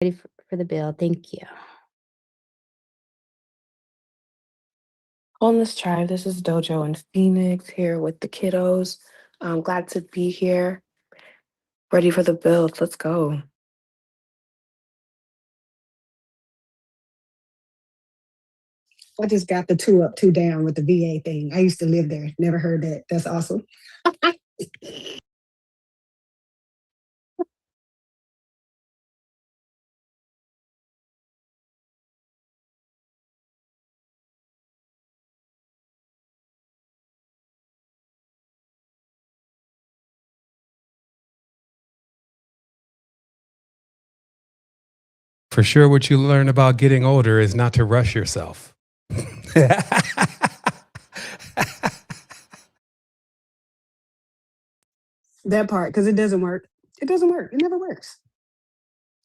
Ready for the bill. Thank you. On this tribe, this is Dojo in Phoenix here with the kiddos. I'm glad to be here. Ready for the build. Let's go. I just got the two up, two down with the VA thing. I used to live there. Never heard that. That's awesome. For sure, what you learn about getting older is not to rush yourself. That part, because it doesn't work. It doesn't work. It never works.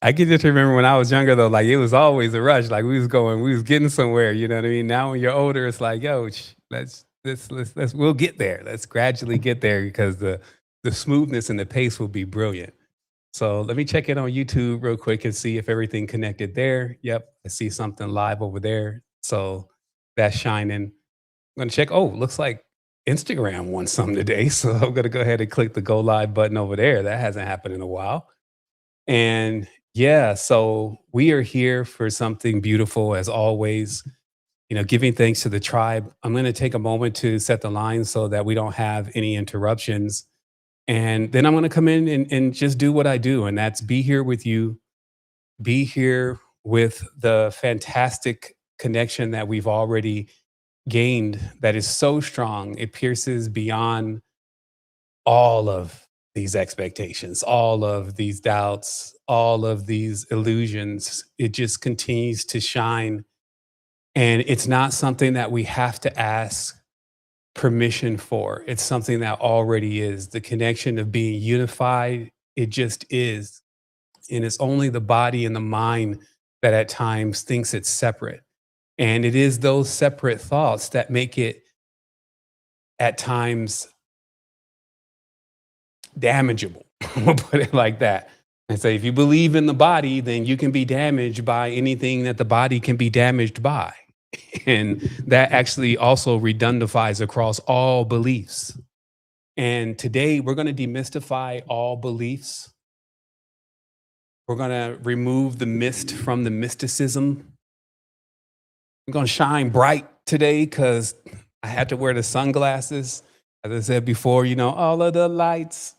I can just remember when I was younger though, like it was always a rush. Like we was getting somewhere. You know what I mean? Now when you're older, it's like, yo, we'll get there. Let's gradually get there because the smoothness and the pace will be brilliant. So let me check it on YouTube real quick and see if everything connected there. Yep, I see something live over there. So that's shining. I'm gonna check. Oh, looks like Instagram won some today. So I'm gonna go ahead and click the go live button over there. That hasn't happened in a while. And yeah, so we are here for something beautiful as always, giving thanks to the tribe. I'm going to take a moment to set the line so that we don't have any interruptions. And then I'm going to come in and just do what I do. And that's be here with you, be here with the fantastic connection that we've already gained that is so strong. It pierces beyond all of these expectations, all of these doubts, all of these illusions. It just continues to shine. And it's not something that we have to ask permission for. It's something that already is. The connection of being unified, it just is. And it's only the body and the mind that at times thinks it's separate. And it is those separate thoughts that make it at times damageable. We'll put it like that. And say, if you believe in the body, then you can be damaged by anything that the body can be damaged by. And that actually also redundifies across all beliefs. And today we're going to demystify all beliefs. We're going to remove the mist from the mysticism. I'm going to shine bright today because I had to wear the sunglasses. As I said before, all of the lights.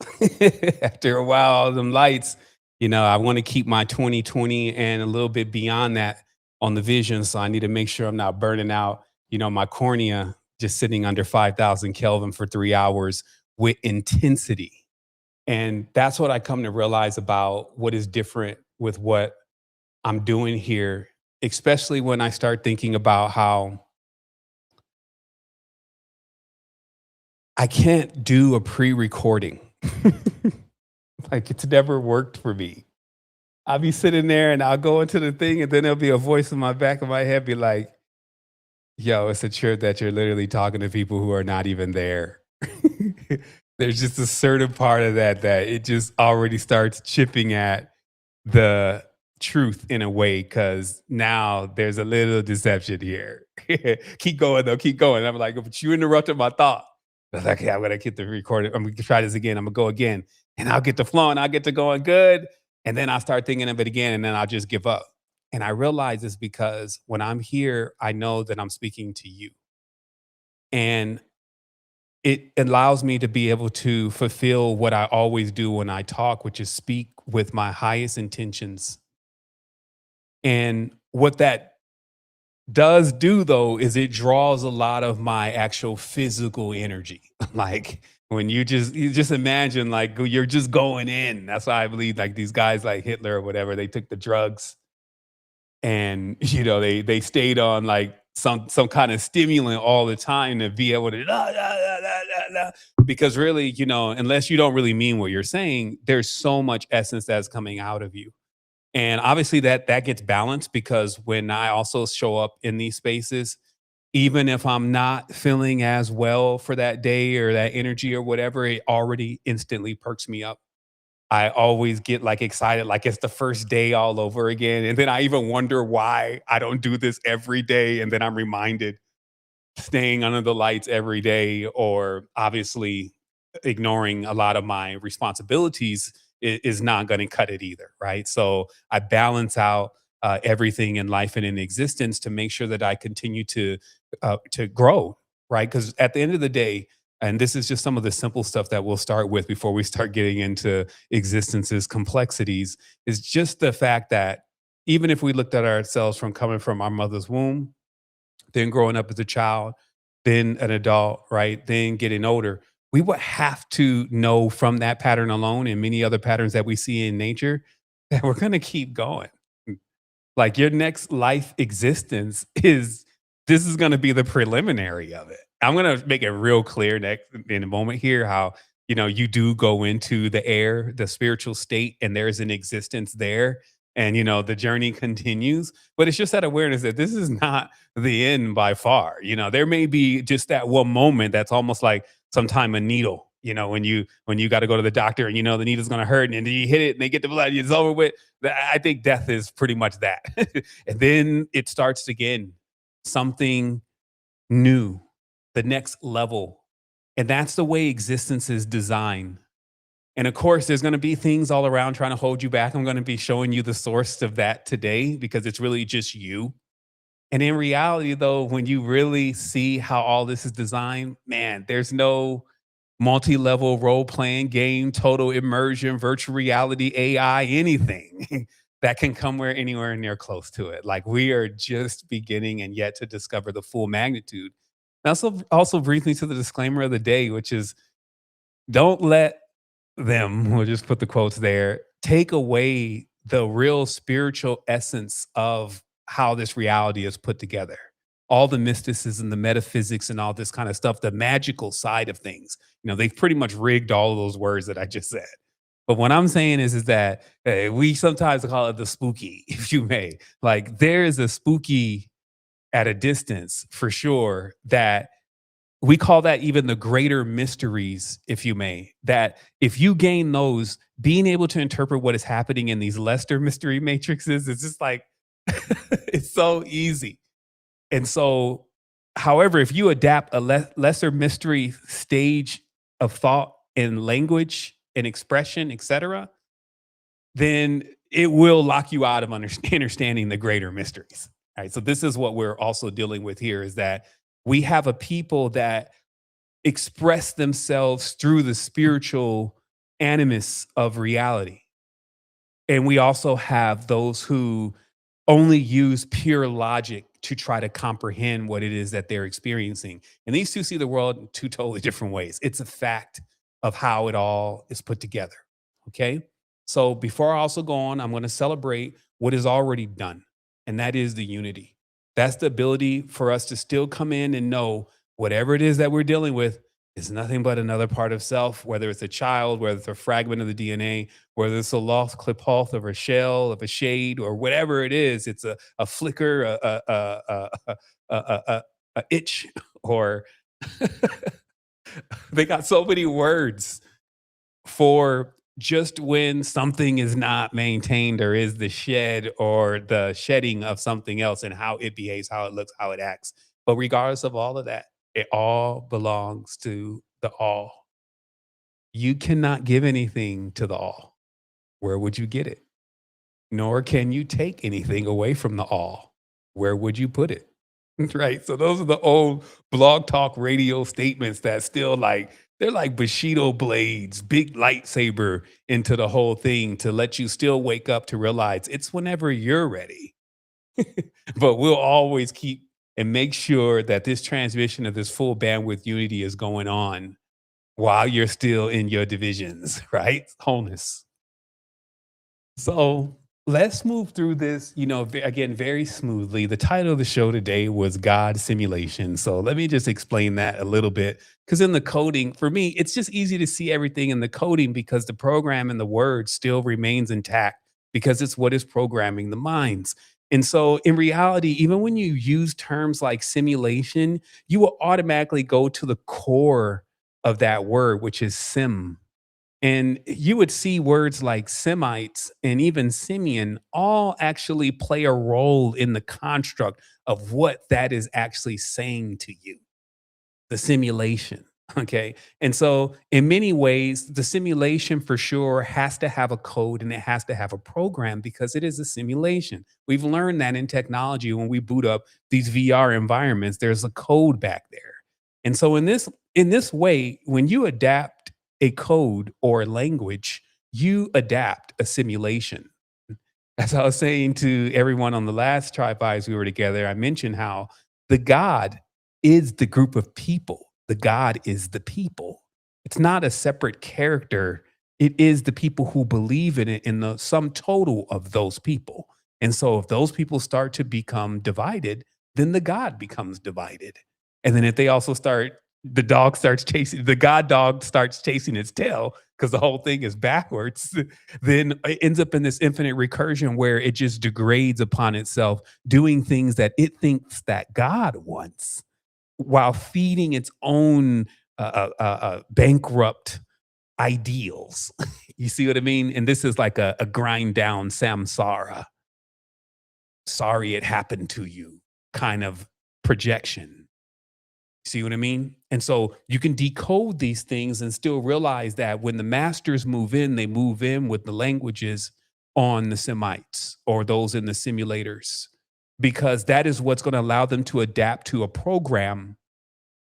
After a while, all of them lights, I want to keep my 2020 and a little bit beyond that on the vision. So I need to make sure I'm not burning out, my cornea just sitting under 5,000 Kelvin for 3 hours with intensity. And that's what I come to realize about what is different with what I'm doing here, especially when I start thinking about how I can't do a pre-recording. Like it's never worked for me. I'll be sitting there and I'll go into the thing and then there'll be a voice in my back of my head be like, yo, it's a trip that you're literally talking to people who are not even there. There's just a certain part of that it just already starts chipping at the truth in a way because now there's a little deception here. Keep going though, keep going. I'm like, but you interrupted my thought. I was like, okay, I'm gonna get the recording. I'm gonna try this again. I'm gonna go again, and I'll get to flowing. I'll get to going good, and then I'll start thinking of it again, and then I'll just give up. And I realize this because when I'm here, I know that I'm speaking to you, and it allows me to be able to fulfill what I always do when I talk, which is speak with my highest intentions. And what that does do though is it draws a lot of my actual physical energy. Like when you just imagine like you're just going in. That's why I believe like these guys like Hitler or whatever, they took the drugs and they stayed on like some kind of stimulant all the time to be able to because really, unless you don't really mean what you're saying, there's so much essence that's coming out of you. And obviously that gets balanced because when I also show up in these spaces, even if I'm not feeling as well for that day or that energy or whatever, it already instantly perks me up. I always get like excited, like it's the first day all over again. And then I even wonder why I don't do this every day. And then I'm reminded staying under the lights every day, or obviously ignoring a lot of my responsibilities is not going to cut it either, right? So I balance out everything in life and in existence to make sure that I continue to grow, right? Because at the end of the day, and this is just some of the simple stuff that we'll start with before we start getting into existence's complexities, is just the fact that even if we looked at ourselves from coming from our mother's womb, then growing up as a child, then an adult, right? Then getting older, we would have to know from that pattern alone and many other patterns that we see in nature that we're going to keep going. Like your next life existence is this is going to be the preliminary of it. I'm going to make it real clear next in a moment here how you do go into the air, the spiritual state, and there's an existence there, and the journey continues. But it's just that awareness that this is not the end by far. There may be just that one moment that's almost like sometime a needle. When you got to go to the doctor and the needle's going to hurt, and then you hit it and they get the blood, it's over with. I think death is pretty much that. And then it starts again, something new, the next level. And that's the way existence is designed. And of course, there's going to be things all around trying to hold you back. I'm going to be showing you the source of that today because it's really just you. And in reality, though, when you really see how all this is designed, man, there's no multi-level role-playing game, total immersion, virtual reality, AI, anything that can come anywhere near close to it. Like we are just beginning and yet to discover the full magnitude. And also brings me to the disclaimer of the day, which is don't let them, we'll just put the quotes there, take away the real spiritual essence of how this reality is put together. All the mysticism, the metaphysics, and all this kind of stuff, the magical side of things. They've pretty much rigged all of those words that I just said. But what I'm saying is that we sometimes call it the spooky, if you may. Like there is a spooky at a distance for sure that we call that even the greater mysteries, if you may, that if you gain those, being able to interpret what is happening in these lesser mystery matrices, it's just like, it's so easy. And so, however, if you adapt a lesser mystery stage of thought and language and expression, etc., then it will lock you out of understanding the greater mysteries. All right. So this is what we're also dealing with here, is that we have a people that express themselves through the spiritual animus of reality. And we also have those who only use pure logic to try to comprehend what it is that they're experiencing. And these two see the world in two totally different ways. It's a fact of how it all is put together. Okay. So before I also go on, I'm going to celebrate what is already done. And that is the unity. That's the ability for us to still come in and know whatever it is that we're dealing with is nothing but another part of self, whether it's a child, whether it's a fragment of the DNA, whether it's a lost clip off of a shell, of a shade, or whatever it is. It's a flicker, a itch, or they got so many words for just when something is not maintained, or is the shed or the shedding of something else, and how it behaves, how it looks, how it acts. But regardless of all of that, it all belongs to the all. You cannot give anything to the all. Where would you get it? Nor can you take anything away from the all. Where would you put it? Right. So those are the old blog talk radio statements that still they're like Bushido blades, big lightsaber into the whole thing to let you still wake up to realize it's whenever you're ready. But we'll always keep and make sure that this transmission of this full bandwidth unity is going on while you're still in your divisions, right? Wholeness. So let's move through this, again, very smoothly. The title of the show today was God Simulation. So let me just explain that a little bit. Because in the coding, for me, it's just easy to see everything in the coding because the program and the word still remains intact because it's what is programming the minds. And so in reality, even when you use terms like simulation, you will automatically go to the core of that word, which is sim. And you would see words like Semites and even Simeon all actually play a role in the construct of what that is actually saying to you, the simulation. Okay. And so, in many ways, the simulation for sure has to have a code and it has to have a program because it is a simulation. We've learned that in technology when we boot up these VR environments, there's a code back there. And so, in this way, when you adapt a code or a language, you adapt a simulation. As I was saying to everyone on the last Tri-Fives we were together, I mentioned how the God is the group of people. The God is the people. It's not a separate character. It is the people who believe in it in the sum total of those people. And so if those people start to become divided, then the God becomes divided. And then if they also start, the God dog starts chasing its tail because the whole thing is backwards, then it ends up in this infinite recursion where it just degrades upon itself, doing things that it thinks that God wants while feeding its own bankrupt ideals. You see what I mean? And this is like a grind down samsara. Sorry it happened to you kind of projection. See what I mean? And so you can decode these things and still realize that when the masters move in, they move in with the languages on the Semites or those in the simulators, because that is what's going to allow them to adapt to a program.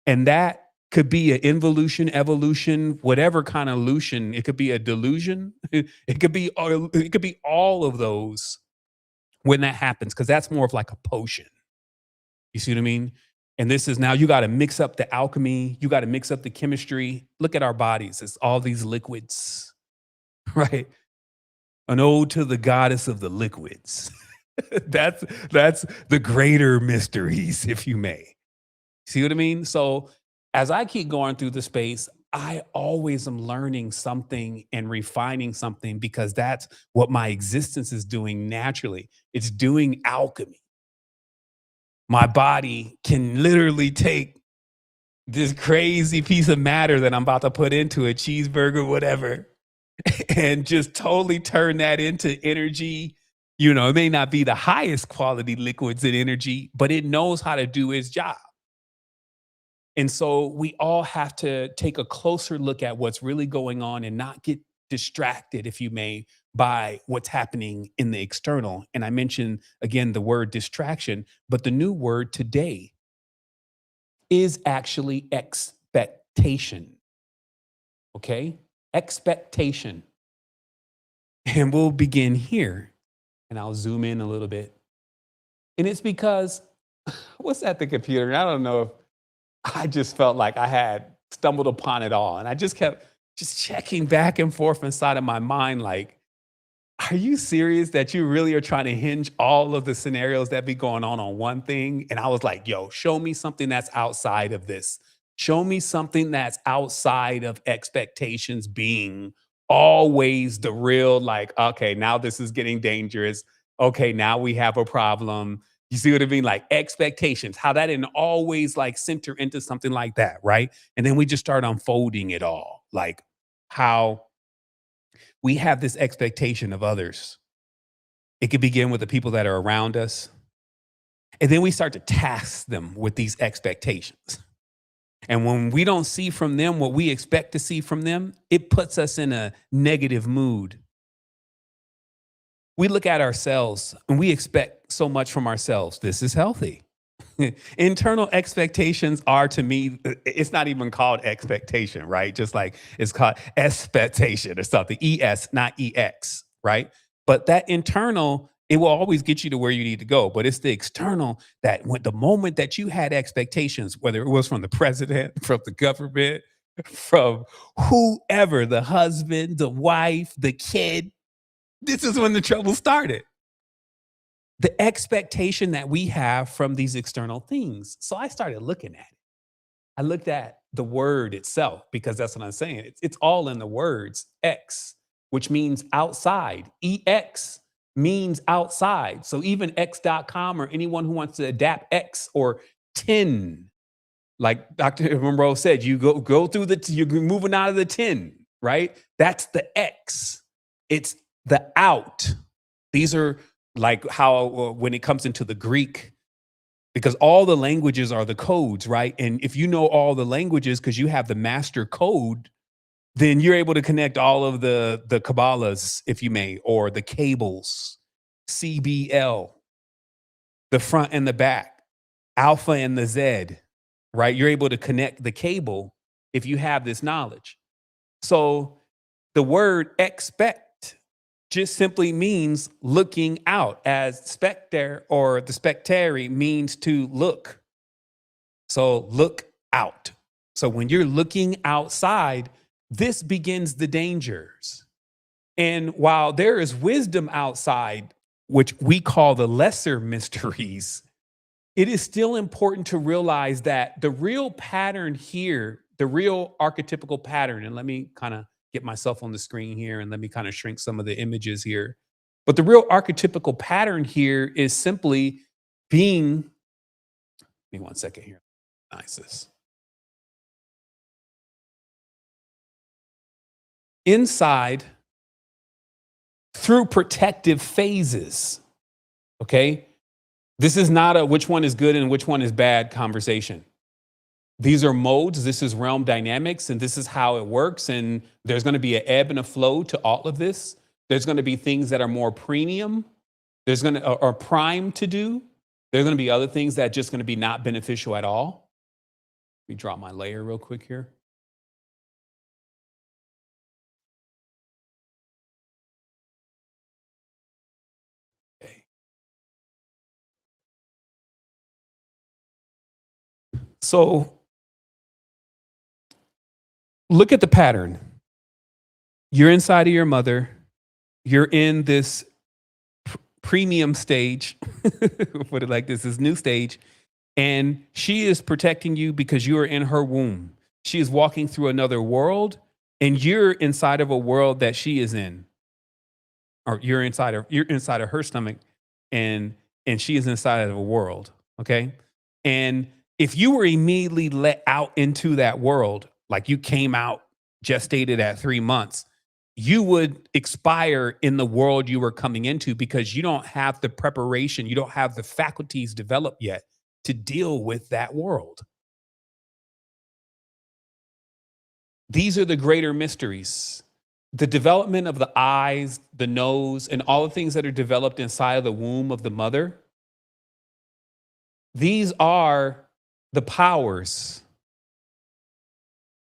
And that could be an involution, evolution, whatever kind of illusion. It could be a delusion. It could be all of those when that happens, because that's more of like a potion. You see what I mean? And this is now you got to mix up the alchemy. You got to mix up the chemistry. Look at our bodies. It's all these liquids, right? An ode to the goddess of the liquids. that's the greater mysteries, if you may. See what I mean? So as I keep going through the space, I always am learning something and refining something because that's what my existence is doing naturally. It's doing alchemy. My body can literally take this crazy piece of matter that I'm about to put into a cheeseburger, whatever, and just totally turn that into energy. You know, it may not be the highest quality liquids and energy, but it knows how to do its job. And so we all have to take a closer look at what's really going on and not get distracted, if you may, by what's happening in the external. And I mentioned again the word distraction, but the new word today is actually expectation. Okay? Expectation. And we'll begin here. And I'll zoom in a little bit. And it's because what's at the computer? And I don't know if I just felt like I had stumbled upon it all. And I just kept checking back and forth inside of my mind, like, are you serious that you really are trying to hinge all of the scenarios that be going on one thing? And I was like, yo, show me something that's outside of this. Show me something that's outside of expectations being always the real, like, okay, now this is getting dangerous. Okay, now we have a problem. You see what I mean? Like expectations, how that didn't always like center into something like that, right? And then we just start unfolding it all, like how we have this expectation of others. It could begin with the people that are around us. And then we start to task them with these expectations. And when we don't see from them what we expect to see from them, it puts us in a negative mood. We look at ourselves and we expect so much from ourselves. This is healthy. Internal expectations are, to me, it's not even called expectation, right? Just like it's called expectation or something. ES, not EX, right? But that internal, it will always get you to where you need to go. But it's the external that when the moment that you had expectations, whether it was from the president, from the government, from whoever, the husband, the wife, the kid, this is when the trouble started. The expectation that we have from these external things. So I started looking at it. I looked at the word itself because that's what I'm saying. It's all in the words. X, which means outside. EX means outside. So even X.com or anyone who wants to adapt X or 10, like Dr. Monroe said, you go through you're moving out of the 10. right? That's the X. It's the out. These are like how when it comes into the Greek, because all the languages are the codes, right? And if you know all the languages because you have the master code, then you're able to connect all of the Kabbalahs, if you may, or the cables, CBL, the front and the back, alpha and the Z, right? You're able to connect the cable if you have this knowledge. So the word expect just simply means looking out, as specter or the spectare means to look. So look out. So when you're looking outside, this begins the dangers. And while there is wisdom outside, which we call the lesser mysteries, it is still important to realize that the real pattern here, the real archetypical pattern, and let me kind of get myself on the screen here and let me kind of shrink some of the images here. But the real archetypical pattern here is simply being, give me 1 second here. Nice. This. Inside through protective phases. Okay? This is not a which one is good and which one is bad conversation. These are modes. This is realm dynamics, and this is how it works. And there's going to be an ebb and a flow to all of this. There's going to be things that are more premium. There's going to or prime to do. There's going to be other things that are just going to be not beneficial at all. Let me drop my layer real quick here. Okay. So look at the pattern. You're inside of your mother. You're in this premium stage, put it like this new stage, and she is protecting you because you are in her womb. She is walking through another world, and you're inside of a world that she is in, or you're inside of her stomach, and she is inside of a world. Okay, and if you were immediately let out into that world, like you came out gestated at 3 months, you would expire in the world you were coming into because you don't have the preparation, you don't have the faculties developed yet to deal with that world. These are the greater mysteries. The development of the eyes, the nose, and all the things that are developed inside of the womb of the mother. These are the powers.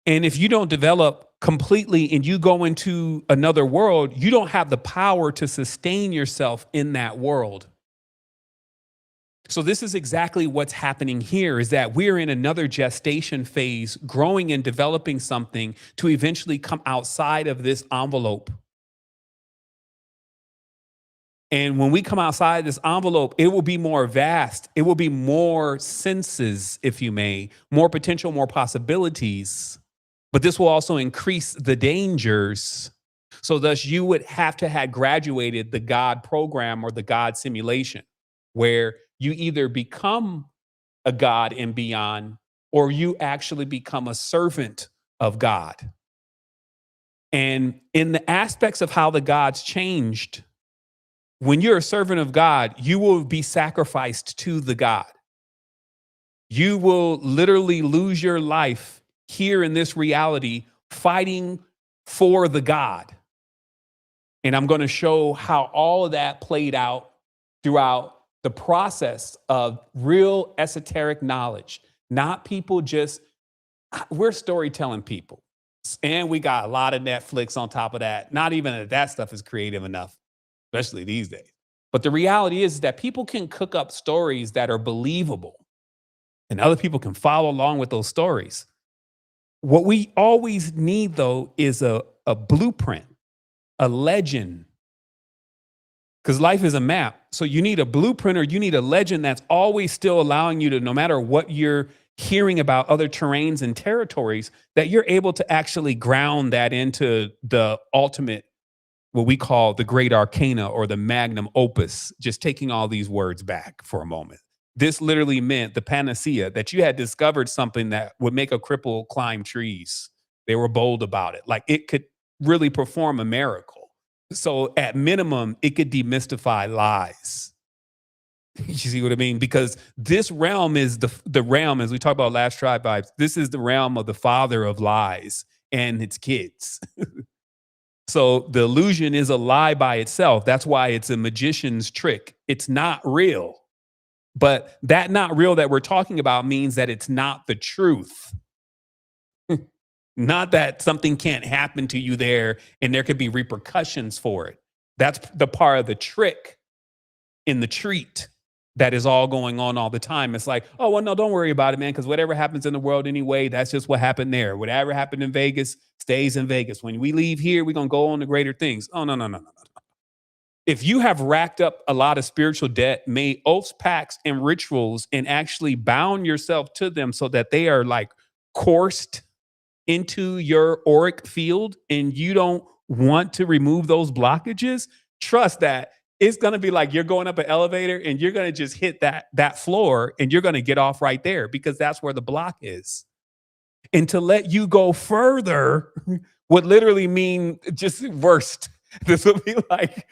And if you don't develop completely and you go into another world, you don't have the power to sustain yourself in that world. So this is exactly what's happening here, is that we're in another gestation phase, growing and developing something to eventually come outside of this envelope. And when we come outside this envelope, it will be more vast. It will be more senses, if you may, more potential, more possibilities. But this will also increase the dangers. So thus you would have to have graduated the God program or the God simulation, where you either become a God and beyond, or you actually become a servant of God. And in the aspects of how the gods changed, when you're a servant of God, you will be sacrificed to the God. You will literally lose your life here in this reality fighting for the God. And I'm going to show how all of that played out throughout the process of real esoteric knowledge, not people just, we're storytelling people. And we got a lot of Netflix on top of that. Not even that stuff is creative enough, especially these days. But the reality is that people can cook up stories that are believable, and other people can follow along with those stories. What we always need, though, is a blueprint, a legend. Because life is a map. So you need a blueprint, or you need a legend that's always still allowing you to, no matter what you're hearing about other terrains and territories, that you're able to actually ground that into the ultimate, what we call the great arcana or the magnum opus. Just taking all these words back for a moment. This literally meant the panacea, that you had discovered something that would make a cripple climb trees. They were bold about it. Like it could really perform a miracle. So at minimum, it could demystify lies. You see what I mean? Because this realm is the realm, as we talked about last tribe vibes, this is the realm of the father of lies and its kids. So the illusion is a lie by itself. That's why it's a magician's trick. It's not real. But that not real that we're talking about means that it's not the truth. Not that something can't happen to you there and there could be repercussions for it. That's the part of the trick in the treat that is all going on all the time. It's like, oh, well, no, don't worry about it, man, because whatever happens in the world anyway, that's just what happened there. Whatever happened in Vegas stays in Vegas. When we leave here, we're going to go on to greater things. Oh, no, no, no, no, no. If you have racked up a lot of spiritual debt, made oaths, pacts, and rituals, and actually bound yourself to them so that they are like coursed into your auric field, and you don't want to remove those blockages, trust that it's going to be like you're going up an elevator and you're going to just hit that floor and you're going to get off right there because that's where the block is. And to let you go further would literally mean just worst. This would be like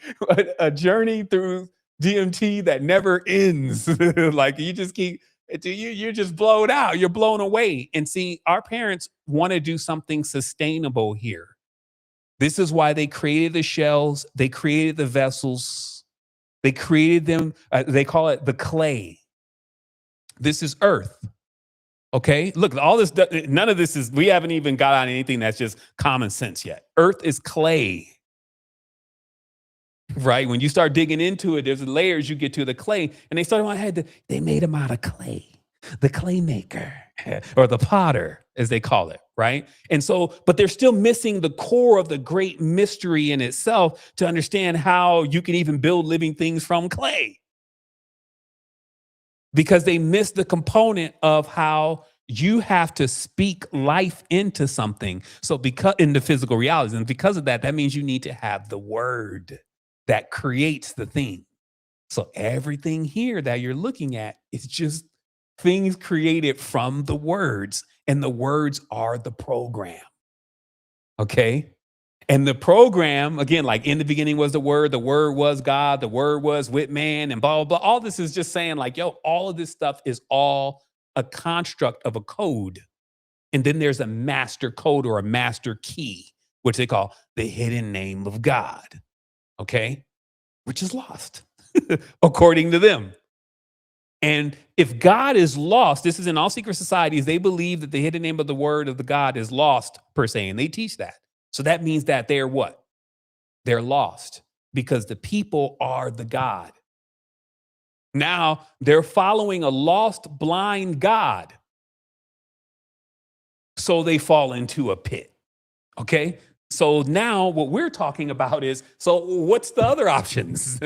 a journey through DMT that never ends. Like you just keep, you're just blown out. You're blown away. And see, our parents want to do something sustainable here. This is why they created the shells. They created the vessels. They created them. They call it the clay. This is earth. Okay. Look, all this, none of this is, we haven't even got on anything that's just common sense yet. Earth is clay. Right? When you start digging into it, there's layers you get to the clay. And they started, they made them out of clay. The clay maker or the potter, as they call it. Right? And so, but they're still missing the core of the great mystery in itself to understand how you can even build living things from clay. Because they miss the component of how you have to speak life into something. So because in the physical realities, and because of that, that means you need to have the word that creates the thing. So everything here that you're looking at is just things created from the words, and the words are the program. Okay. And the program, again, like in the beginning was the word was God, the word was with man, and blah, blah, blah. All this is just saying like, yo, all of this stuff is all a construct of a code. And then there's a master code or a master key, which they call the hidden name of God. Okay. Which is lost according to them. And if God is lost, this is in all secret societies, they believe that the hidden name of the word of the God is lost per se. And they teach that. So that means that they're what? They're lost because the people are the God. Now they're following a lost, blind God. So they fall into a pit. Okay. So now what we're talking about is, so what's the other options?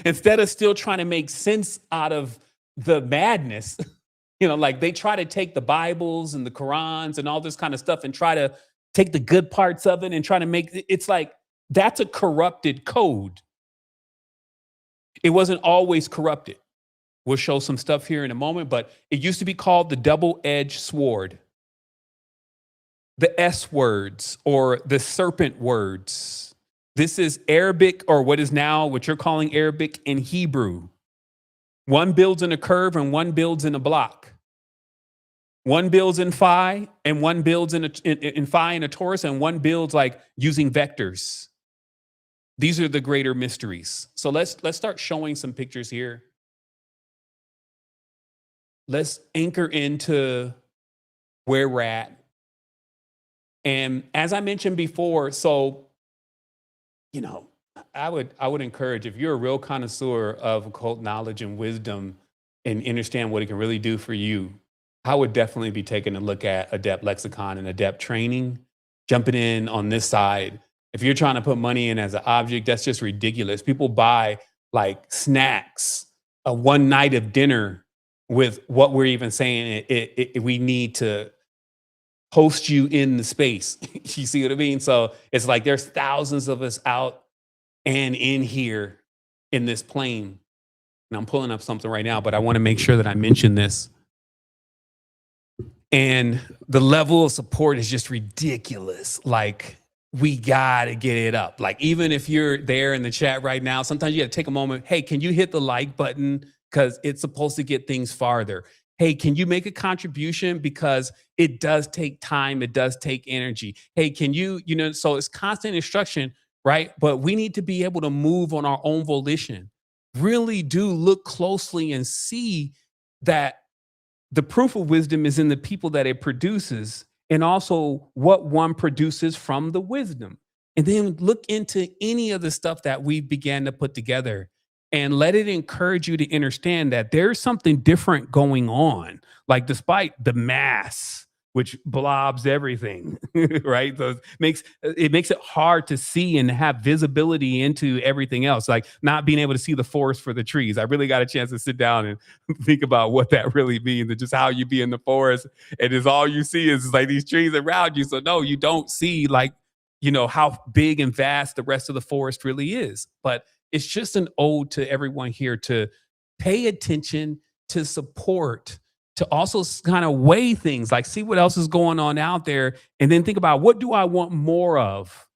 Instead of still trying to make sense out of the madness, like they try to take the Bibles and the Qurans and all this kind of stuff and try to take the good parts of it and try to make it's like that's a corrupted code. It wasn't always corrupted. We'll show some stuff here in a moment, but it used to be called the double-edged sword, the S words or the serpent words. This is Arabic, or what you're calling Arabic in Hebrew. One builds in a curve and one builds in a block. One builds in phi and one builds in phi and a torus, and one builds like using vectors. These are the greater mysteries. So let's start showing some pictures here. Let's anchor into where we're at. And as I mentioned before, so, I would encourage, if you're a real connoisseur of occult knowledge and wisdom and understand what it can really do for you, I would definitely be taking a look at Adept Lexicon and Adept Training, jumping in on this side. If you're trying to put money in as an object, that's just ridiculous. People buy like snacks, a one night of dinner with what we're even saying. We need to host you in the space. You see what I mean? So it's like there's thousands of us out and in here in this plane. And I'm pulling up something right now, but I want to make sure that I mention this. And the level of support is just ridiculous. Like we gotta get it up. Like, even if you're there in the chat right now, sometimes you gotta take a moment. Hey, can you hit the like button? Because it's supposed to get things farther. Hey, can you make a contribution? Because it does take time, it does take energy. Hey, can you, so it's constant instruction, right? But we need to be able to move on our own volition. Really do look closely and see that the proof of wisdom is in the people that it produces, and also what one produces from the wisdom. And then look into any of the stuff that we began to put together, and let it encourage you to understand that there's something different going on. Like, despite the mass, which blobs everything, right? So it makes it hard to see and have visibility into everything else. Like, not being able to see the forest for the trees. I really got a chance to sit down and think about what that really means, and just how you be in the forest and is all you see is like these trees around you. So no, you don't see, like, how big and vast the rest of the forest really is. But it's just an ode to everyone here to pay attention, to support, to also kind of weigh things, like see what else is going on out there, and then think about, what do I want more of?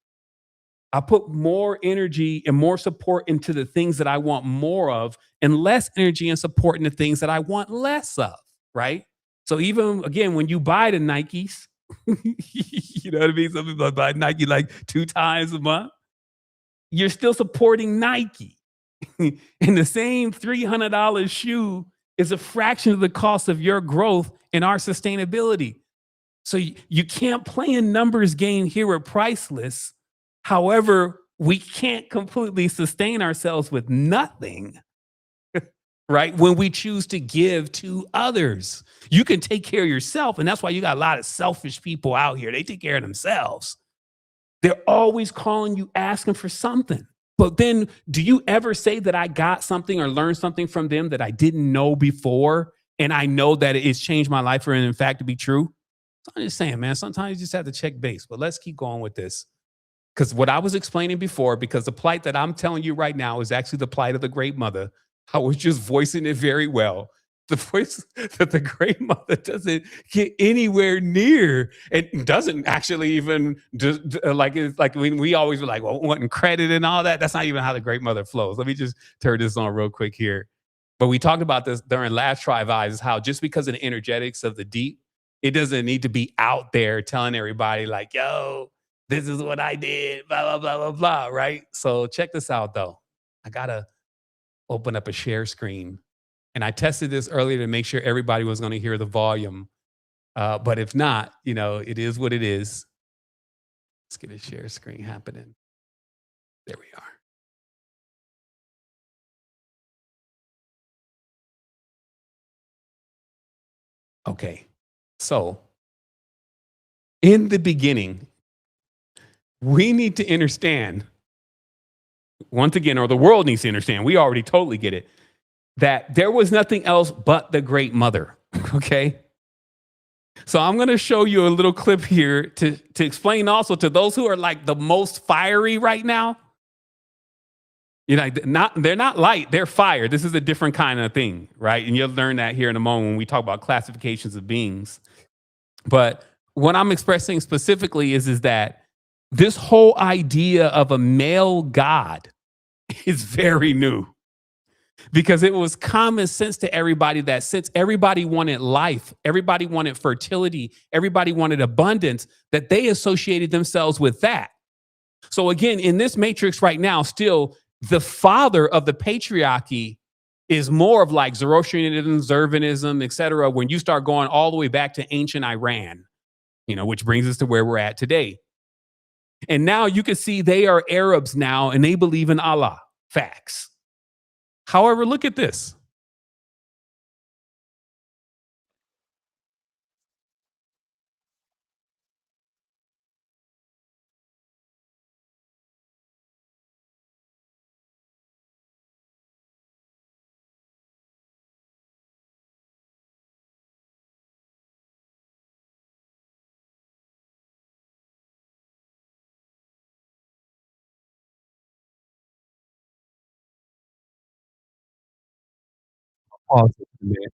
I put more energy and more support into the things that I want more of, and less energy and support into things that I want less of, right? So even again, when you buy the Nikes, you know what I mean? Some people buy Nike like 2 times a month. You're still supporting Nike. And the same $300 shoe is a fraction of the cost of your growth and our sustainability. So you can't play a numbers game here with Priceless. However, we can't completely sustain ourselves with nothing, right? When we choose to give to others, you can take care of yourself. And that's why you got a lot of selfish people out here. They take care of themselves. They're always calling you, asking for something. But then, do you ever say that I got something or learned something from them that I didn't know before? And I know that it's changed my life, or in fact to be true? So I'm just saying, man, sometimes you just have to check base. But let's keep going with this. Because what I was explaining before, because the plight that I'm telling you right now is actually the plight of the great mother. I was just voicing it very well. The voice that the great mother doesn't get anywhere near, and doesn't actually even like, it's like when we always were like, well, wanting credit and all that. That's not even how the great mother flows. Let me just turn this on real quick here. But we talked about this during last Try Vibes, is how just because of the energetics of the deep, it doesn't need to be out there telling everybody like, yo, this is what I did, blah, blah, blah, blah, blah, right? So check this out though. I gotta open up a share screen. And I tested this earlier to make sure everybody was gonna hear the volume. But if not, it is what it is. Let's get a share screen happening. There we are. Okay. So in the beginning, we need to understand, once again, or the world needs to understand, we already totally get it, that there was nothing else but the great mother. Okay. So I'm going to show you a little clip here to explain also to those who are like the most fiery right now. They're not light, they're fire. This is a different kind of thing, right? And you'll learn that here in a moment when we talk about classifications of beings. But what I'm expressing specifically is that this whole idea of a male God is very new, because it was common sense to everybody that since everybody wanted life, everybody wanted fertility, everybody wanted abundance, that they associated themselves with that. So again, in this matrix right now, still the father of the patriarchy is more of like Zoroastrianism, Zervanism, etc. When you start going all the way back to ancient Iran, which brings us to where we're at today. And now you can see they are Arabs now, and they believe in Allah. Facts. However, look at this. Pause it a minute.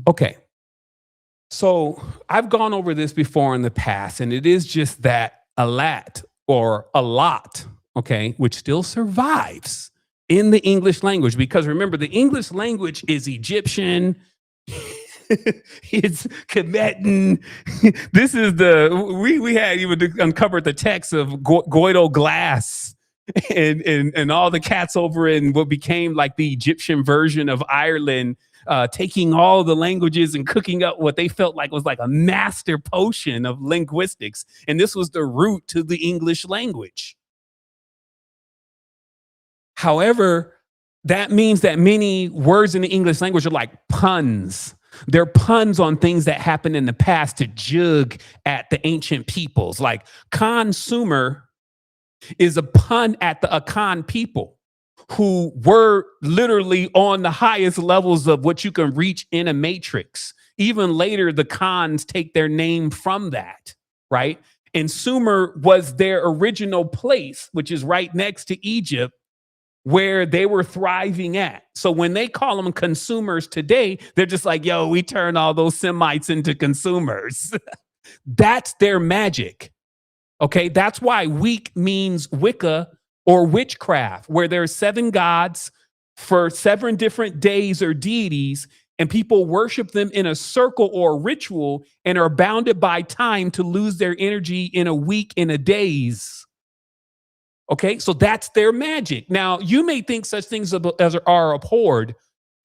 Okay. So I've gone over this before in the past, and it is just that a lat or a lot, okay, which still survives in the English language. Because remember, the English language is Egyptian, it's Tibetan. This is we had even uncovered the text of Goido glass and all the cats over in what became like the Egyptian version of Ireland, taking all the languages and cooking up what they felt like was like a master potion of linguistics. And this was the root to the English language. However, that means that many words in the English language are like puns. They're puns on things that happened in the past to jug at the ancient peoples. Like consumer is a pun at the Akan people, who were literally on the highest levels of what you can reach in a matrix. Even later, the Khans take their name from that, right? And Sumer was their original place, which is right next to Egypt, where they were thriving at. So when they call them consumers today, they're just like, yo, we turn all those Semites into consumers. That's their magic. Okay, that's why week means Wicca or witchcraft, where there are 7 gods for 7 different days or deities, and people worship them in a circle or a ritual and are bounded by time to lose their energy in a week, in a days. Okay, so that's their magic. Now, you may think such things as are abhorred,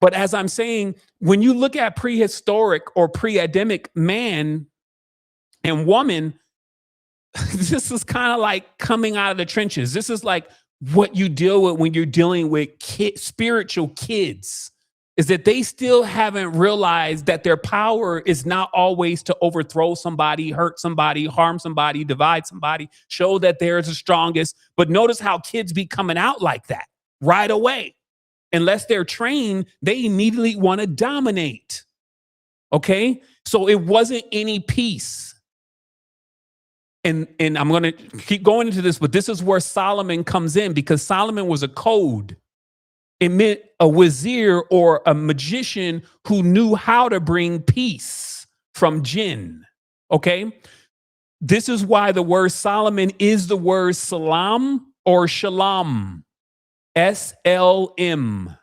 but as I'm saying, when you look at prehistoric or pre-Adamic man and woman, this is kind of like coming out of the trenches. This is like what you deal with when you're dealing with spiritual kids, is that they still haven't realized that their power is not always to overthrow somebody, hurt somebody, harm somebody, divide somebody, show that they're the strongest. But notice how kids be coming out like that right away. Unless they're trained, they immediately want to dominate. Okay? So it wasn't any peace. And I'm going to keep going into this, but this is where Solomon comes in, because Solomon was a code. It meant a wazir or a magician who knew how to bring peace from jinn. Okay? This is why the word Solomon is the word salam or shalom. SLM.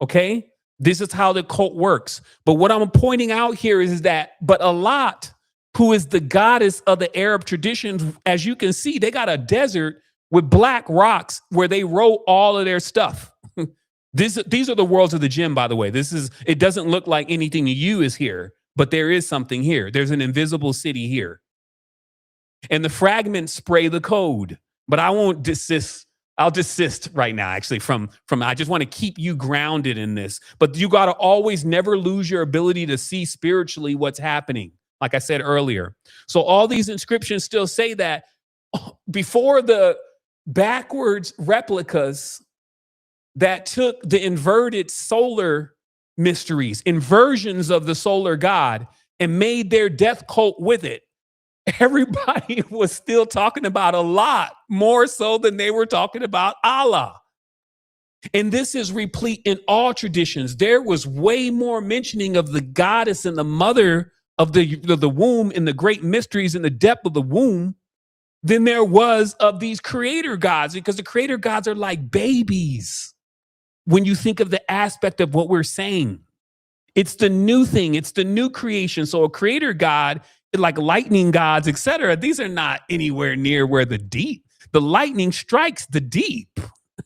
Okay? This is how the cult works. But what I'm pointing out here is that, but Alat, who is the goddess of the Arab traditions, as you can see, they got a desert with black rocks where they wrote all of their stuff. These are the worlds of the gym, by the way. It doesn't look like anything to you is here, but there is something here. There's an invisible city here. And the fragments spray the code, but I won't desist. I'll desist right now, actually, from I just want to keep you grounded in this. But you got to always never lose your ability to see spiritually what's happening, like I said earlier. So all these inscriptions still say that before the backwards replicas that took the inverted solar mysteries, inversions of the solar god, and made their death cult with it, everybody was still talking about a lot more so than they were talking about Allah. And this is replete in all traditions. There was way more mentioning of the goddess and the mother of the womb and the great mysteries in the depth of the womb than there was of these creator gods, because the creator gods are like babies when you think of the aspect of what we're saying. It's the new thing. It's the new creation. So a creator god, like lightning gods, etc., these are not anywhere near where the lightning strikes the deep.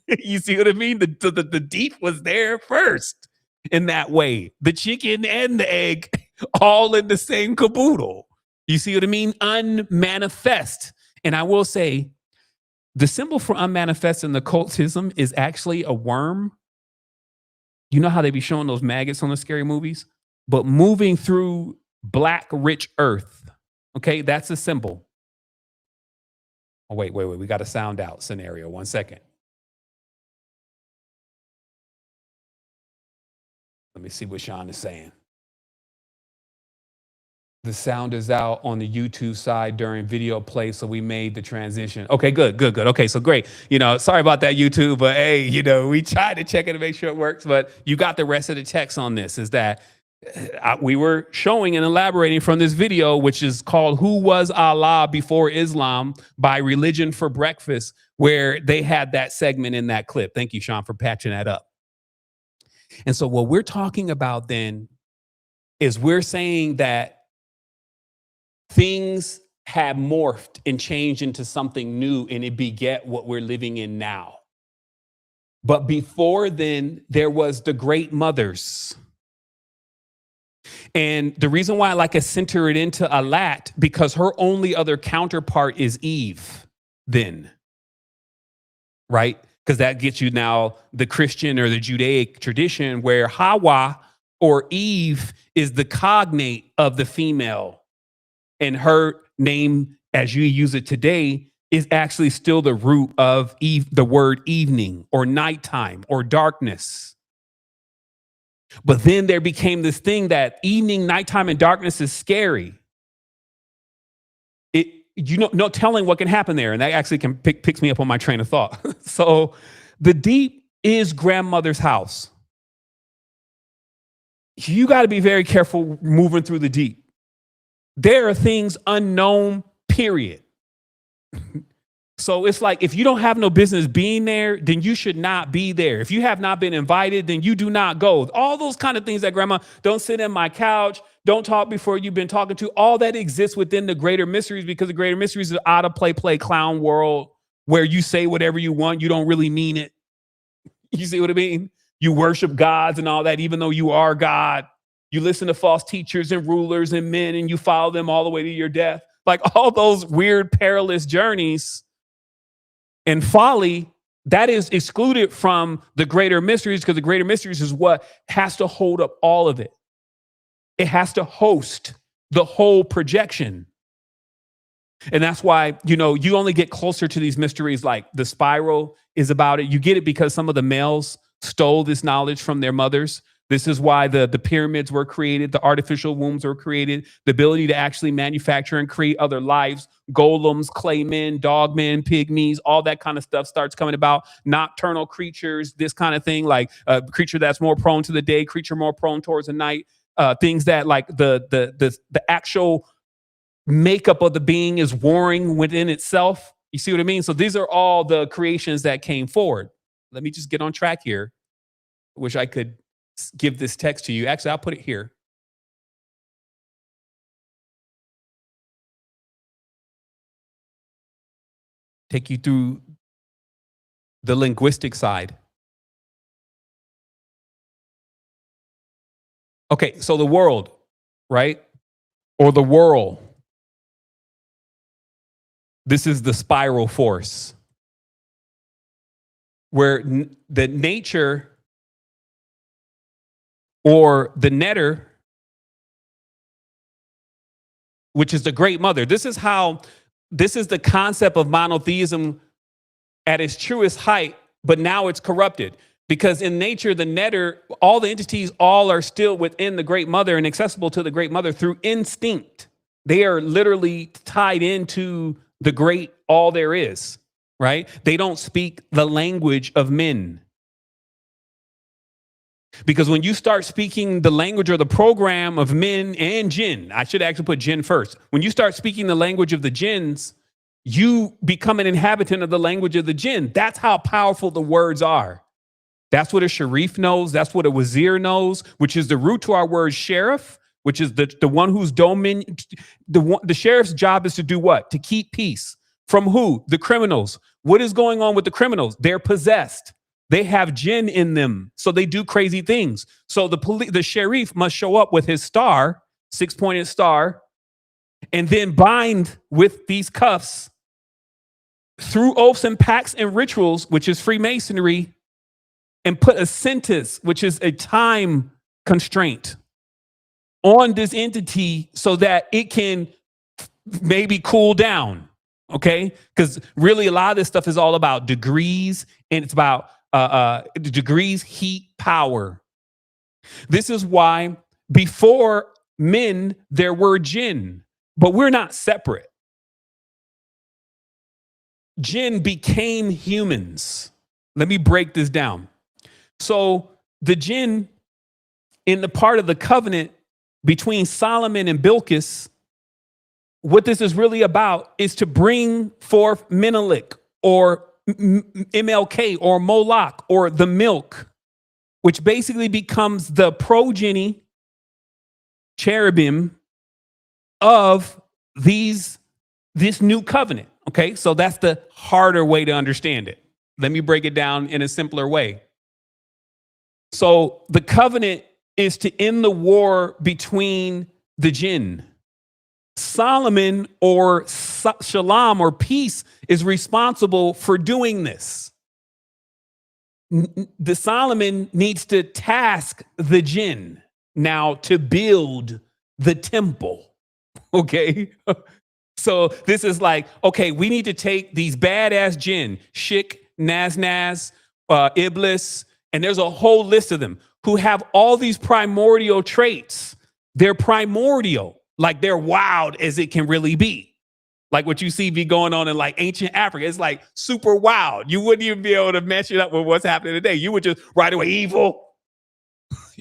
You see what I mean? The deep was there first in that way. The chicken and the egg all in the same caboodle. You see what I mean? Unmanifest. And I will say, the symbol for unmanifest in the occultism is actually a worm. You know how they be showing those maggots on the scary movies? But moving through black, rich earth. Okay, that's a symbol. Oh, wait. We got a sound out scenario. 1 second. Let me see what Sean is saying. The sound is out on the YouTube side during video play, so we made the transition. Okay, good. Okay, so great. Sorry about that, YouTube, but hey, we tried to check it to make sure it works, but you got the rest of the text on this, is that We were showing and elaborating from this video, which is called Who Was Allah Before Islam by Religion for Breakfast, where they had that segment in that clip. Thank you, Sean, for patching that up. And so what we're talking about then is we're saying that things have morphed and changed into something new, and it beget what we're living in now. But before then, there was the great mothers. And the reason why I like to center it into Alat, because her only other counterpart is Eve then, right? Because that gets you now the Christian or the Judaic tradition where Hawa or Eve is the cognate of the female. And her name, as you use it today, is actually still the root of the word evening or nighttime or darkness. But then there became this thing that evening, nighttime, and darkness is scary. No telling what can happen there. And that actually picks me up on my train of thought. So the deep is grandmother's house. You got to be very careful moving through the deep. There are things unknown, period. So it's like, if you don't have no business being there, then you should not be there. If you have not been invited, then you do not go. All those kind of things that grandma, don't sit in my couch, don't talk before you've been talking to, all that exists within the greater mysteries, because the greater mysteries is out of play clown world where you say whatever you want. You don't really mean it. You see what I mean? You worship gods and all that, even though you are God. You listen to false teachers and rulers and men, and you follow them all the way to your death. Like all those weird, perilous journeys and folly, that is excluded from the greater mysteries, because the greater mysteries is what has to hold up all of it. It has to host the whole projection. And that's why, you only get closer to these mysteries, like the spiral is about it. You get it because some of the males stole this knowledge from their mothers. This is why the pyramids were created, the artificial wombs were created, the ability to actually manufacture and create other lives, golems, clay men, dog men, pygmies, all that kind of stuff starts coming about. Nocturnal creatures, this kind of thing, like a creature that's more prone to the day, creature more prone towards the night, things that like the actual makeup of the being is warring within itself. You see what I mean? So these are all the creations that came forward. Let me just get on track here. Wish I could give this text to you. Actually, I'll put it here. Take you through the linguistic side. Okay, so the world, right? Or the whirl. This is the spiral force, where the nature or the netter, which is the great mother. This is the concept of monotheism at its truest height, but now it's corrupted. Because in nature, the netter, all the entities, all are still within the great mother and accessible to the great mother through instinct. They are literally tied into the great all there is, right? They don't speak the language of men. Because when you start speaking the language or the program of men and jinn, I should actually put jinn first. When you start speaking the language of the jinns, you become an inhabitant of the language of the jinn. That's how powerful the words are. That's what a sharif knows. That's what a wazir knows, which is the root to our word sheriff, which is the one whose dominion. The sheriff's job is to do what? To keep peace. From who? The criminals. What is going on with the criminals? They're possessed. They have jinn in them, so they do crazy things. So the sheriff must show up with his star, 6-pointed star, and then bind with these cuffs through oaths and pacts and rituals, which is Freemasonry, and put a sentence, which is a time constraint, on this entity so that it can maybe cool down. Okay, because really a lot of this stuff is all about degrees, and it's about degrees, heat, power. This is why before men, there were jinn, but we're not separate. Jinn became humans. Let me break this down. So the jinn in the part of the covenant between Solomon and Bilqis, what this is really about is to bring forth Menelik or MLK or Moloch or the milk, which basically becomes the progeny cherubim of this new covenant. Okay, so that's the harder way to understand it. Let me break it down in a simpler way. So the covenant is to end the war between the jinn. Solomon or shalom or peace is responsible for doing this. The Solomon needs to task the jinn now to build the temple. Okay. So this is like, okay, we need to take these badass jinn, Shik, Naz, Iblis, and there's a whole list of them who have all these primordial traits. They're primordial, like they're wild as it can really be. Like what you see be going on in like ancient Africa. It's like super wild. You wouldn't even be able to match it up with what's happening today. You would just right away, evil.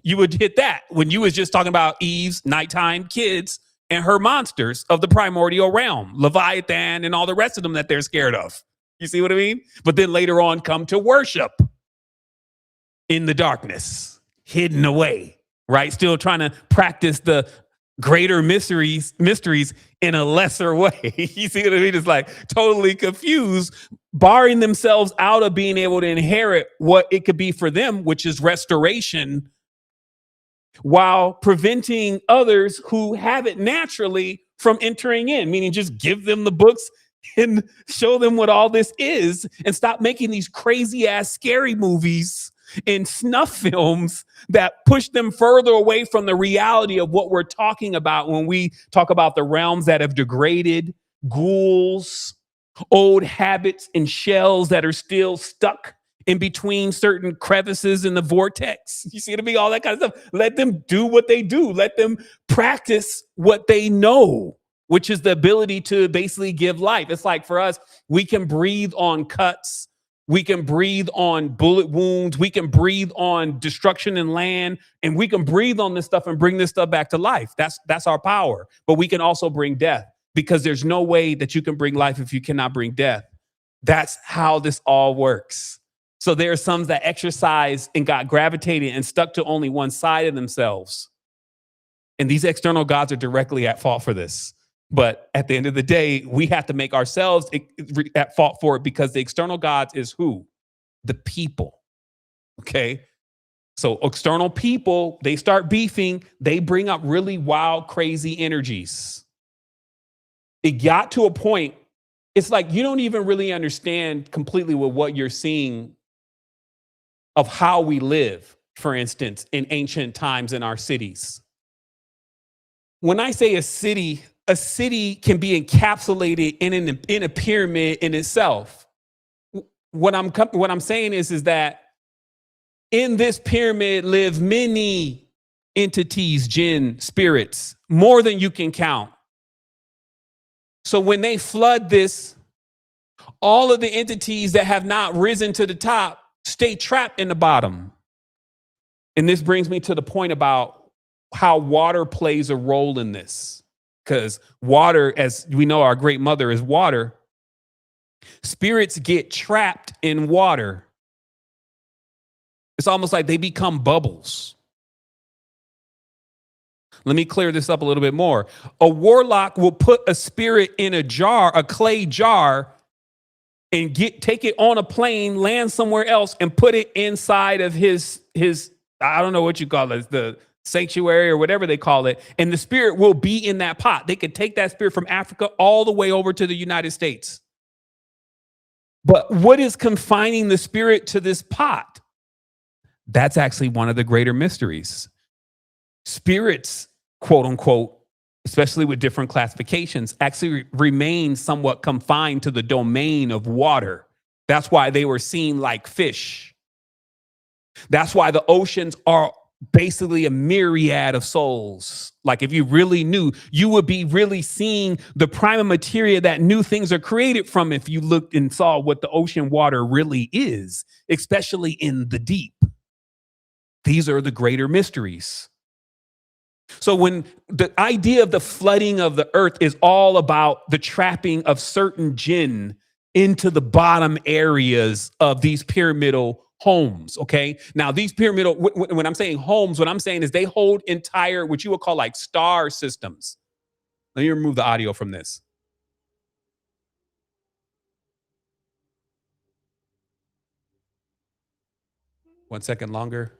You would hit that when you was just talking about Eve's nighttime kids and her monsters of the primordial realm, Leviathan and all the rest of them that they're scared of. You see what I mean? But then later on come to worship in the darkness, hidden away, right? Still trying to practice the greater mysteries in a lesser way. You see what I mean? It's like totally confused, barring themselves out of being able to inherit what it could be for them, which is restoration, while preventing others who have it naturally from entering in, meaning just give them the books and show them what all this is and stop making these crazy ass scary movies and snuff films that push them further away from the reality of what we're talking about when we talk about the realms that have degraded, ghouls, old habits and shells that are still stuck in between certain crevices in the vortex. You see what I mean? All that kind of stuff. Let them do what they do. Let them practice what they know, which is the ability to basically give life. It's like for us, we can breathe on cuts. We can breathe on bullet wounds. We can breathe on destruction in land, and we can breathe on this stuff and bring this stuff back to life. That's our power. But we can also bring death, because there's no way that you can bring life if you cannot bring death. That's how this all works. So there are some that exercised and got gravitated and stuck to only one side of themselves. And these external gods are directly at fault for this. But at the end of the day, we have to make ourselves at fault for it, because the external gods is who? The people. Okay. So external people, they start beefing. They bring up really wild, crazy energies. It got to a point, it's like you don't even really understand completely with what you're seeing of how we live, for instance, in ancient times in our cities. When I say a city can be encapsulated in a pyramid in itself. What I'm saying is that in this pyramid live many entities, jinn, spirits, more than you can count. So when they flood this, all of the entities that have not risen to the top stay trapped in the bottom. And this brings me to the point about how water plays a role in this. Because water, as we know, our great mother is water. Spirits get trapped in water. It's almost like they become bubbles. Let me clear this up a little bit more. A warlock will put a spirit in a jar, a clay jar, and take it on a plane, land somewhere else, and put it inside of his I don't know what you call it, the sanctuary or whatever they call it. And the spirit will be in that pot. They could take that spirit from Africa all the way over to the United States. But what is confining the spirit to this pot? That's actually one of the greater mysteries. Spirits, quote unquote, especially with different classifications, actually remain somewhat confined to the domain of water. That's why they were seen like fish. That's why the oceans are basically a myriad of souls. Like if you really knew, you would be really seeing the prima materia that new things are created from if you looked and saw what the ocean water really is, especially in the deep. These are the greater mysteries. So when the idea of the flooding of the earth is all about the trapping of certain jinn into the bottom areas of these pyramidal homes. Okay. Now these pyramidal, when I'm saying homes, what I'm saying is they hold entire, what you would call like star systems. Let me remove the audio from this. One second longer.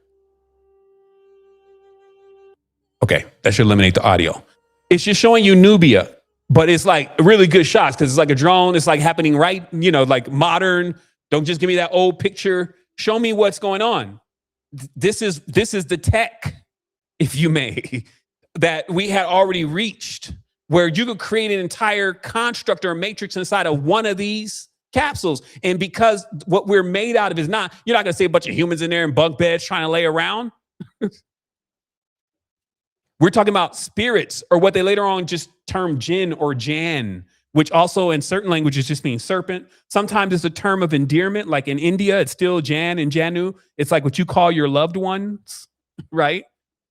Okay, that should eliminate the audio. It's just showing you Nubia, but it's like really good shots because it's like a drone. It's like happening right, like modern. Don't just give me that old picture. Show me what's going on. This is the tech, if you may, that we had already reached, where you could create an entire construct or matrix inside of one of these capsules. And because what we're made out of is not, you're not going to see a bunch of humans in there in bunk beds trying to lay around. We're talking about spirits, or what they later on just term jinn or jan, which also in certain languages just means serpent. Sometimes it's a term of endearment, like in India, it's still Jan and Janu. It's like what you call your loved ones, right?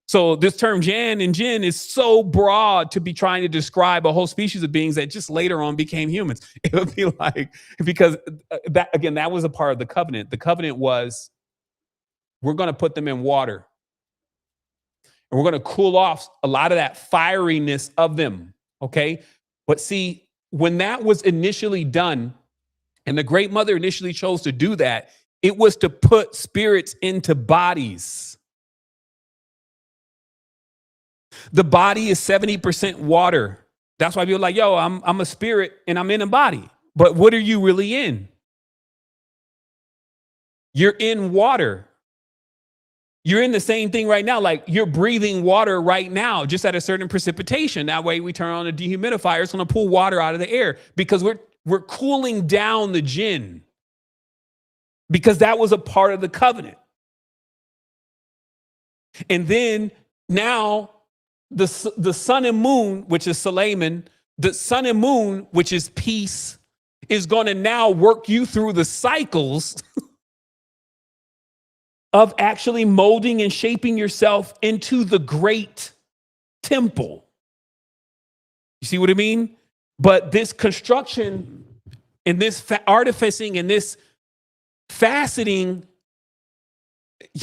So this term Jan and Jinn is so broad to be trying to describe a whole species of beings that just later on became humans. It would be like, because that was a part of the covenant. The covenant was, we're going to put them in water. And we're going to cool off a lot of that fieriness of them, okay? But see, when that was initially done, and the Great Mother initially chose to do that, it was to put spirits into bodies. The body is 70% water. That's why people are like, yo, I'm a spirit and I'm in a body. But what are you really in? You're in water. You're in the same thing right now. Like you're breathing water right now, just at a certain precipitation. That way we turn on a dehumidifier. It's going to pull water out of the air because we're cooling down the jinn, because that was a part of the covenant. And then now the sun and moon, which is Suleiman, the sun and moon, which is peace, is going to now work you through the cycles of actually molding and shaping yourself into the great temple. You see what I mean? But this construction and this artificing and this faceting,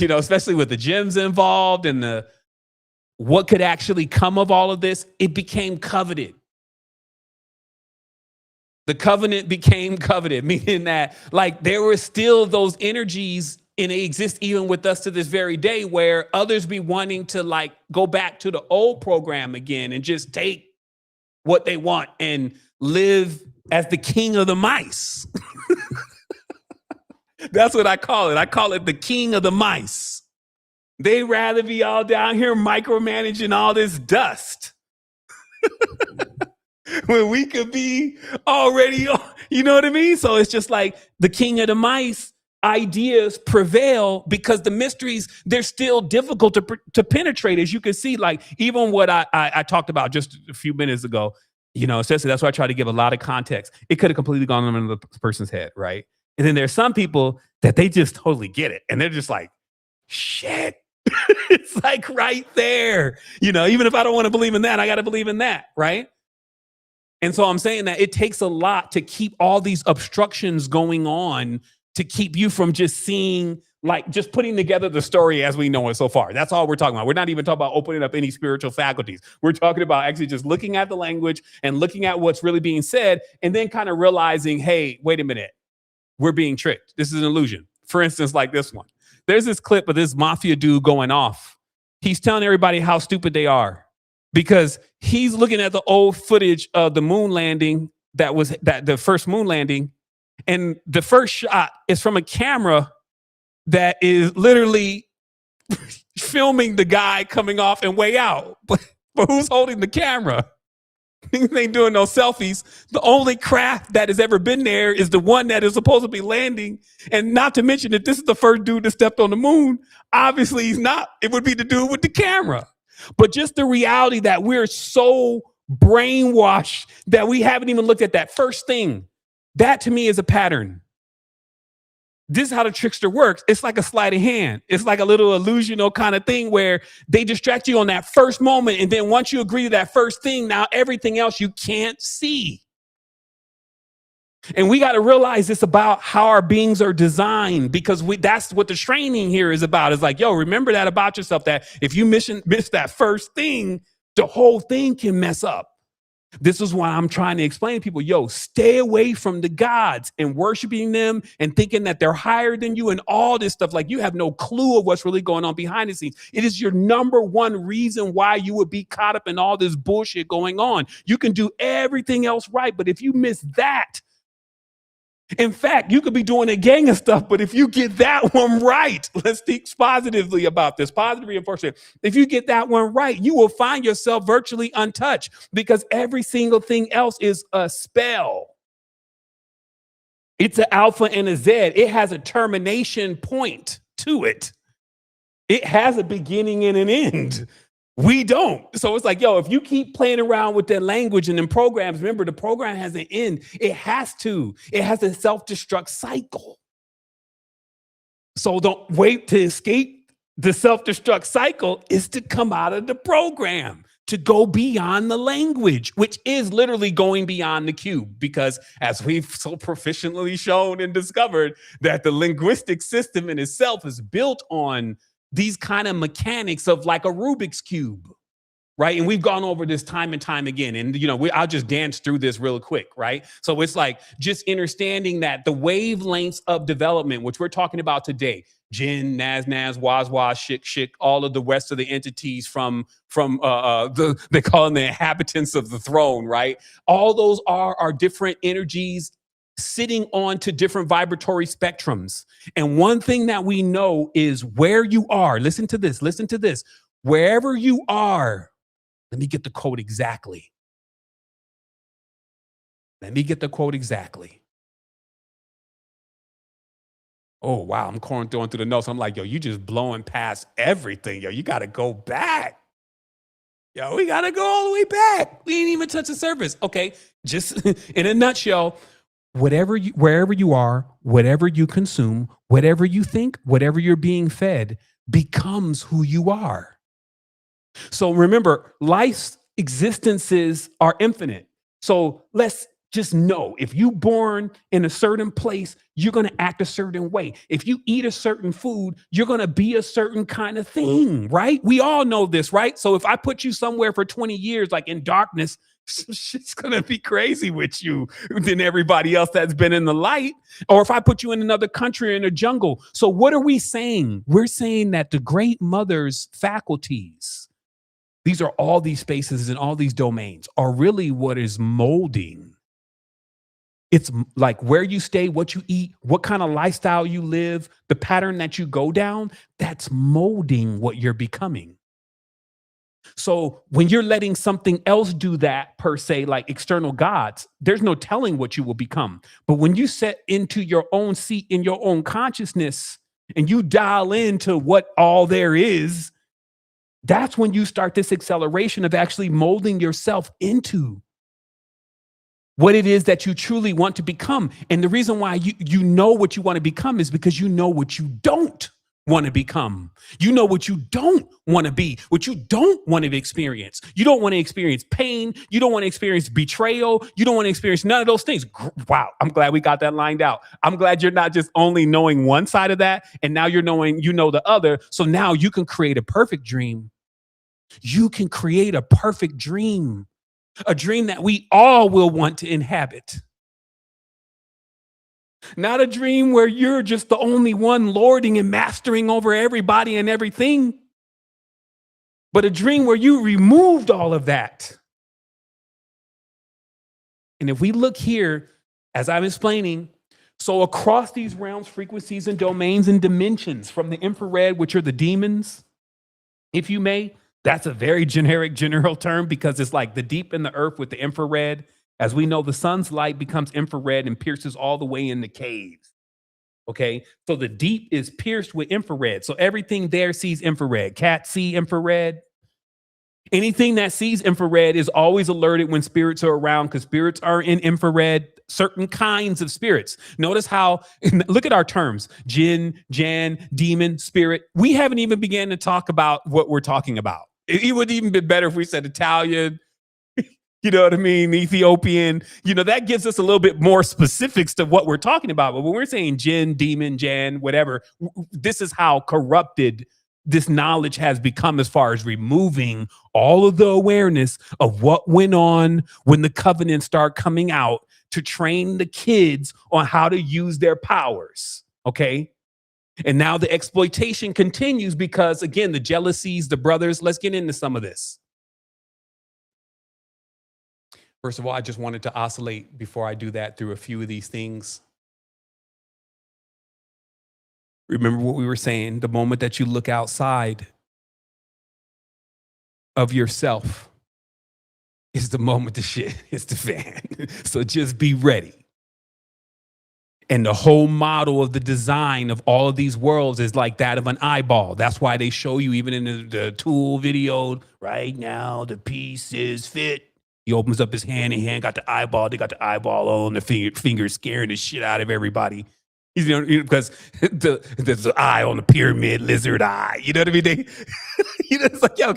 especially with the gems involved and what could actually come of all of this, it became coveted. The covenant became coveted, meaning that like there were still those energies, and they exist even with us to this very day, where others be wanting to like go back to the old program again and just take what they want and live as the king of the mice. That's what I call it. I call it the king of the mice. They'd rather be all down here micromanaging all this dust when we could be already, you know what I mean? So it's just like the king of the mice ideas prevail because the mysteries, they're still difficult to penetrate. As you can see, like even what I talked about just a few minutes ago, essentially that's why I try to give a lot of context. It could have completely gone on in the person's head, right? And then there's some people that they just totally get it. And they're just like, shit, it's like right there. Even if I don't want to believe in that, I got to believe in that, right? And so I'm saying that it takes a lot to keep all these obstructions going on, to keep you from just seeing, like just putting together the story as we know it so far. That's all we're talking about. We're not even talking about opening up any spiritual faculties. We're talking about actually just looking at the language and looking at what's really being said, and then kind of realizing, hey, wait a minute, we're being tricked. This is an illusion. For instance, like this one. There's this clip of this mafia dude going off. He's telling everybody how stupid they are because he's looking at the old footage of the moon landing the first moon landing. And the first shot is from a camera that is literally filming the guy coming off and way out. But who's holding the camera? They ain't doing no selfies. The only craft that has ever been there is the one that is supposed to be landing. And not to mention that this is the first dude that stepped on the moon. Obviously, he's not. It would be the dude with the camera. But just the reality that we're so brainwashed that we haven't even looked at that first thing. That to me is a pattern. This is how the trickster works. It's like a sleight of hand. It's like a little illusional kind of thing where they distract you on that first moment. And then once you agree to that first thing, now everything else you can't see. And we got to realize it's about how our beings are designed, because that's what the training here is about. It's like, yo, remember that about yourself, that if you miss that first thing, the whole thing can mess up. This is why I'm trying to explain to people, yo, stay away from the gods and worshiping them and thinking that they're higher than you and all this stuff. Like, you have no clue of what's really going on behind the scenes. It is your number one reason why you would be caught up in all this bullshit going on. You can do everything else right, but if you miss that, in fact, you could be doing a gang of stuff, but if you get that one right, let's think positively about this, positive reinforcement. If you get that one right, you will find yourself virtually untouched, because every single thing else is a spell. It's an alpha and a Z. It has a termination point to it. It has a beginning and an end. We don't. So it's like, yo, if you keep playing around with that language and then programs, remember, the program has an end. It has a self-destruct cycle. So don't wait to escape the self-destruct cycle. Is to come out of the program, to go beyond the language, which is literally going beyond the cube. Because as we've so proficiently shown and discovered, that the linguistic system in itself is built on these kind of mechanics of like a Rubik's Cube, right? And we've gone over this time and time again. And, I'll just dance through this real quick, right? So it's like just understanding that the wavelengths of development, which we're talking about today, Jinn, Naz, Waz, Shik, all of the rest of the entities from they call them the inhabitants of the throne, right? All those are different energies sitting on to different vibratory spectrums. And one thing that we know is where you are. Listen to this. Wherever you are, let me get the quote exactly. Oh, wow. I'm going through the notes. I'm like, yo, you just blowing past everything. Yo, you got to go back. Yo, we got to go all the way back. We ain't even touched the surface. Okay. Just in a nutshell, wherever you are, whatever you consume, whatever you think, whatever you're being fed becomes who you are. So remember, life's existences are infinite. So let's just know, if you're born in a certain place, you're going to act a certain way. If you eat a certain food, you're going to be a certain kind of thing, right? We all know this, right? So if I put you somewhere for 20 years, like in darkness, shit's gonna be crazy with you than everybody else that's been in the light. Or if I put you in another country or in a jungle. So what are we saying? We're saying that the Great Mother's faculties, these are all these spaces and all these domains, are really what is molding. It's like where you stay, what you eat, what kind of lifestyle you live, the pattern that you go down, that's molding what you're becoming. So when you're letting something else do that, per se, like external gods, there's no telling what you will become. But when you set into your own seat in your own consciousness and you dial into what all there is, that's when you start this acceleration of actually molding yourself into what it is that you truly want to become. And the reason why you know what you want to become is because you know what you don't want to become. You know what you don't want to be, what you don't want to experience. You don't want to experience pain. You don't want to experience betrayal. You don't want to experience none of those things. Wow. I'm glad we got that lined out. I'm glad you're not just only knowing one side of that, and now you're knowing, the other. So now you can create a perfect dream. You can create a perfect dream, a dream that we all will want to inhabit. Not a dream where you're just the only one lording and mastering over everybody and everything, but a dream where you removed all of that. And if we look here, as I'm explaining, so across these realms, frequencies, and domains and dimensions, from the infrared, which are the demons, if you may, that's a very general term, because it's like the deep in the earth with the infrared. As we know, the sun's light becomes infrared and pierces all the way in the caves. Okay, so the deep is pierced with infrared. So everything there sees infrared. Cats see infrared. Anything that sees infrared is always alerted when spirits are around, because spirits are in infrared certain kinds of spirits. Notice how, look at our terms, jinn, jan, demon, spirit. We haven't even began to talk about what we're talking about. It would even be better if we said Italian, you know what I mean? Ethiopian, that gives us a little bit more specifics to what we're talking about. But when we're saying jinn, demon, jan, whatever, this is how corrupted this knowledge has become as far as removing all of the awareness of what went on when the covenants start coming out to train the kids on how to use their powers. Okay. And now the exploitation continues because, again, the jealousies, the brothers. Let's get into some of this. First of all, I just wanted to oscillate before I do that through a few of these things. Remember what we were saying, the moment that you look outside of yourself is the moment the shit hits the fan. So just be ready. And the whole model of the design of all of these worlds is like that of an eyeball. That's why they show you even in the tool video, right now the piece is fit. He opens up his hand and hand got the eyeball. They got the eyeball on the finger scaring the shit out of everybody. Because there's an eye on the pyramid lizard eye. You know what I mean? It's like, yo,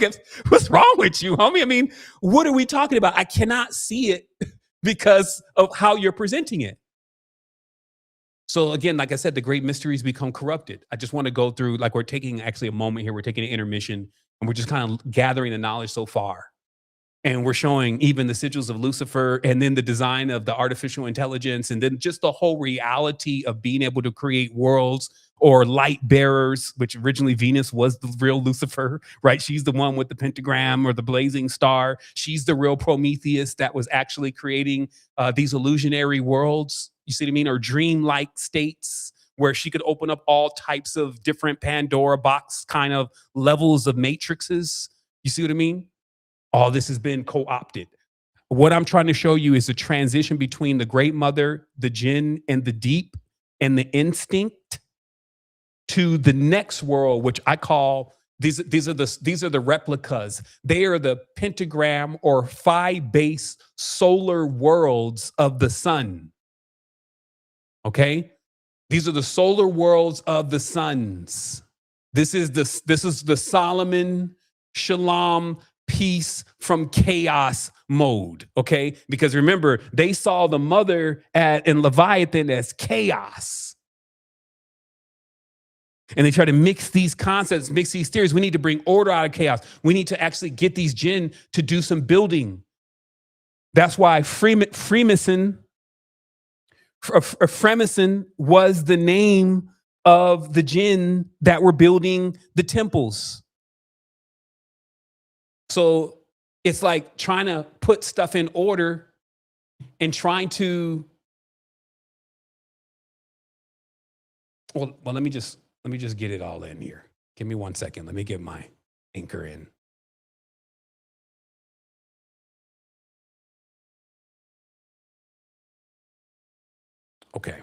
what's wrong with you, homie? I mean, what are we talking about? I cannot see it because of how you're presenting it. So again, like I said, the great mysteries become corrupted. I just want to go through, like we're taking actually a moment here. We're taking an intermission and we're just kind of gathering the knowledge so far. And we're showing even the sigils of Lucifer and then the design of the artificial intelligence and then just the whole reality of being able to create worlds or light bearers, which originally Venus was the real Lucifer, right? She's the one with the pentagram or the blazing star. She's the real Prometheus that was actually creating these illusionary worlds, you see what I mean? Or dream-like states where she could open up all types of different Pandora box kind of levels of matrices. You see what I mean? All this has been co-opted. What I'm trying to show you is the transition between the great mother, the jinn, and the deep, and the instinct to the next world, which I call these are the replicas. They are the pentagram or phi base solar worlds of the sun. Okay, these are the solar worlds of the suns. This is the Solomon Shalom peace from chaos mode, okay? Because remember, they saw the mother in Leviathan as chaos. And they try to mix these concepts, mix these theories. We need to bring order out of chaos. We need to actually get these jinn to do some building. That's why Freemason was the name of the jinn that were building the temples. So it's like trying to put stuff in order and trying to, well, let me just get it all in here. Give me 1 second. Let me get my anchor in. Okay.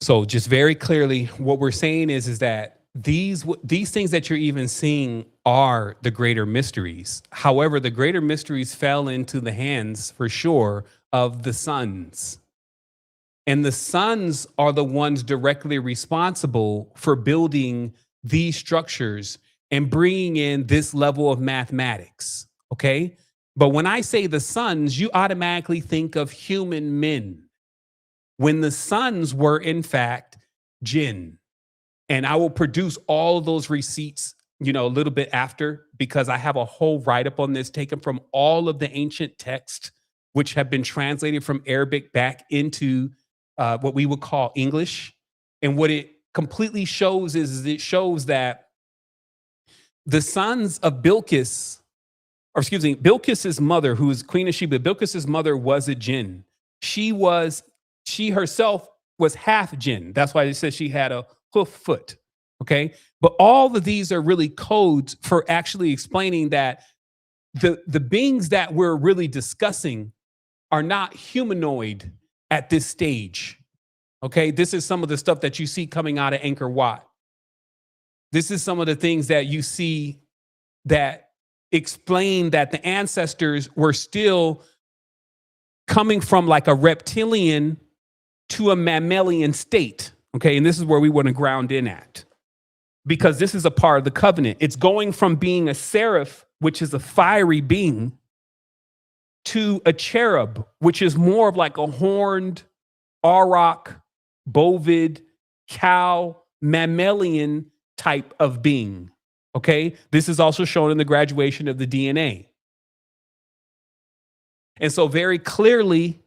So just very clearly, what we're saying is that these things that you're even seeing are the greater mysteries. However, the greater mysteries fell into the hands, for sure, of the sons. And the sons are the ones directly responsible for building these structures and bringing in this level of mathematics, okay? But when I say the sons, you automatically think of human men, when the sons were, in fact, jinn. And I will produce all of those receipts, a little bit after, because I have a whole write-up on this taken from all of the ancient texts, which have been translated from Arabic back into what we would call English. And what it completely shows is it shows that the sons of Bilqis, Bilqis's mother, who is Queen of Sheba, Bilqis's mother was a jinn. She herself was half jinn. That's why it says she had a hoof foot. Okay. But all of these are really codes for actually explaining that the beings that we're really discussing are not humanoid at this stage. Okay. This is some of the stuff that you see coming out of Angkor Wat. This is some of the things that you see that explain that the ancestors were still coming from like a reptilian to a mammalian state. Okay. And this is where we want to ground in at, because this is a part of the covenant. It's going from being a seraph, which is a fiery being, to a cherub, which is more of like a horned, auroch, bovid, cow, mammalian type of being. Okay. This is also shown in the graduation of the DNA. And so very clearly,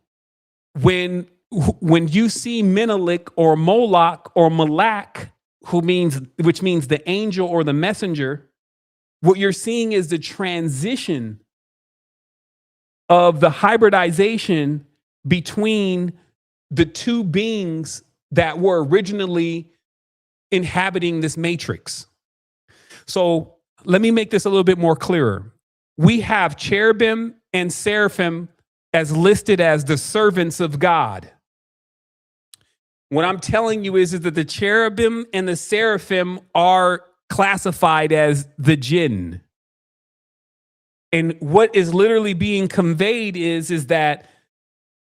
when you see Menelik or Moloch or Malak, which means the angel or the messenger, what you're seeing is the transition of the hybridization between the two beings that were originally inhabiting this matrix. So let me make this a little bit more clearer. We have cherubim and seraphim as listed as the servants of God. What I'm telling you is that the cherubim and the seraphim are classified as the jinn. And what is literally being conveyed is that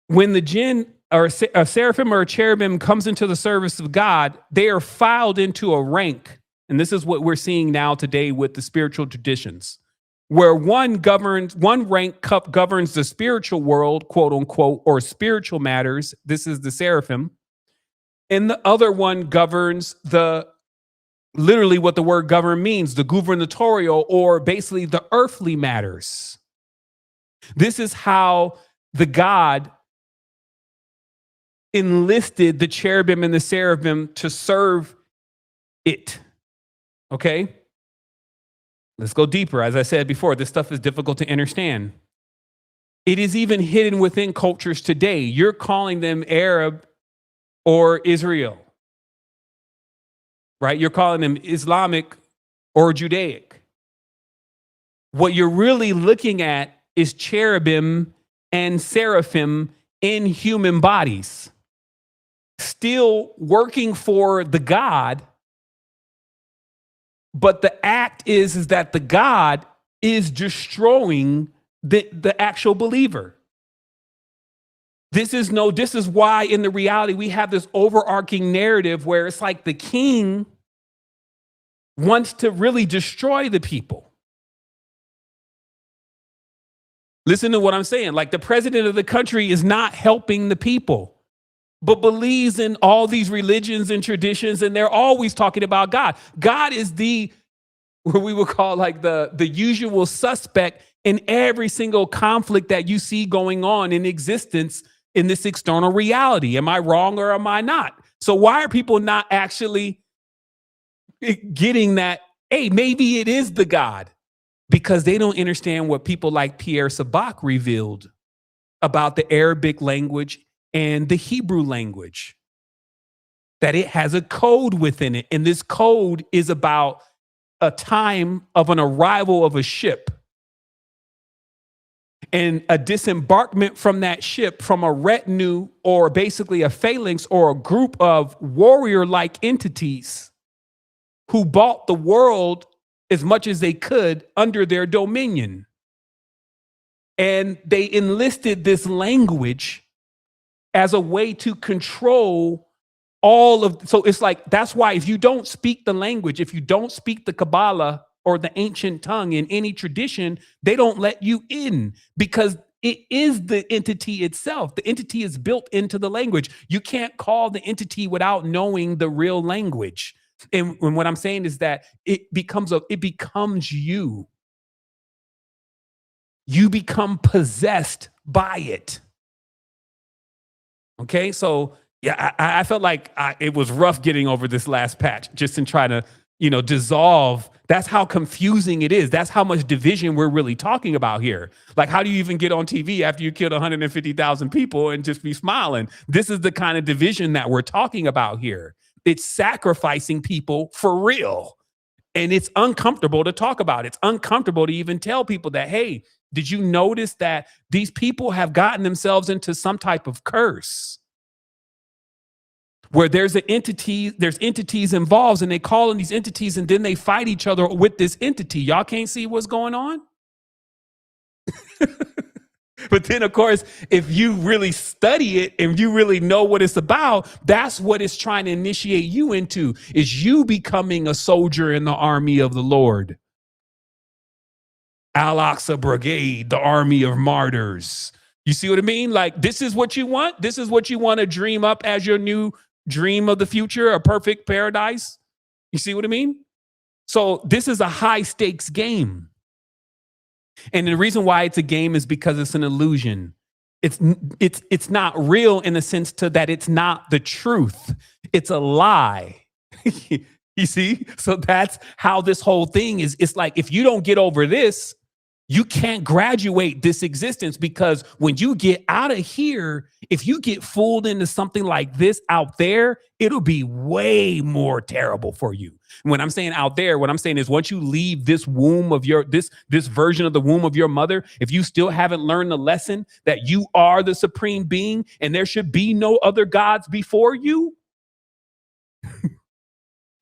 when the jinn or a seraphim or a cherubim comes into the service of God, they are filed into a rank. And this is what we're seeing now today with the spiritual traditions, where one rank governs the spiritual world, quote unquote, or spiritual matters. This is the seraphim. And the other one governs literally what the word govern means, the gubernatorial, or basically the earthly matters. This is how the God enlisted the cherubim and the seraphim to serve it. Okay? Let's go deeper. As I said before, this stuff is difficult to understand. It is even hidden within cultures today. You're calling them Arab or Israel, right? You're calling them Islamic or Judaic. What you're really looking at is cherubim and seraphim in human bodies, still working for the God. But the act is that the God is destroying the actual believer. This is why in the reality we have this overarching narrative where it's like the king wants to really destroy the people. Listen to what I'm saying. Like, the president of the country is not helping the people, but believes in all these religions and traditions, and they're always talking about God. God is what we would call like the usual suspect in every single conflict that you see going on in existence in this external reality. Am I wrong or am I not? So why are people not actually getting that, hey, maybe it is the God? Because they don't understand what people like Pierre Sabak revealed about the Arabic language and the Hebrew language, that it has a code within it. And this code is about a time of an arrival of a ship and a disembarkment from that ship from a retinue, or basically a phalanx or a group of warrior-like entities who bought the world as much as they could under their dominion. And they enlisted this language as a way to control so it's like, that's why if you don't speak the language, if you don't speak the Kabbalah or the ancient tongue in any tradition, they don't let you in, because it is the entity itself. The entity is built into the language. You can't call the entity without knowing the real language. And what I'm saying is that it becomes you. You become possessed by it. Okay, so yeah, I felt like it was rough getting over this last patch, just in trying to, dissolve. That's how confusing it is. That's how much division we're really talking about here. Like, how do you even get on TV after you killed 150,000 people and just be smiling? This is the kind of division that we're talking about here. It's sacrificing people for real. And it's uncomfortable to talk about. It's uncomfortable to even tell people that, hey, did you notice that these people have gotten themselves into some type of curse where there's entities involved, and they call in these entities and then they fight each other with this entity? Y'all can't see what's going on? But then, of course, if you really study it and you really know what it's about, that's what it's trying to initiate you into, is you becoming a soldier in the army of the Lord. Al-Aqsa Brigade, the army of martyrs. You see what I mean? Like, this is what you want. This is what you want to dream up as your new dream of the future, a perfect paradise. You see what I mean? So this is a high stakes game. And the reason why it's a game is because it's an illusion. It's not real in the sense to that it's not the truth. It's a lie. You see? So that's how this whole thing is. It's like, if you don't get over this, you can't graduate this existence, because when you get out of here, if you get fooled into something like this out there, it'll be way more terrible for you. When I'm saying out there, what I'm saying is, once you leave this womb of your, this version of the womb of your mother, if you still haven't learned the lesson that you are the supreme being and there should be no other gods before you,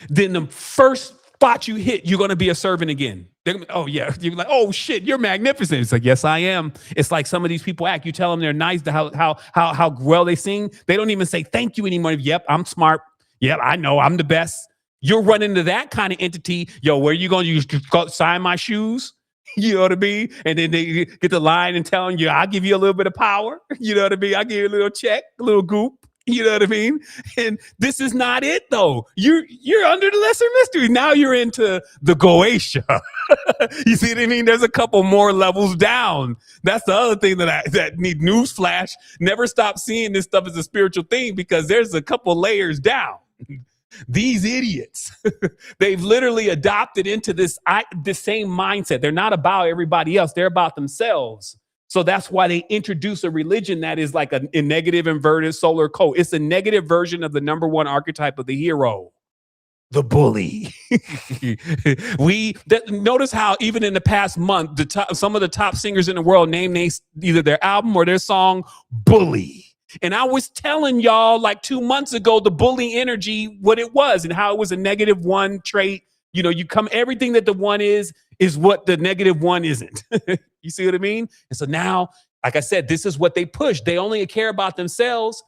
then the first spot you hit, you're going to be a servant again. Oh yeah. You're like, oh shit, you're magnificent. It's like, yes, I am. It's like some of these people act. You tell them they're nice, to how well they sing. They don't even say thank you anymore. Yep, I'm smart. Yep, I know I'm the best. You're running into that kind of entity. Yo, where you going? You sign my shoes? You know what I mean? And then they get the line and telling you, I'll give you a little bit of power. You know what I mean? I'll give you a little check, a little goop. You know what I mean? And this is not it, though. You're under the lesser mystery. Now you're into the Goetia. You see what I mean? There's a couple more levels down. That's the other thing that need newsflash. Never stop seeing this stuff as a spiritual thing, because there's a couple layers down. These idiots, they've literally adopted into this same mindset. They're not about everybody else. They're about themselves. So that's why they introduce a religion that is like a negative inverted solar code. It's a negative version of the number one archetype of the hero, the bully. Notice how even in the past month, some of the top singers in the world named either their album or their song Bully. And I was telling y'all like 2 months ago, the bully energy, what it was and how it was a negative one trait. You know, everything that the one is what the negative one isn't. You see what I mean? And so now, like I said, this is what they push. They only care about themselves.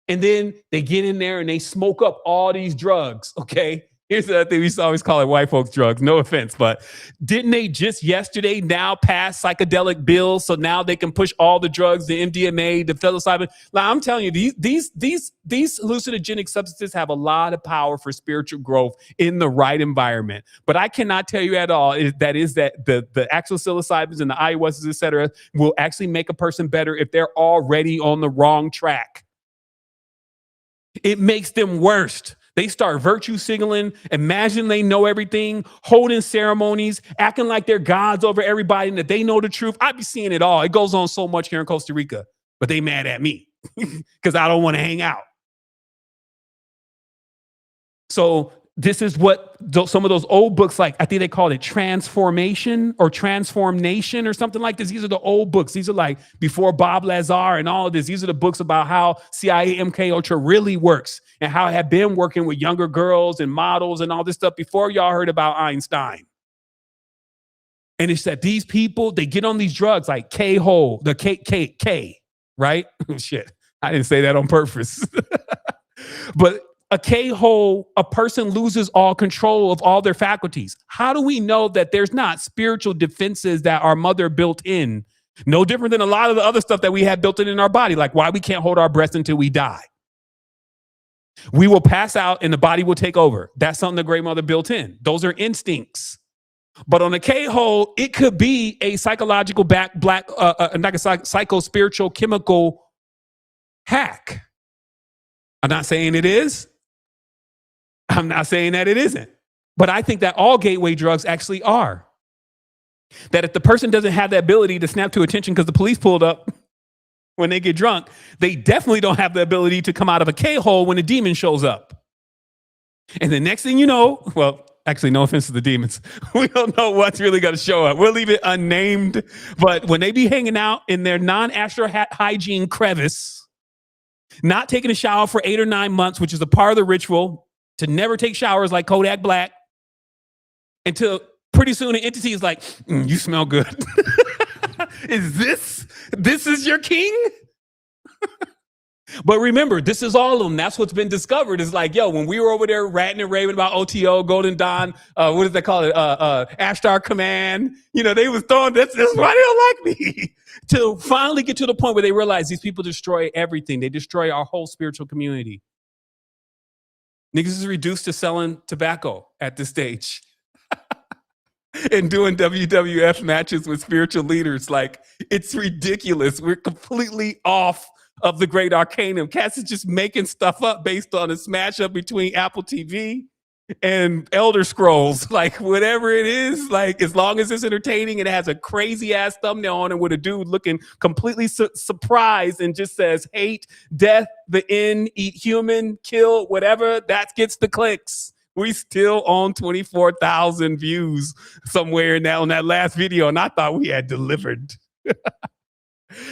And then they get in there and they smoke up all these drugs. Okay. Here's the other thing. We used to always call it white folks drugs. No offense, but didn't they just yesterday now pass psychedelic bills? So now they can push all the drugs, the MDMA, the psilocybin. Like, I'm telling you, these hallucinogenic substances have a lot of power for spiritual growth in the right environment. But I cannot tell you at all that the actual psilocybins and the ayahuascas, et cetera, will actually make a person better if they're already on the wrong track. It makes them worse. They start virtue signaling, imagine they know everything, holding ceremonies, acting like they're gods over everybody and that they know the truth. I be seeing it all. It goes on so much here in Costa Rica, but they mad at me because I don't want to hang out. So this is what some of those old books, like I think they called it Transformation or Transformation or something like this. These are the old books. These are like before Bob Lazar and all of this. These are the books about how CIA MK Ultra really works and how it had been working with younger girls and models and all this stuff before y'all heard about Einstein. And it's that these people, they get on these drugs like K-hole, the K, right? Shit, I didn't say that on purpose. But a K-hole, a person loses all control of all their faculties. How do we know that there's not spiritual defenses that our mother built in? No different than a lot of the other stuff that we had built in our body, like why we can't hold our breath until we die. We will pass out and the body will take over. That's something the great mother built in. Those are instincts. But on a K-hole, it could be a psychological like a psycho-spiritual chemical hack. I'm not saying it is. I'm not saying that it isn't. But I think that all gateway drugs actually are. That if the person doesn't have the ability to snap to attention because the police pulled up when they get drunk, they definitely don't have the ability to come out of a K-hole when a demon shows up. And the next thing you know, well, actually, no offense to the demons, we don't know what's really going to show up. We'll leave it unnamed. But when they be hanging out in their non-astral hygiene crevice, not taking a shower for 8 or 9 months, which is a part of the ritual, to never take showers like Kodak Black, until pretty soon the entity is like, you smell good. This is your king? But remember, this is all of them. That's what's been discovered. Is like, yo, when we were over there ranting and raving about OTO, Golden Dawn, what does they call it? Ashtar Command. You know, they was throwing that's why they don't like me. To finally get to the point where they realize these people destroy everything. They destroy our whole spiritual community. Niggas is reduced to selling tobacco at this stage. And doing WWF matches with spiritual leaders. Like, it's ridiculous. We're completely off of the great arcanum. Cass is just making stuff up based on a smash up between Apple TV and Elder Scrolls. Like, whatever it is, like, as long as it's entertaining and it has a crazy ass thumbnail on it with a dude looking completely surprised and just says hate, death, the end, eat human, kill, whatever, that gets the clicks. We still on 24,000 views somewhere now on that last video, and I thought we had delivered.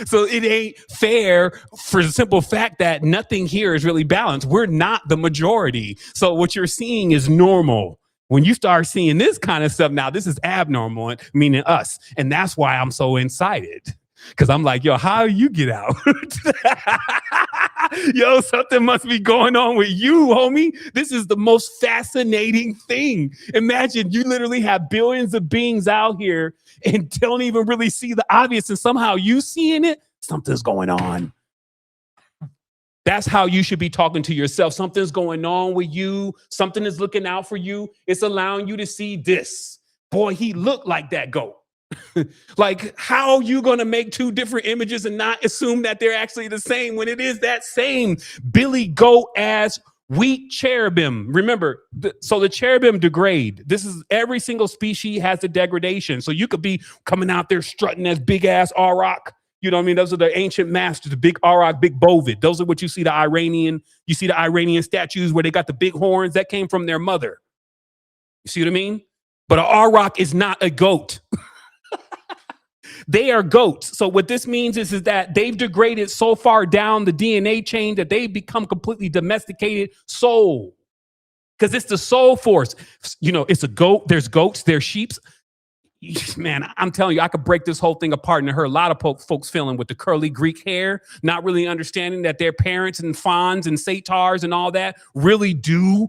So it ain't fair for the simple fact that nothing here is really balanced. We're not the majority. So what you're seeing is normal. When you start seeing this kind of stuff, now this is abnormal, meaning us. And that's why I'm so excited. Because I'm like, yo, how you get out? Yo, something must be going on with you, homie. This is the most fascinating thing. Imagine you literally have billions of beings out here and don't even really see the obvious. And somehow you seeing it, something's going on. That's how you should be talking to yourself. Something's going on with you. Something is looking out for you. It's allowing you to see this. Boy, he looked like that goat. Like, how are you going to make two different images and not assume that they're actually the same when it is that same Billy Goat ass wheat cherubim? Remember, so the cherubim degrade. This is every single species has the degradation. So you could be coming out there strutting as big ass Auroch. You know what I mean? Those are the ancient masters, the big Auroch, big Bovid. Those are what you see the Iranian statues where they got the big horns that came from their mother. You see what I mean? But an Auroch is not a goat. They are goats. So what this means is that they've degraded so far down the DNA chain that they've become completely domesticated soul. Because it's the soul force. You know, it's a goat. There's goats. There's sheep. Man, I'm telling you, I could break this whole thing apart. And I heard a lot of folks feeling with the curly Greek hair, not really understanding that their parents and fawns and satyrs and all that really do.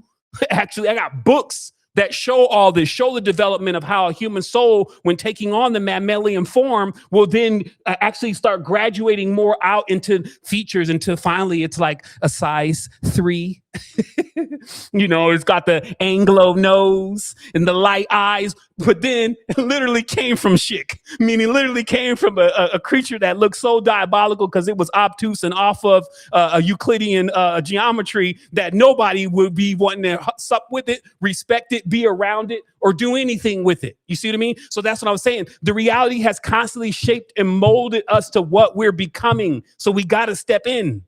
Actually, I got books that show all this, show the development of how a human soul, when taking on the mammalian form, will then actually start graduating more out into features until finally it's like a size 3. You know, it's got the Anglo nose and the light eyes, but then it literally came from Schick, meaning literally came from a creature that looked so diabolical because it was obtuse and off of a Euclidean geometry that nobody would be wanting to sup with it, respect it, be around it, or do anything with it. You see what I mean? So that's what I was saying. The reality has constantly shaped and molded us to what we're becoming. So we got to step in.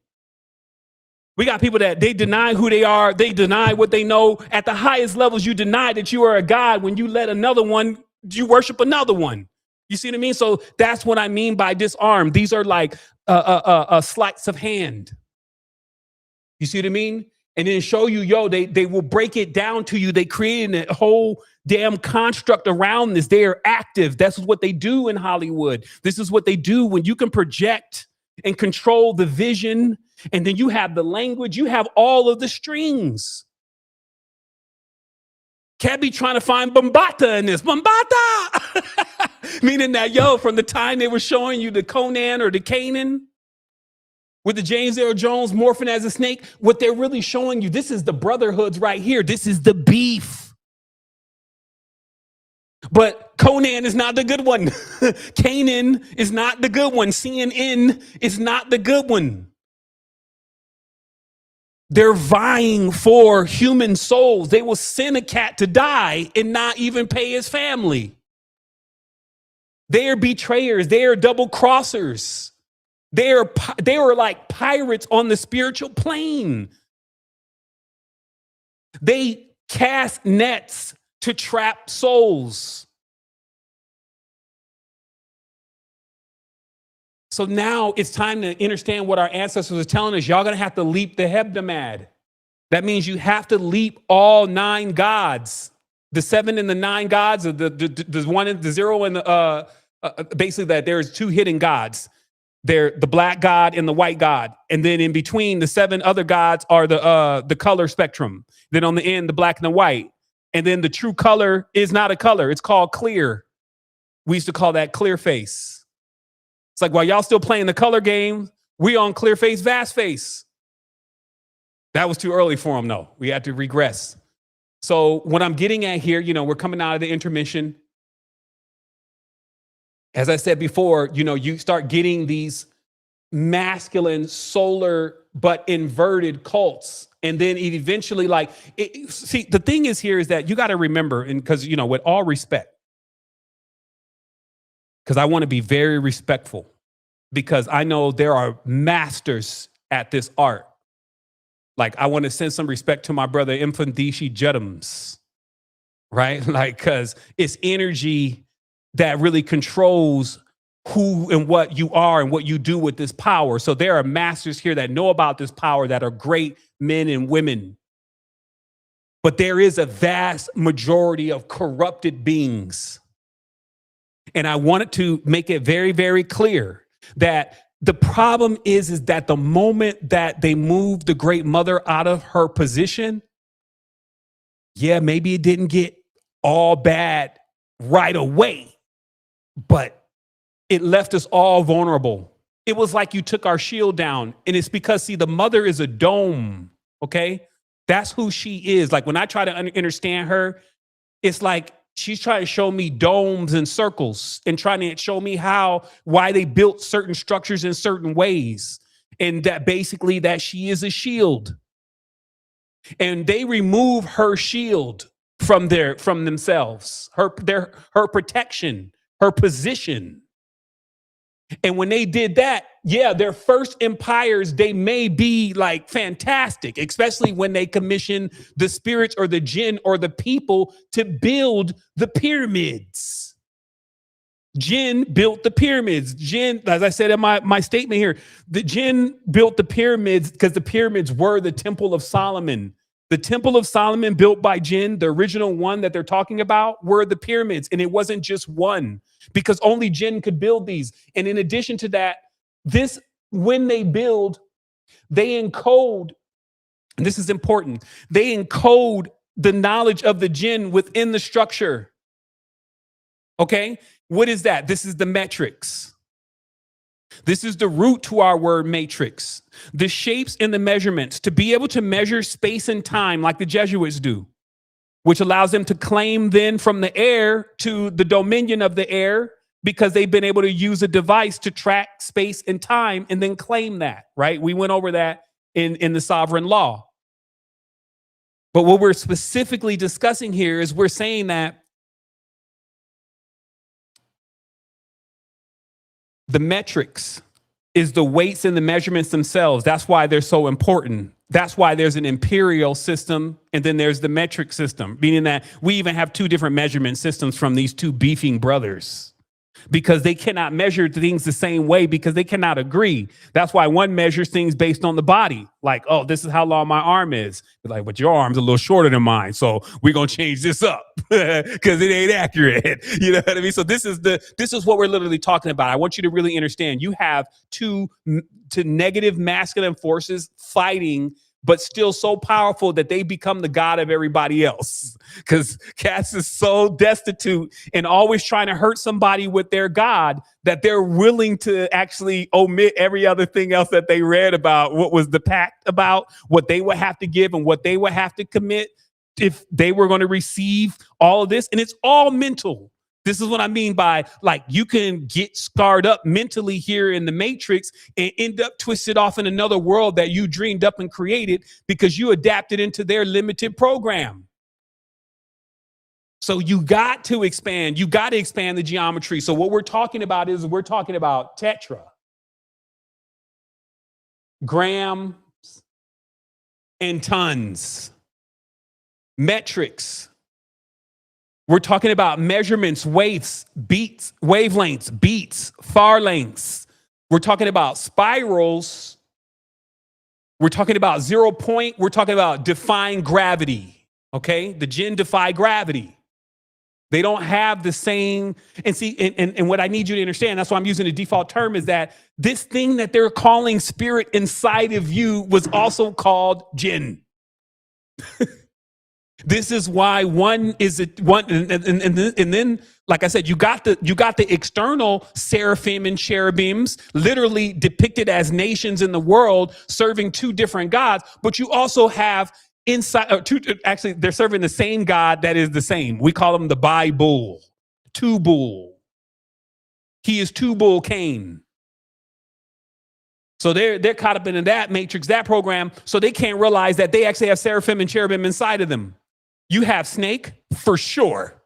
We got people that they deny who they are. They deny what they know. At the highest levels, you deny that you are a God. When you let another one, you worship another one. You see what I mean? So that's what I mean by disarm. These are like sleights of hand. You see what I mean? And then show you, yo, they will break it down to you. They created a whole damn construct around this. They are active. That's what they do in Hollywood. This is what they do when you can project and control the vision. And then you have the language, you have all of the strings. Can't be trying to find Bambata in this. Bambata! Meaning that, yo, from the time they were showing you the Conan or the Canaan with the James Earl Jones morphing as a snake, what they're really showing you, this is the brotherhoods right here. This is the beef. But Conan is not the good one. Canaan is not the good one. CNN is not the good one. They're vying for human souls. They will send a cat to die and not even pay his family. They are betrayers. They are double crossers. They are like pirates on the spiritual plane. They cast nets to trap souls. So now it's time to understand what our ancestors are telling us. Y'all gonna have to leap the hebdomad. That means you have to leap all 9 gods, the 7 and the 9 gods, or the 1 and the 0 and the basically that there's two hidden gods. They're the black god and the white god. And then in between, the 7 other gods are the color spectrum. Then on the end, the black and the white. And then the true color is not a color. It's called clear. We used to call that clear face. It's like while y'all still playing the color game, we on clear face, vast face. That was too early for them, though. We had to regress. So what I'm getting at here, we're coming out of the intermission. As I said before, you start getting these masculine, solar, but inverted cults. And then it eventually, see, the thing is here is that you got to remember, and because, with all respect, because I want to be very respectful, because I know there are masters at this art. Like, I want to send some respect to my brother, Infandishi Juddums, right? Because it's energy that really controls who and what you are and what you do with this power. So there are masters here that know about this power that are great men and women. But there is a vast majority of corrupted beings. And I wanted to make it very, very clear that the problem is that the moment that they move the great mother out of her position, maybe it didn't get all bad right away, but it left us all vulnerable. It was like you took our shield down. And it's because, see, the mother is a dome, okay? That's who she is. Like when I try to understand her, it's like she's trying to show me domes and circles and trying to show me why they built certain structures in certain ways. And that basically that she is a shield. And they remove her shield from themselves, her protection, her position. And when they did that, their first empires, they may be like fantastic, especially when they commission the spirits or the jinn or the people to build the pyramids. Jinn built the pyramids. Jinn, as I said in my statement here, the jinn built the pyramids because the pyramids were the Temple of Solomon. The Temple of Solomon built by jinn, the original one that they're talking about, were the pyramids. And it wasn't just one, because only jinn could build these. And in addition to that, when they build, they encode, and this is important, they encode the knowledge of the jinn within the structure. Okay? What is that? This is the metrics. This is the root to our word matrix. The shapes and the measurements to be able to measure space and time like the Jesuits do, which allows them to claim then from the air to the dominion of the air, because they've been able to use a device to track space and time and then claim that, right? We went over that in the sovereign law. But what we're specifically discussing here is we're saying that the metrics is the weights and the measurements themselves. That's why they're so important. That's why there's an imperial system and then there's the metric system, meaning that we even have 2 different measurement systems from these 2 beefing brothers, because they cannot measure things the same way because they cannot agree. That's why one measures things based on the body. Like, oh, this is how long my arm is. They're like, but your arm's a little shorter than mine, so we're going to change this up because it ain't accurate. You know what I mean? So this is what we're literally talking about. I want you to really understand. You have two negative masculine forces fighting, but still so powerful that they become the god of everybody else. Because cats is so destitute and always trying to hurt somebody with their god that they're willing to actually omit every other thing else that they read about what was the pact about, what they would have to give and what they would have to commit if they were going to receive all of this. And it's all mental. This is what I mean by, like, you can get scarred up mentally here in the matrix and end up twisted off in another world that you dreamed up and created because you adapted into their limited program. So you got to expand. You got to expand the geometry. So what we're talking about is we're talking about tetra, grams, and tons, metrics. We're talking about measurements, weights, beats, wavelengths, beats, far lengths. We're talking about spirals. We're talking about 0 point. We're talking about defying gravity. Okay? The jinn defy gravity. They don't have the same, and see, and what I need you to understand, that's why I'm using the default term, is that this thing that they're calling spirit inside of you was also called jinn. This is why one is one, and then, like I said, you got the external seraphim and cherubims, literally depicted as nations in the world serving two different gods, but you also have inside, actually, they're serving the same God that is the same. We call him the Bible, Tubal. He is Tubal Cain. So they're caught up in that matrix, that program, so they can't realize that they actually have seraphim and cherubim inside of them. You have snake for sure.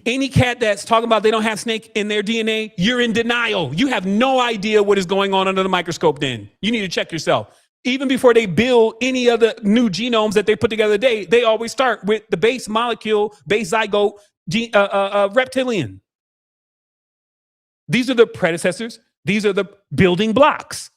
Any cat that's talking about they don't have snake in their DNA, you're in denial. You have no idea what is going on under the microscope then. You need to check yourself. Even before they build any other new genomes that they put together today, they always start with the base molecule, base zygote, reptilian. These are the predecessors. These are the building blocks.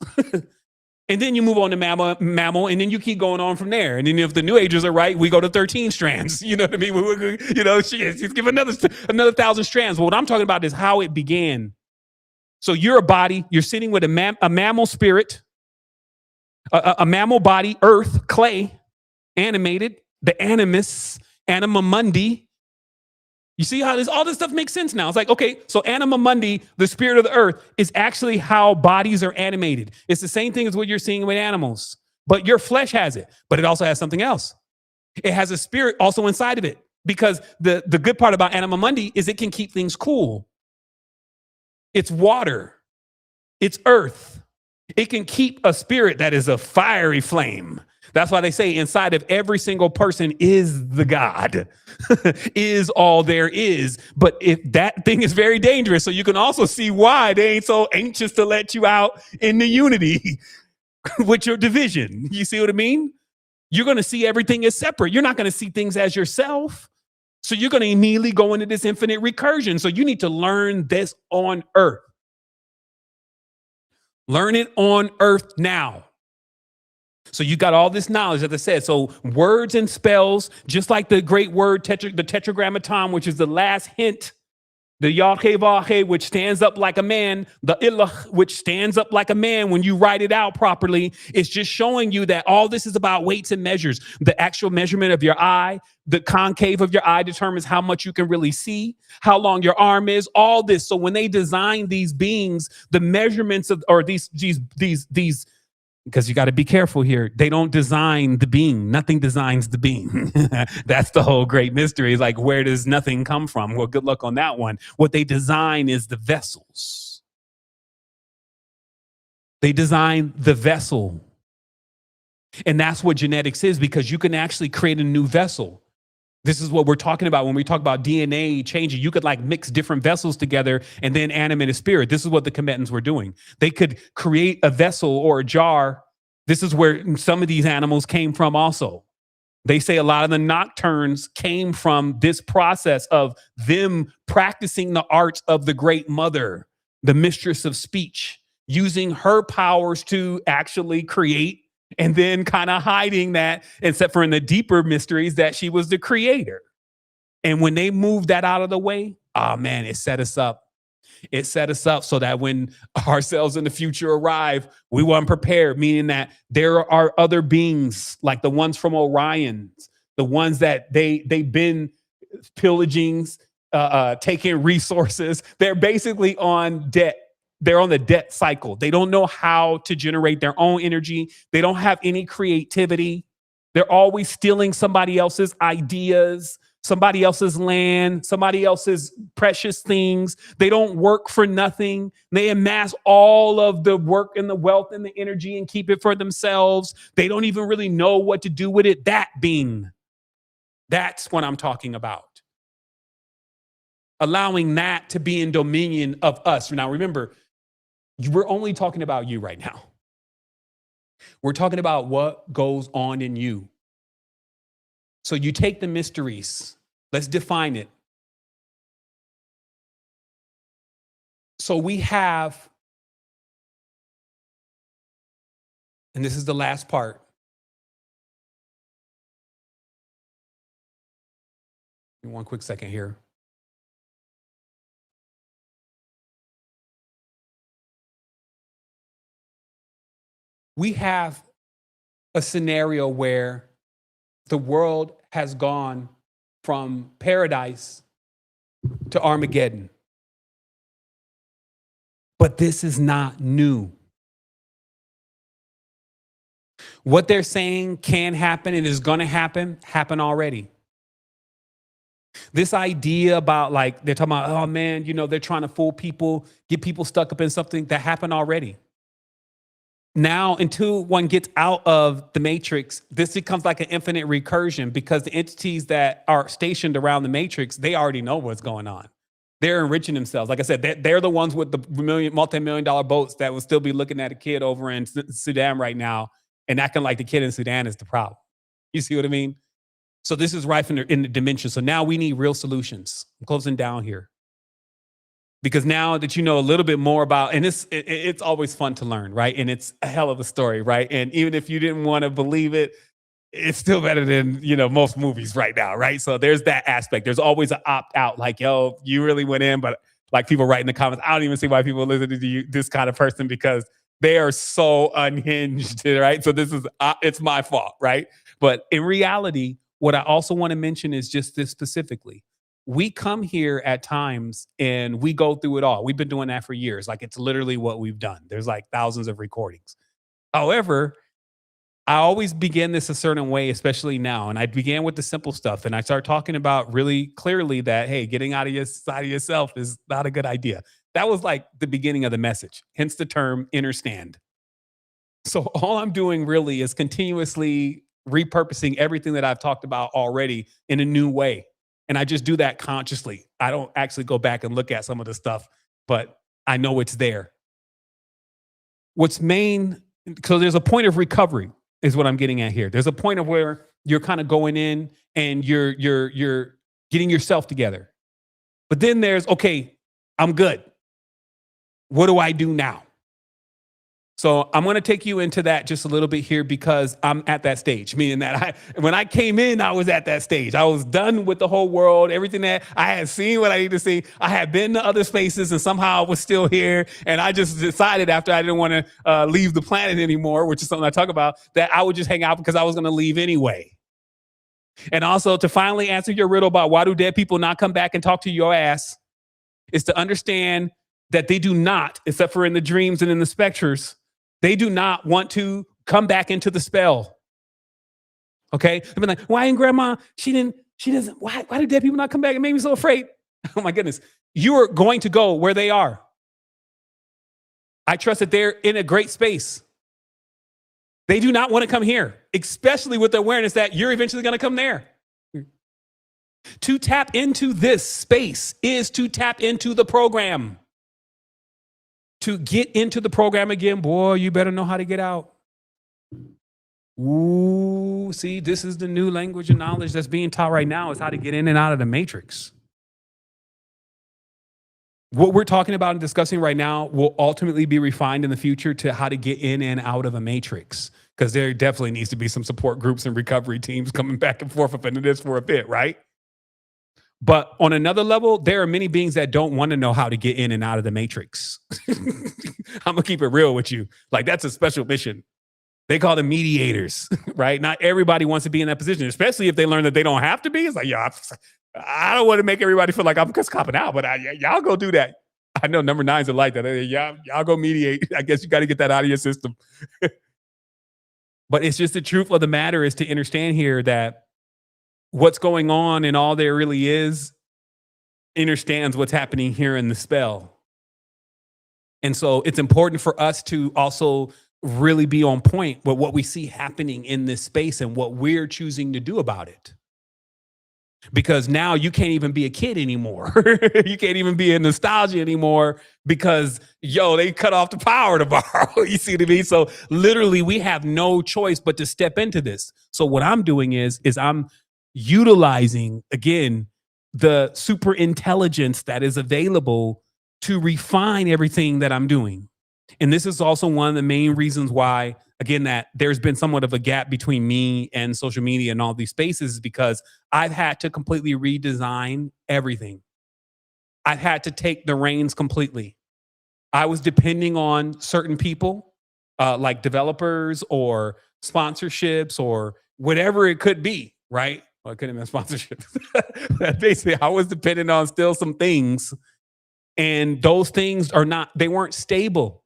And then you move on to mammal, and then you keep going on from there. And then if the new agers are right, we go to 13 strands. You know what I mean? You know, she's give another 1,000 strands. Well, what I'm talking about is how it began. So you're a body. You're sitting with a mammal spirit, a mammal body, earth, clay, animated, the animus, anima mundi. You see how all this stuff makes sense now? It's like, okay, so anima mundi, the spirit of the earth, is actually how bodies are animated. It's the same thing as what you're seeing with animals, but your flesh has it, but it also has something else. It has a spirit also inside of it, because the good part about anima mundi is it can keep things cool. It's water. It's earth. It can keep a spirit that is a fiery flame. That's why they say inside of every single person is the God, is all there is. But if that thing is very dangerous, so you can also see why they ain't so anxious to let you out in the unity with your division. You see what I mean? You're going to see everything as separate. You're not going to see things as yourself. So you're going to immediately go into this infinite recursion. So you need to learn this on earth. Learn it on earth now. So you got all this knowledge, as I said. So words and spells, just like the great word, the tetragrammaton, which is the last hint, the Yahweh, which stands up like a man, the Ilah, which stands up like a man when you write it out properly. It's just showing you that all this is about weights and measures. The actual measurement of your eye, the concave of your eye determines how much you can really see, how long your arm is, all this. So when they design these beings, the measurements of, or these, because you got to be careful here. They don't design the being. Nothing designs the being. That's the whole great mystery. Is like, where does nothing come from? Well, good luck on that one. What they design is the vessels. They design the vessel. And that's what genetics is, because you can actually create a new vessel. This is what we're talking about when we talk about DNA changing. You could like mix different vessels together and then animate a spirit. This is what the Commetans were doing. They could create a vessel or a jar. This is where some of these animals came from also. They say a lot of the nocturnes came from this process of them practicing the arts of the great mother, the mistress of speech, using her powers to actually create, and then kind of hiding that, except for in the deeper mysteries, that she was the creator. And when they moved that out of the way, oh man, it set us up. It set us up so that when ourselves in the future arrive, we weren't prepared, meaning that there are other beings like the ones from Orion, the ones that they've been pillaging, taking resources. They're basically on debt. They're on the debt cycle. They don't know how to generate their own energy. They don't have any creativity. They're always stealing somebody else's ideas, somebody else's land, somebody else's precious things. They don't work for nothing. They amass all of the work and the wealth and the energy and keep it for themselves. They don't even really know what to do with it. That being, that's what I'm talking about. Allowing that to be in dominion of us. Now, remember, we're only talking about you right now. We're talking about what goes on in you. So you take the mysteries. Let's define it. So we have, and this is the last part. One quick second here. We have a scenario where the world has gone from paradise to Armageddon. But this is not new. What they're saying can happen and is going to happen already. This idea about like, they're talking about, oh man, you know, they're trying to fool people, get people stuck up in something that happened already. Now, until one gets out of the matrix, this becomes like an infinite recursion because the entities that are stationed around the matrix, they already know what's going on. They're enriching themselves. Like I said, they're the ones with the multi-million-dollar boats that will still be looking at a kid over in Sudan right now and acting like the kid in Sudan is the problem. You see what I mean? So this is rife in the dimension. So now we need real solutions. I'm closing down here. Because now that you know a little bit more about, and it's always fun to learn, right? And it's a hell of a story, right? And even if you didn't want to believe it, it's still better than, you know, most movies right now, right? So there's that aspect. There's always an opt out, like, yo, you really went in, but like people write in the comments, I don't even see why people listen to you, this kind of person, because they are so unhinged, right? So this is, it's my fault, right? But in reality, what I also want to mention is just this specifically. We come here at times and we go through it all. We've been doing that for years. Like it's literally what we've done. There's like thousands of recordings. However, I always begin this a certain way, especially now. And I began with the simple stuff. And I start talking about really clearly that, hey, getting out of your side of yourself is not a good idea. That was like the beginning of the message, hence the term inner stand. So all I'm doing really is continuously repurposing everything that I've talked about already in a new way. And I just do that consciously. I don't actually go back and look at some of the stuff, but I know it's there. So there's a point of recovery is what I'm getting at here. There's a point of where you're kind of going in and you're getting yourself together. But then there's, okay, I'm good. What do I do now? So I'm going to take you into that just a little bit here because I'm at that stage, meaning that when I came in, I was at that stage. I was done with the whole world, everything that I had seen what I needed to see. I had been to other spaces and somehow I was still here. And I just decided after I didn't want to leave the planet anymore, which is something I talk about, that I would just hang out because I was going to leave anyway. And also to finally answer your riddle about why do dead people not come back and talk to your ass is to understand that they do not, except for in the dreams and in the specters, they do not want to come back into the spell. Okay? I've been like, why in grandma, why do dead people not come back? It made me so afraid. Oh my goodness. You are going to go where they are. I trust that they're in a great space. They do not want to come here, especially with the awareness that you're eventually going to come there. To tap into this space is to tap into the program. To get into the program again, boy, you better know how to get out. Ooh, see, this is the new language and knowledge that's being taught right now is how to get in and out of the matrix. What we're talking about and discussing right now will ultimately be refined in the future to how to get in and out of a matrix, because there definitely needs to be some support groups and recovery teams coming back and forth up into this for a bit, right? But on another level, there are many beings that don't want to know how to get in and out of the matrix. I'm going to keep it real with you. Like, that's a special mission. They call them mediators, right? Not everybody wants to be in that position, especially if they learn that they don't have to be. It's like, yeah, I don't want to make everybody feel like I'm just copping out, but y'all go do that. I know number 9s are like that. Y'all go mediate. I guess you got to get that out of your system. But it's just the truth of the matter is to understand here that what's going on and all there really is understands what's happening here in the spell. And so it's important for us to also really be on point with what we see happening in this space and what we're choosing to do about it. Because now you can't even be a kid anymore. You can't even be in nostalgia anymore because, they cut off the power tomorrow. You see what I mean? So literally we have no choice but to step into this. So what I'm doing is I'm utilizing, again, the super intelligence that is available to refine everything that I'm doing. And this is also one of the main reasons why again, that there's been somewhat of a gap between me and social media and all these spaces is because I've had to completely redesign everything. I've had to take the reins completely. I was depending on certain people, like developers or sponsorships or whatever it could be, right? Well, it couldn't have been sponsorships. Basically, I was dependent on still some things, and those things they weren't stable.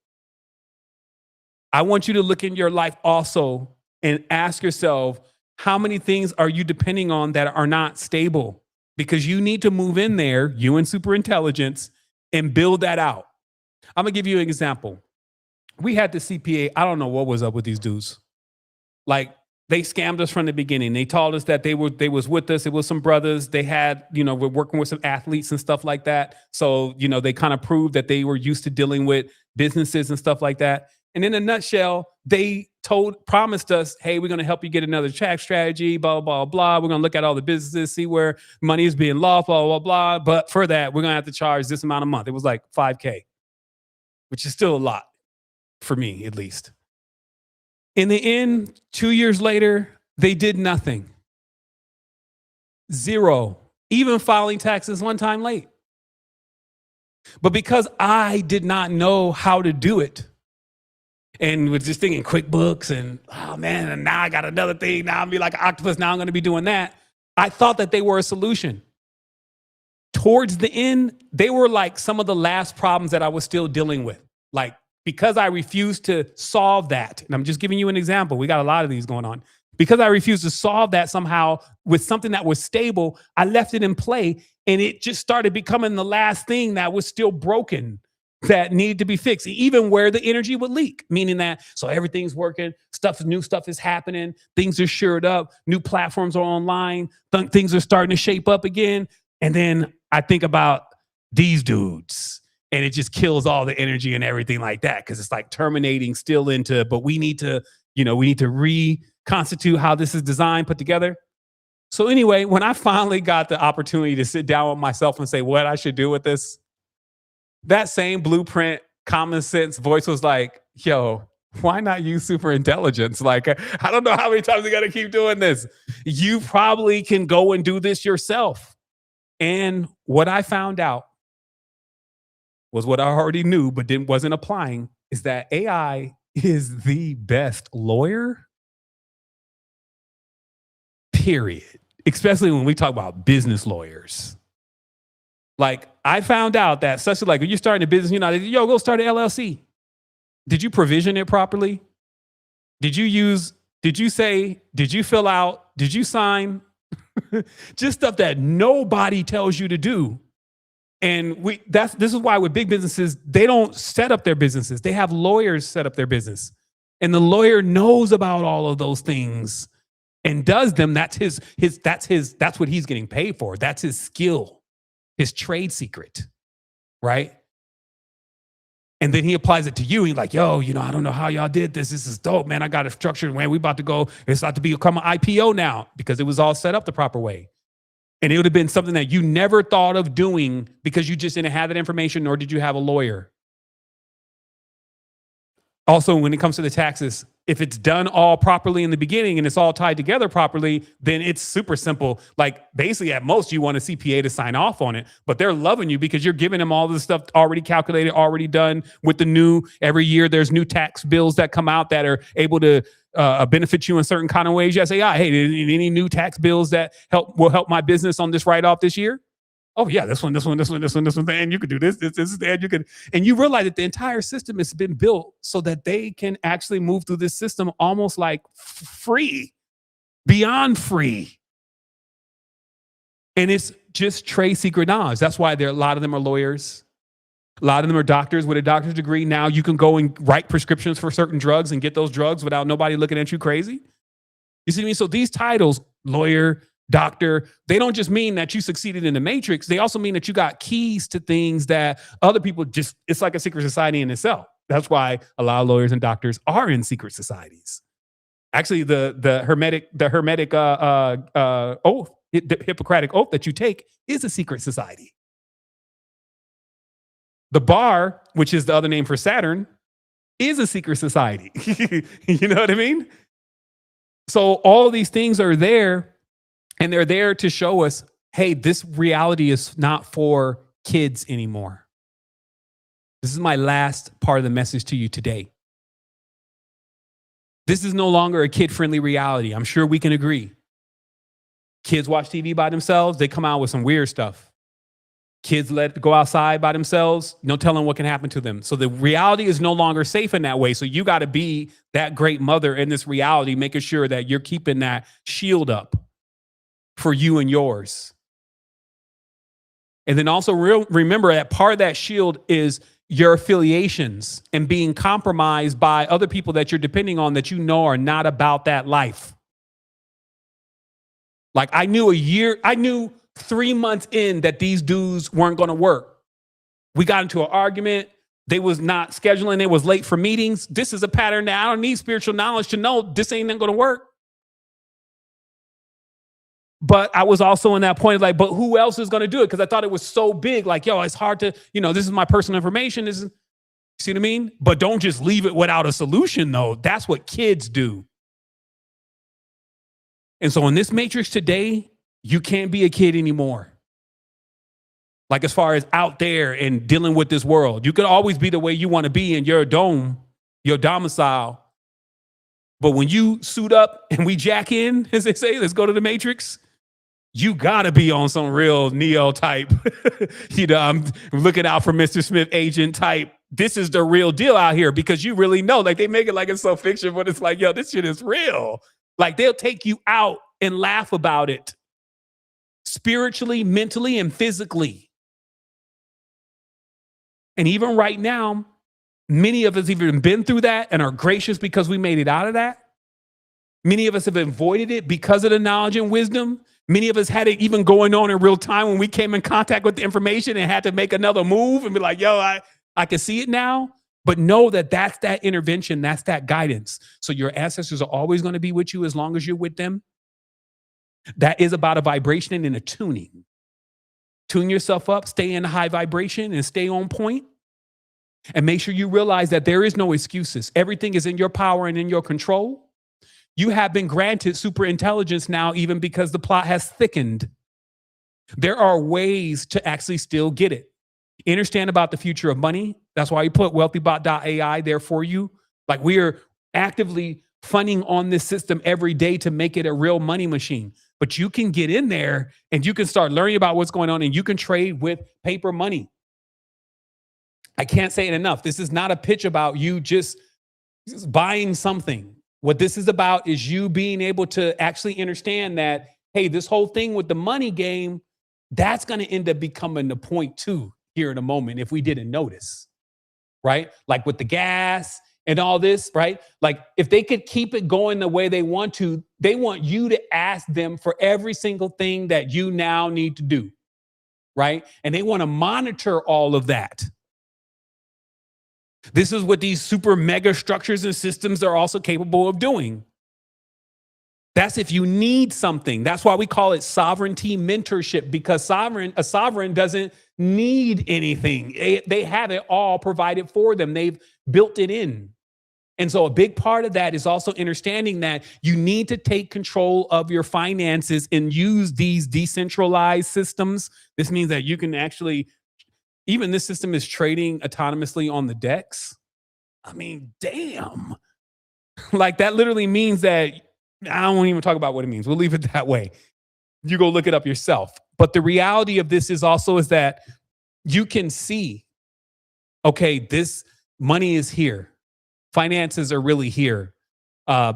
I want you to look in your life also and ask yourself, how many things are you depending on that are not stable? Because you need to move in there, you and superintelligence, and build that out. I'm gonna give you an example. We had the CPA. I don't know what was up with these dudes. Like, they scammed us from the beginning. They told us that they was with us. It was some brothers. They had, we're working with some athletes and stuff like that. So, they kind of proved that they were used to dealing with businesses and stuff like that. And in a nutshell, they promised us, hey, we're going to help you get another tax strategy, blah, blah, blah. We're going to look at all the businesses, see where money is being lost, blah, blah, blah. But for that, we're going to have to charge this amount a month. It was like $5,000, which is still a lot for me, at least. In the end, 2 years later, they did nothing. Zero. Even filing taxes one time late. But because I did not know how to do it, and was just thinking QuickBooks and, oh man, and now I got another thing. Now I'm be like an octopus. Now I'm going to be doing that. I thought that they were a solution. Towards the end, they were like some of the last problems that I was still dealing with. Like, because I refused to solve that, and I'm just giving you an example. We got a lot of these going on. Because I refused to solve that somehow with something that was stable, I left it in play, and it just started becoming the last thing that was still broken, that needed to be fixed, even where the energy would leak, meaning that, so everything's working, new stuff is happening, things are shored up, new platforms are online, things are starting to shape up again. And then I think about these dudes, and it just kills all the energy and everything like that, because it's like terminating still into, but we need to reconstitute how this is designed, put together. So anyway, when I finally got the opportunity to sit down with myself and say what I should do with this, that same blueprint, common sense voice was like, yo, why not use superintelligence? Like, I don't know how many times you got to keep doing this. You probably can go and do this yourself. And what I found out was what I already knew, but wasn't applying, is that AI is the best lawyer, period. Especially when we talk about business lawyers. Like, I found out that such like when you're starting a business, go start an LLC. Did you provision it properly? Did you fill out? Did you sign? Just stuff that nobody tells you to do. And this is why with big businesses, they don't set up their businesses. They have lawyers set up their business. And the lawyer knows about all of those things and does them. That's what he's getting paid for. That's his skill. His trade secret, right? And then he applies it to you. He's like, yo, I don't know how y'all did this. This is dope, man. I got it structured. Man, we about to go. It's about to become an IPO now because it was all set up the proper way. And it would have been something that you never thought of doing because you just didn't have that information, nor did you have a lawyer. Also, when it comes to the taxes, if it's done all properly in the beginning and it's all tied together properly, then it's super simple. Like, basically, at most, you want a CPA to sign off on it, but they're loving you because you're giving them all this stuff already calculated, already done with every year there's new tax bills that come out that are able to benefit you in certain kind of ways. You say, hey, any new tax bills that will help my business on this write-off this year? Oh yeah, this one, and you could do this, and you could, and you realize that the entire system has been built so that they can actually move through this system almost like free, beyond free. And it's just trade secret knowledge. That's why a lot of them are lawyers. A lot of them are doctors with a doctor's degree. Now you can go and write prescriptions for certain drugs and get those drugs without nobody looking at you crazy. You see what I mean? So these titles, lawyer, doctor, they don't just mean that you succeeded in the matrix. They also mean that you got keys to things that other people it's like a secret society in itself. That's why a lot of lawyers and doctors are in secret societies. Actually, the Hermetic oath, the Hippocratic oath that you take is a secret society. The bar, which is the other name for Saturn, is a secret society. You know what I mean? So all these things are there, and they're there to show us, hey, this reality is not for kids anymore. This is my last part of the message to you today. This is no longer a kid-friendly reality. I'm sure we can agree. Kids watch TV by themselves, they come out with some weird stuff. Kids let go outside by themselves, no telling what can happen to them. So the reality is no longer safe in that way. So you got to be that great mother in this reality, making sure that you're keeping that shield up for you and yours. And then also remember that part of that shield is your affiliations and being compromised by other people that you're depending on that you know are not about that life. Like I knew 3 months in that these dudes weren't going to work. We got into an argument. They was not scheduling. They was late for meetings. This is a pattern that I don't need spiritual knowledge to know this ain't going to work. But I was also in that point like, but who else is going to do it? Because I thought it was so big. Like, yo, it's hard to, this is my personal information. This is, see what I mean? But don't just leave it without a solution, though. That's what kids do. And so in this matrix today, you can't be a kid anymore. Like as far as out there and dealing with this world, you could always be the way you want to be in your dome, your domicile. But when you suit up and we jack in, as they say, let's go to the matrix, you gotta be on some real Neo type. I'm looking out for Mr. Smith agent type. This is the real deal out here because you really know, like they make it like it's so fiction, but it's like, yo, this shit is real. Like they'll take you out and laugh about it. Spiritually, mentally, and physically. And even right now, many of us have even been through that and are gracious because we made it out of that. Many of us have avoided it because of the knowledge and wisdom. Many of us had it even going on in real time when we came in contact with the information and had to make another move and be like, yo, I can see it now. But know that that's that intervention. That's that guidance. So your ancestors are always going to be with you as long as you're with them. That is about a vibration and a tuning. Tune yourself up, stay in a high vibration and stay on point. And make sure you realize that there is no excuses. Everything is in your power and in your control. You have been granted super intelligence now, even because the plot has thickened. There are ways to actually still get it. Understand about the future of money. That's why we put wealthybot.ai there for you. Like we are actively funding on this system every day to make it a real money machine. But you can get in there and you can start learning about what's going on and you can trade with paper money. I can't say it enough. This is not a pitch about you just buying something. What this is about is you being able to actually understand that, hey, this whole thing with the money game, that's going to end up becoming the point too here in a moment if we didn't notice, right? Like with the gas and all this, right? Like if they could keep it going the way they want to, they want you to ask them for every single thing that you now need to do, right? And they want to monitor all of that. This is what these super mega structures and systems are also capable of doing. That's if you need something. That's why we call it sovereignty mentorship, because a sovereign doesn't need anything. They have it all provided for them. They've built it in. And so a big part of that is also understanding that you need to take control of your finances and use these decentralized systems. This means that you can actually, even this system is trading autonomously on the DEX. I mean, damn. Like that literally means that, I don't even talk about what it means. We'll leave it that way. You go look it up yourself. But the reality of this is that you can see, okay, this money is here. Finances are really here.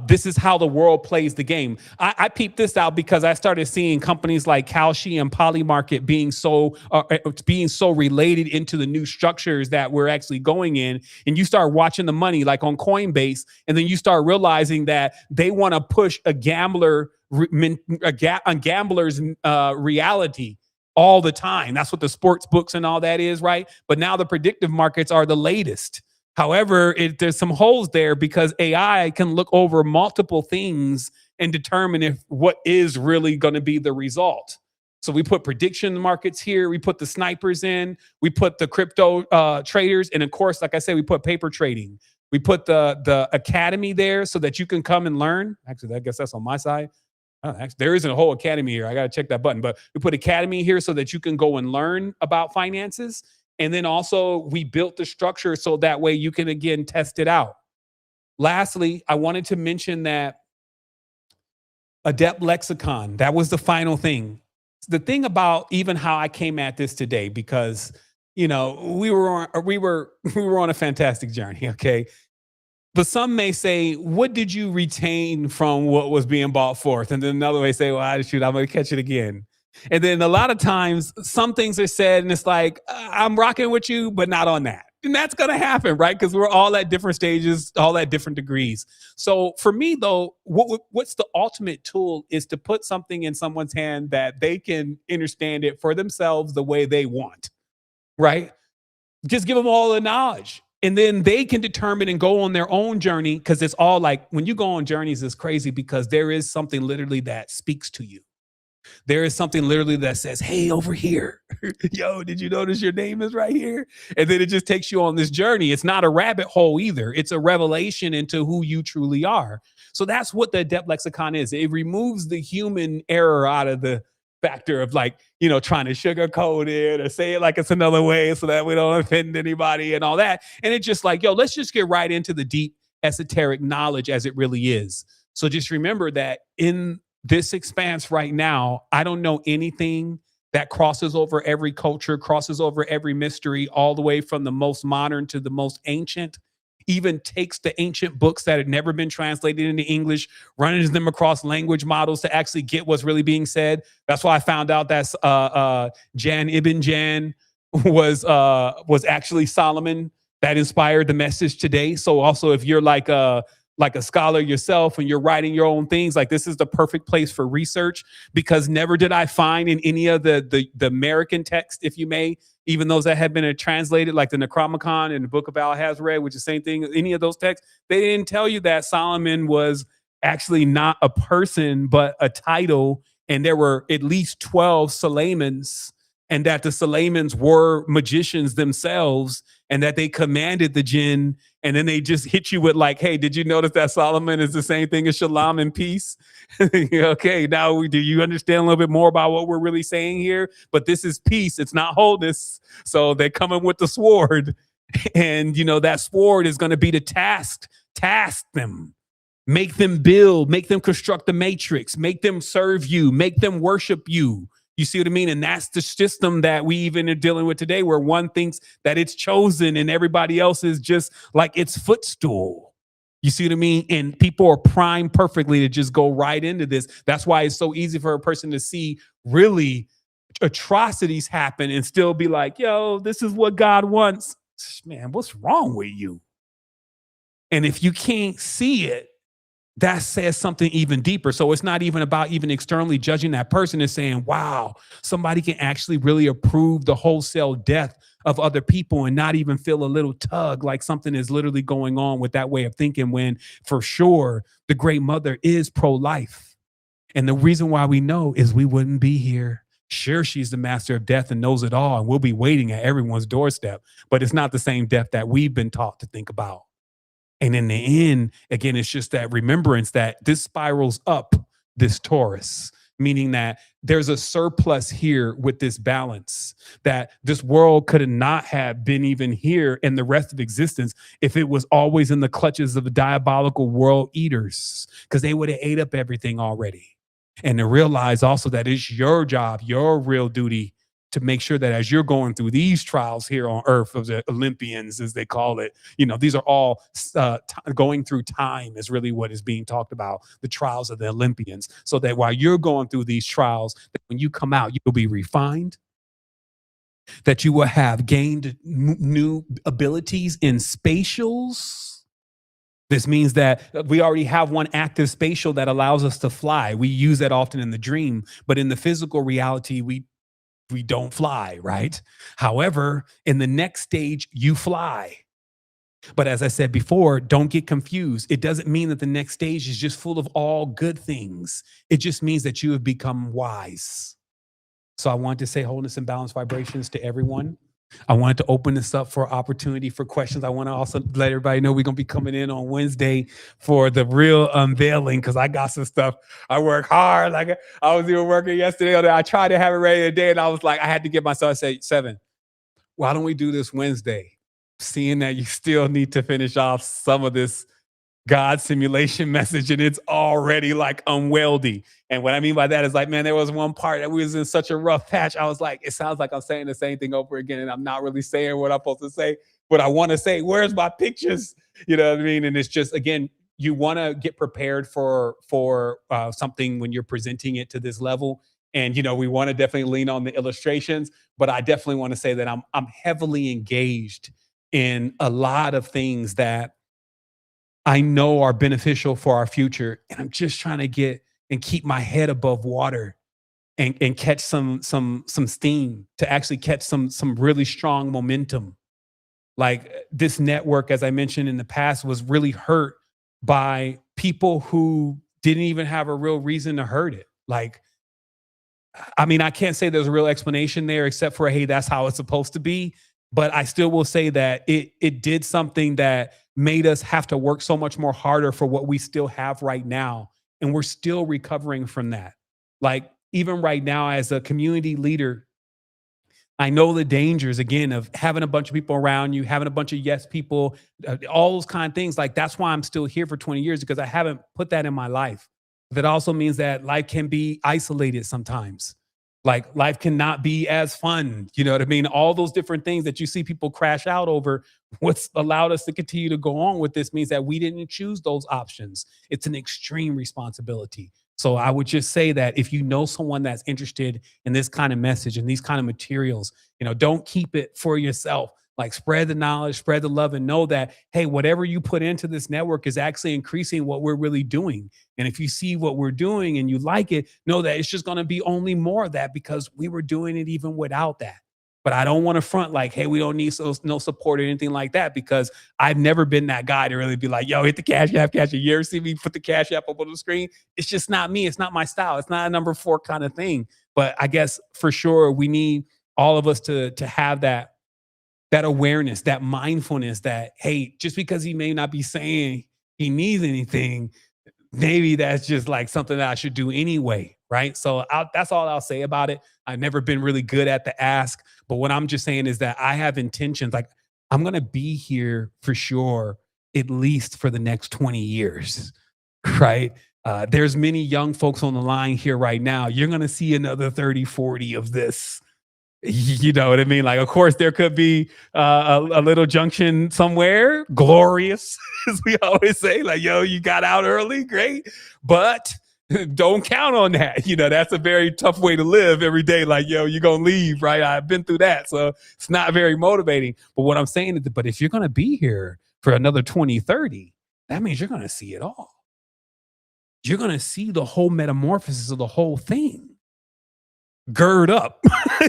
This is how the world plays the game. I peeped this out because I started seeing companies like Kalshi and Polymarket being so related into the new structures that we're actually going in. And you start watching the money like on Coinbase, and then you start realizing that they want to push a gambler's reality all the time. That's what the sports books and all that is, right? But now the predictive markets are the latest. However, there's some holes there because AI can look over multiple things and determine if what is really going to be the result. So we put prediction markets here. We put the snipers in. We put the crypto traders. And of course, like I said, we put paper trading. We put the academy there so that you can come and learn. Actually, I guess that's on my side. Actually, there isn't a whole academy here. I got to check that button. But we put academy here so that you can go and learn about finances. And then also we built the structure so that way you can, again, test it out. Lastly, I wanted to mention that Adept Lexicon, that was the final thing. The thing about even how I came at this today, because, we were on a fantastic journey, okay? But some may say, what did you retain from what was being brought forth? And then another may say, well, I'm going to catch it again. And then a lot of times some things are said and it's like, I'm rocking with you, but not on that. And that's going to happen, right? Because we're all at different stages, all at different degrees. So for me, though, what's the ultimate tool is to put something in someone's hand that they can understand it for themselves the way they want, right? Just give them all the knowledge. And then they can determine and go on their own journey, because it's all like, when you go on journeys, it's crazy because there is something literally that speaks to you. There is something literally that says, hey, over here, yo, did you notice your name is right here? And then it just takes you on this journey. It's not a rabbit hole either. It's a revelation into who you truly are. So that's what the Adept Lexicon is. It removes the human error out of the factor of like, trying to sugarcoat it or say it like it's another way so that we don't offend anybody and all that. And it's just like, yo, let's just get right into the deep esoteric knowledge as it really is. So just remember that in this expanse right now, I don't know anything that crosses over every culture, crosses over every mystery, all the way from the most modern to the most ancient. Even takes the ancient books that had never been translated into English, runs them across language models to actually get what's really being said. That's why I found out that Jan Ibn Jan was actually Solomon that inspired the message today. So also, if you're like a scholar yourself and you're writing your own things, like this is the perfect place for research, because never did I find in any of the American text, if you may, even those that have been translated, like the Necronomicon and the Book of Alhazred, which is the same thing, any of those texts, they didn't tell you that Solomon was actually not a person, but a title. And there were at least 12 Suleimans, and that the Suleimans were magicians themselves, and that they commanded the jinn. And then they just hit you with like, hey, did you notice that Solomon is the same thing as shalom and peace? Okay, now do you understand a little bit more about what we're really saying here? But this is peace. It's not wholeness. So they're coming with the sword. And, that sword is going to be to task them. Make them build, make them construct the matrix, make them serve you, make them worship you. You see what I mean? And that's the system that we even are dealing with today, where one thinks that it's chosen and everybody else is just like its footstool. You see what I mean? And people are primed perfectly to just go right into this. That's why it's so easy for a person to see really atrocities happen and still be like, yo, this is what God wants. Man, what's wrong with you? And if you can't see it, that says something even deeper. So it's not even about even externally judging that person and saying, wow, somebody can actually really approve the wholesale death of other people and not even feel a little tug like something is literally going on with that way of thinking, when for sure the Great Mother is pro-life. And the reason why we know is we wouldn't be here. Sure, she's the master of death and knows it all, and we'll be waiting at everyone's doorstep, but it's not the same death that we've been taught to think about. And in the end, again, it's just that remembrance that this spirals up this torus, meaning that there's a surplus here with this balance, that this world could not have been even here in the rest of existence if it was always in the clutches of the diabolical world eaters, because they would have ate up everything already. And to realize also that it's your job, your real duty, to make sure that as you're going through these trials here on earth of the Olympians, as they call it, these are all going through time is really what is being talked about, the trials of the Olympians. So that while you're going through these trials, that when you come out, you'll be refined, that you will have gained new abilities in spatials. This means that we already have one active spatial that allows us to fly. We use that often in the dream, but in the physical reality, we don't fly, right? However, in the next stage, you fly. But as I said before, don't get confused. It doesn't mean that the next stage is just full of all good things. It just means that you have become wise. So I want to say wholeness and balanced vibrations to everyone. I wanted to open this up for opportunity for questions. I want to also let everybody know we're going to be coming in on Wednesday for the real unveiling, because I got some stuff. I work hard. Like I was even working yesterday. I tried to have it ready today, and I was like, I had to give myself, I said, 7, why don't we do this Wednesday? Seeing that you still need to finish off some of this God simulation message, and it's already like unwieldy. And what I mean by that is like, man, there was one part that we was in such a rough patch. I was like, it sounds like I'm saying the same thing over again, and I'm not really saying what I'm supposed to say, but I want to say, where's my pictures? You know what I mean? And it's just, again, you want to get prepared for something when you're presenting it to this level. And we want to definitely lean on the illustrations, but I definitely want to say that I'm heavily engaged in a lot of things that I know are beneficial for our future. And I'm just trying to get and keep my head above water and catch some steam, to actually catch some really strong momentum. Like this network, as I mentioned in the past, was really hurt by people who didn't even have a real reason to hurt it. Like, I mean, I can't say there's a real explanation there except for, hey, that's how it's supposed to be. But I still will say that it did something that made us have to work so much more harder for what we still have right now. And we're still recovering from that. Like even right now as a community leader, I know the dangers, again, of having a bunch of people around you, having a bunch of yes people, all those kind of things. Like that's why I'm still here for 20 years, because I haven't put that in my life. That also means that life can be isolated sometimes. Like life cannot be as fun. You know what I mean? All those different things that you see people crash out over. What's allowed us to continue to go on with this means that we didn't choose those options. It's an extreme responsibility. So I would just say that if you know someone that's interested in this kind of message and these kind of materials, don't keep it for yourself. Like spread the knowledge, spread the love, and know that, hey, whatever you put into this network is actually increasing what we're really doing. And if you see what we're doing and you like it, know that it's just going to be only more of that, because we were doing it even without that. But I don't want to front like, hey, we don't need no support or anything like that, because I've never been that guy to really be like, yo, hit the Cash App. You ever see me put the Cash App up on the screen? It's just not me. It's not my style. It's not a number 4 kind of thing. But I guess for sure we need all of us to have that awareness, that mindfulness that, hey, just because he may not be saying he needs anything, maybe that's just like something that I should do anyway, right? So that's all I'll say about it. I've never been really good at the ask, but what I'm just saying is that I have intentions. Like I'm going to be here for sure, at least for the next 20 years, right? There's many young folks on the line here right now. You're going to see another 30, 40 of this. You know what I mean? Like, of course, there could be a little junction somewhere, glorious, as we always say. Like, yo, you got out early, great, but don't count on that. That's a very tough way to live every day. Like, yo, you're gonna leave, right? I've been through that, so it's not very motivating. But what I'm saying is, but if you're gonna be here for another 20, 30, that means you're gonna see it all. You're gonna see the whole metamorphosis of the whole thing. Gird up.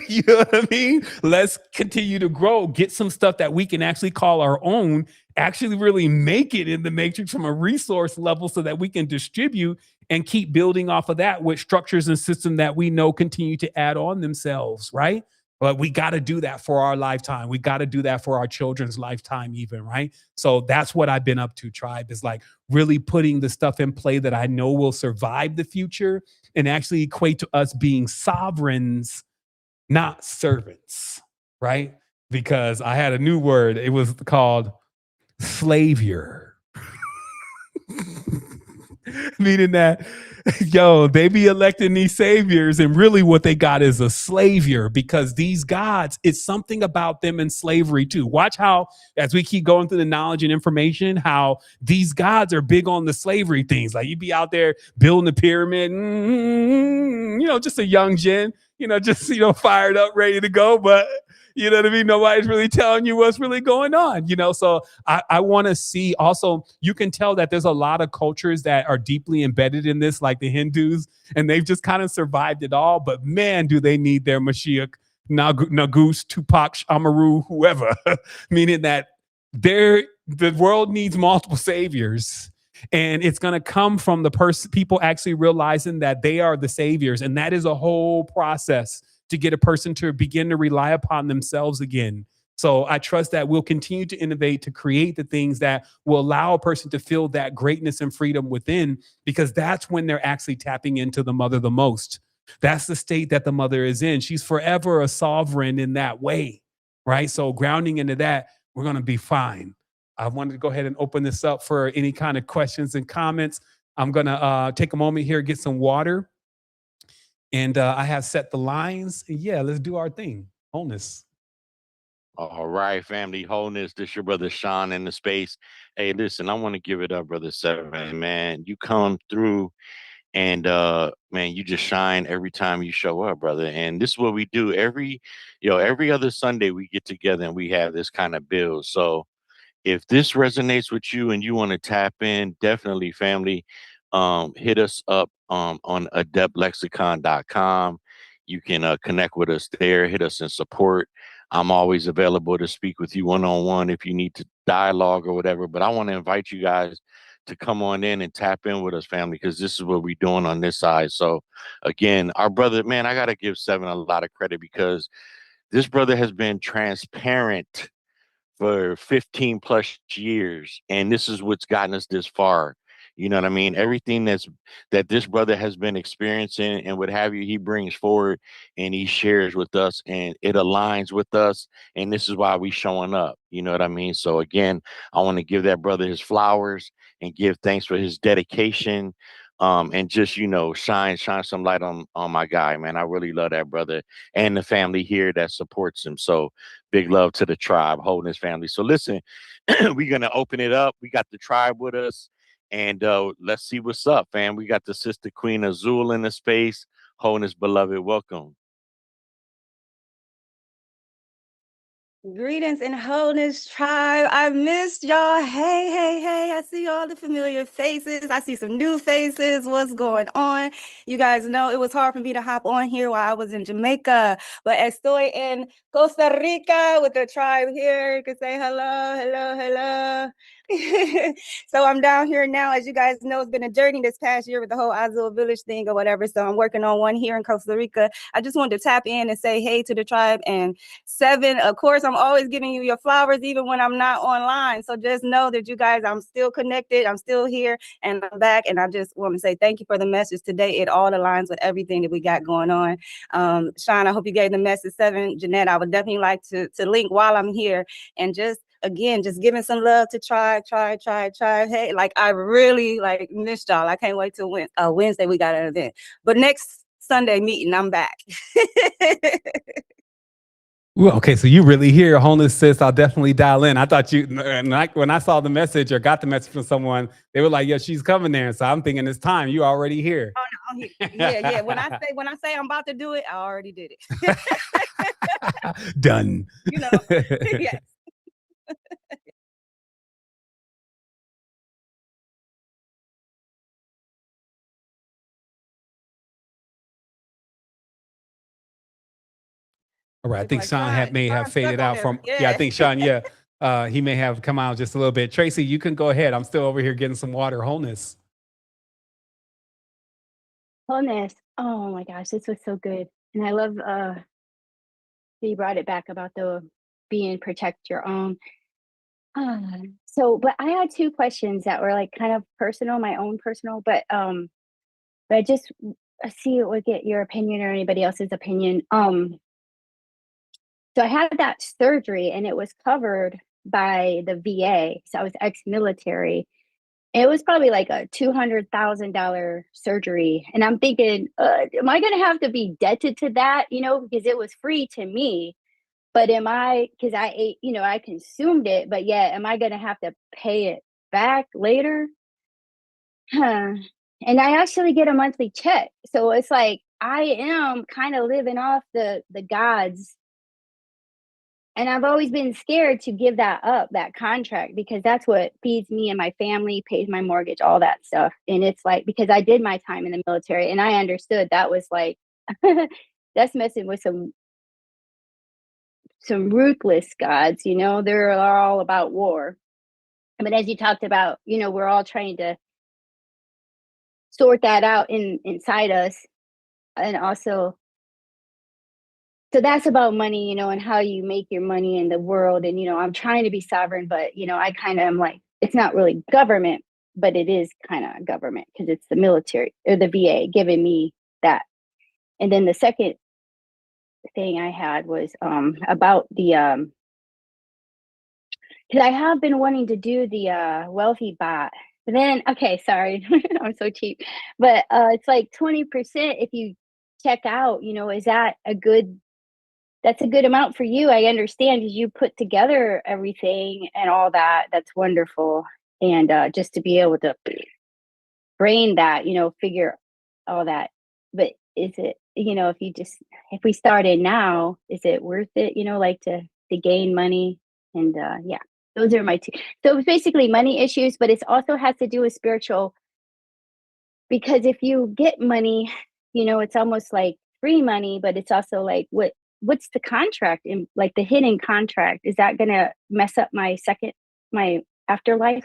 You know what I mean? Let's continue to grow, get some stuff that we can actually call our own, actually really make it in the matrix from a resource level so that we can distribute and keep building off of that with structures and systems that we know continue to add on themselves, right? But we got to do that for our lifetime. We got to do that for our children's lifetime even, right? So that's what I've been up to, Tribe, is like really putting the stuff in play that I know will survive the future and actually equate to us being sovereigns, not servants, right? Because I had a new word. It was called slavior. Meaning that, yo, they be electing these saviors, and really what they got is a slavior, because these gods, it's something about them in slavery too. Watch how, as we keep going through the knowledge and information, how these gods are big on the slavery things. Like you be out there building the pyramid, just a young gen, just, fired up, ready to go. But you know what I mean? Nobody's really telling you what's really going on, So I want to see also, you can tell that there's a lot of cultures that are deeply embedded in this, like the Hindus, and they've just kind of survived it all. But man, do they need their Mashiach, Nagus, Tupac, Amaru, whoever, meaning that the world needs multiple saviors. And it's going to come from the people actually realizing that they are the saviors. And that is a whole process to get a person to begin to rely upon themselves again. So I trust that we'll continue to innovate to create the things that will allow a person to feel that greatness and freedom within, because that's when they're actually tapping into the mother the most. That's the state that the mother is in. She's forever a sovereign in that way, right? So grounding into that, we're going to be fine. I wanted to go ahead and open this up for any kind of questions and comments. I'm going to take a moment here, get some water. And I have set the lines. Yeah, let's do our thing. Wholeness. All right, family wholeness. This your brother Sean in the space. Hey, listen, I want to give it up, brother Seven. Man, you come through and man, you just shine every time you show up, brother. And this is what we do every other Sunday we get together and we have this kind of build. So if this resonates with you and you want to tap in, definitely, family, hit us up on adeptlexicon.com. You can connect with us there, hit us in support. I'm always available to speak with you one-on-one if you need to dialogue or whatever. But I want to invite you guys to come on in and tap in with us, family, because this is what we're doing on this side. So again, our brother, man, I got to give Seven a lot of credit because this brother has been transparent for 15 plus years, and this is what's gotten us this far. You know what I mean? Everything that this brother has been experiencing and what have you, he brings forward and he shares with us, and it aligns with us, and this is why we showing up. You know what I mean? So again, I want to give that brother his flowers and give thanks for his dedication, and just shine some light on my guy, man. I really love that brother and the family here that supports him. So big love to the tribe, holding his family. So listen, we're gonna open it up. We got the tribe with us, and let's see what's up, fam. We got the sister Queen Azul in the space, holding his beloved. Welcome. Greetings and wholeness, tribe. I missed y'all. Hey, hey, hey. I see all the familiar faces. I see some new faces. What's going on? You guys know it was hard for me to hop on here while I was in Jamaica, but estoy in Costa Rica with the tribe here. You can say hello, hello, hello. So I'm down here now. As you guys know, it's been a journey this past year with the whole Azul Village thing or whatever. So I'm working on one here in Costa Rica. I just wanted to tap in and say hey to the tribe. And Seven, of course, I'm always giving you your flowers, even when I'm not online. So just know that you guys, I'm still connected. I'm still here and I'm back. And I just want to say thank you for the message today. It all aligns with everything that we got going on. Sean, I hope you gave the message. Seven, Jeanette, I would definitely like to link while I'm here and just giving some love to tribe. Hey, like I really missed y'all. I can't wait till Wednesday we got an event. But next Sunday meeting, I'm back. Well, okay, so you really hear wholeness, sis. I'll definitely dial in. I thought when I saw the message or got the message from someone, they were like, "Yeah, she's coming there." So I'm thinking it's time. You already here. Oh no, I'm here. Yeah. When I say I'm about to do it, I already did it. Done. Yes. All right, I think Like, Sean may have Sean's faded stuck on out there. from. Yeah. Yeah, I think Sean. Yeah, he may have come out just a little bit. Tracy, you can go ahead. I'm still over here getting some water. Wholeness. Wholeness. Oh my gosh, this was so good. And I love that you brought it back about the being protect your own. But I had two questions that were like kind of personal, my own personal, but I just see it would get your opinion or anybody else's opinion. So I had that surgery and it was covered by the VA. So I was ex-military. It was probably like a $200,000 surgery. And I'm thinking, am I going to have to be indebted to that? Because it was free to me. But because I ate, I consumed it, but yet am I going to have to pay it back later? Huh. And I actually get a monthly check. So it's like, I am kind of living off the gods. And I've always been scared to give that up, that contract, because that's what feeds me and my family, pays my mortgage, all that stuff. And it's like, because I did my time in the military and I understood that was like, that's messing with some ruthless gods, they're all about war. But as you talked about, we're all trying to sort that out inside us. And also so that's about money, and how you make your money in the world. And, I'm trying to be sovereign, but, I kind of am like, it's not really government, but it is kind of government because it's the military or the VA giving me that. And then the second thing I had was about the because I have been wanting to do the wealthy bot. But then, okay, sorry, I'm so cheap. But it's like 20% if you check out, is that that's a good amount for you. I understand because you put together everything and all that. That's wonderful. And just to be able to brain that, figure all that. But is it, if we started now, is it worth it, like to gain money? And yeah, those are my two. So it was basically money issues, but it also has to do with spiritual, because if you get money, it's almost like free money, but it's also like, what's the contract in, like the hidden contract? Is that gonna mess up my afterlife?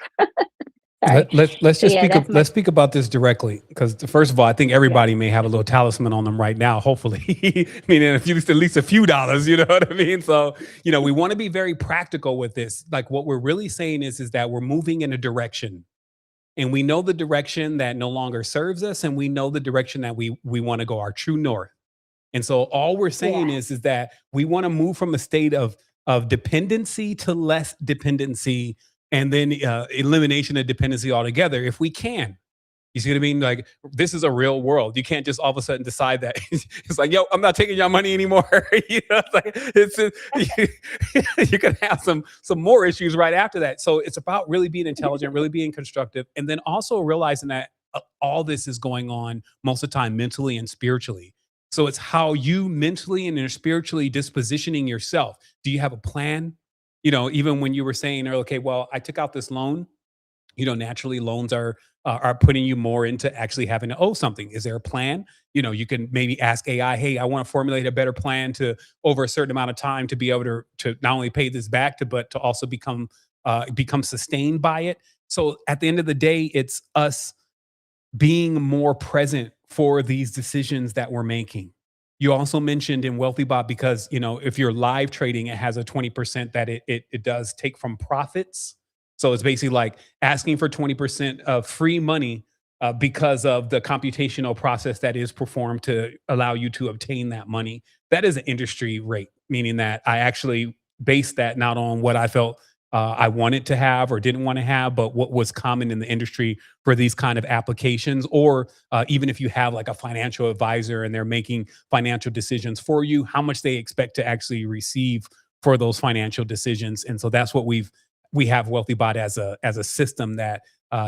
Sorry. Let's just Yeah, let's speak about this directly, because first of all, I think everybody may have a little talisman on them right now. Hopefully, I mean, if you at least a few dollars, you know what I mean. So, we want to be very practical with this. Like what we're really saying is that we're moving in a direction, and we know the direction that no longer serves us, and we know the direction that we want to go, our true north. And so all we're saying is that we want to move from a state of dependency to less dependency, and then elimination of dependency altogether if we can. You see what I mean? Like, this is a real world. You can't just all of a sudden decide that it's like, yo, I'm not taking your money anymore. You're gonna have some more issues right after that. So it's about really being intelligent, really being constructive, and then also realizing that all this is going on most of the time mentally and spiritually. So it's how you mentally and spiritually dispositioning yourself. Do you have a plan? Even when you were saying, okay, well, I took out this loan, naturally loans are putting you more into actually having to owe something. Is there a plan? You can maybe ask AI, hey, I want to formulate a better plan to over a certain amount of time to be able to not only pay this back but to also become sustained by it. So at the end of the day, it's us being more present for these decisions that we're making. You also mentioned in Wealthy Bot, because if you're live trading, it has a 20% that it does take from profits. So it's basically like asking for 20% of free money because of the computational process that is performed to allow you to obtain that money. That is an industry rate, meaning that I actually based that not on what I felt I wanted to have or didn't want to have, but what was common in the industry for these kind of applications. Or even if you have like a financial advisor and they're making financial decisions for you, how much they expect to actually receive for those financial decisions. And so that's what we have Wealthy Bot as a system that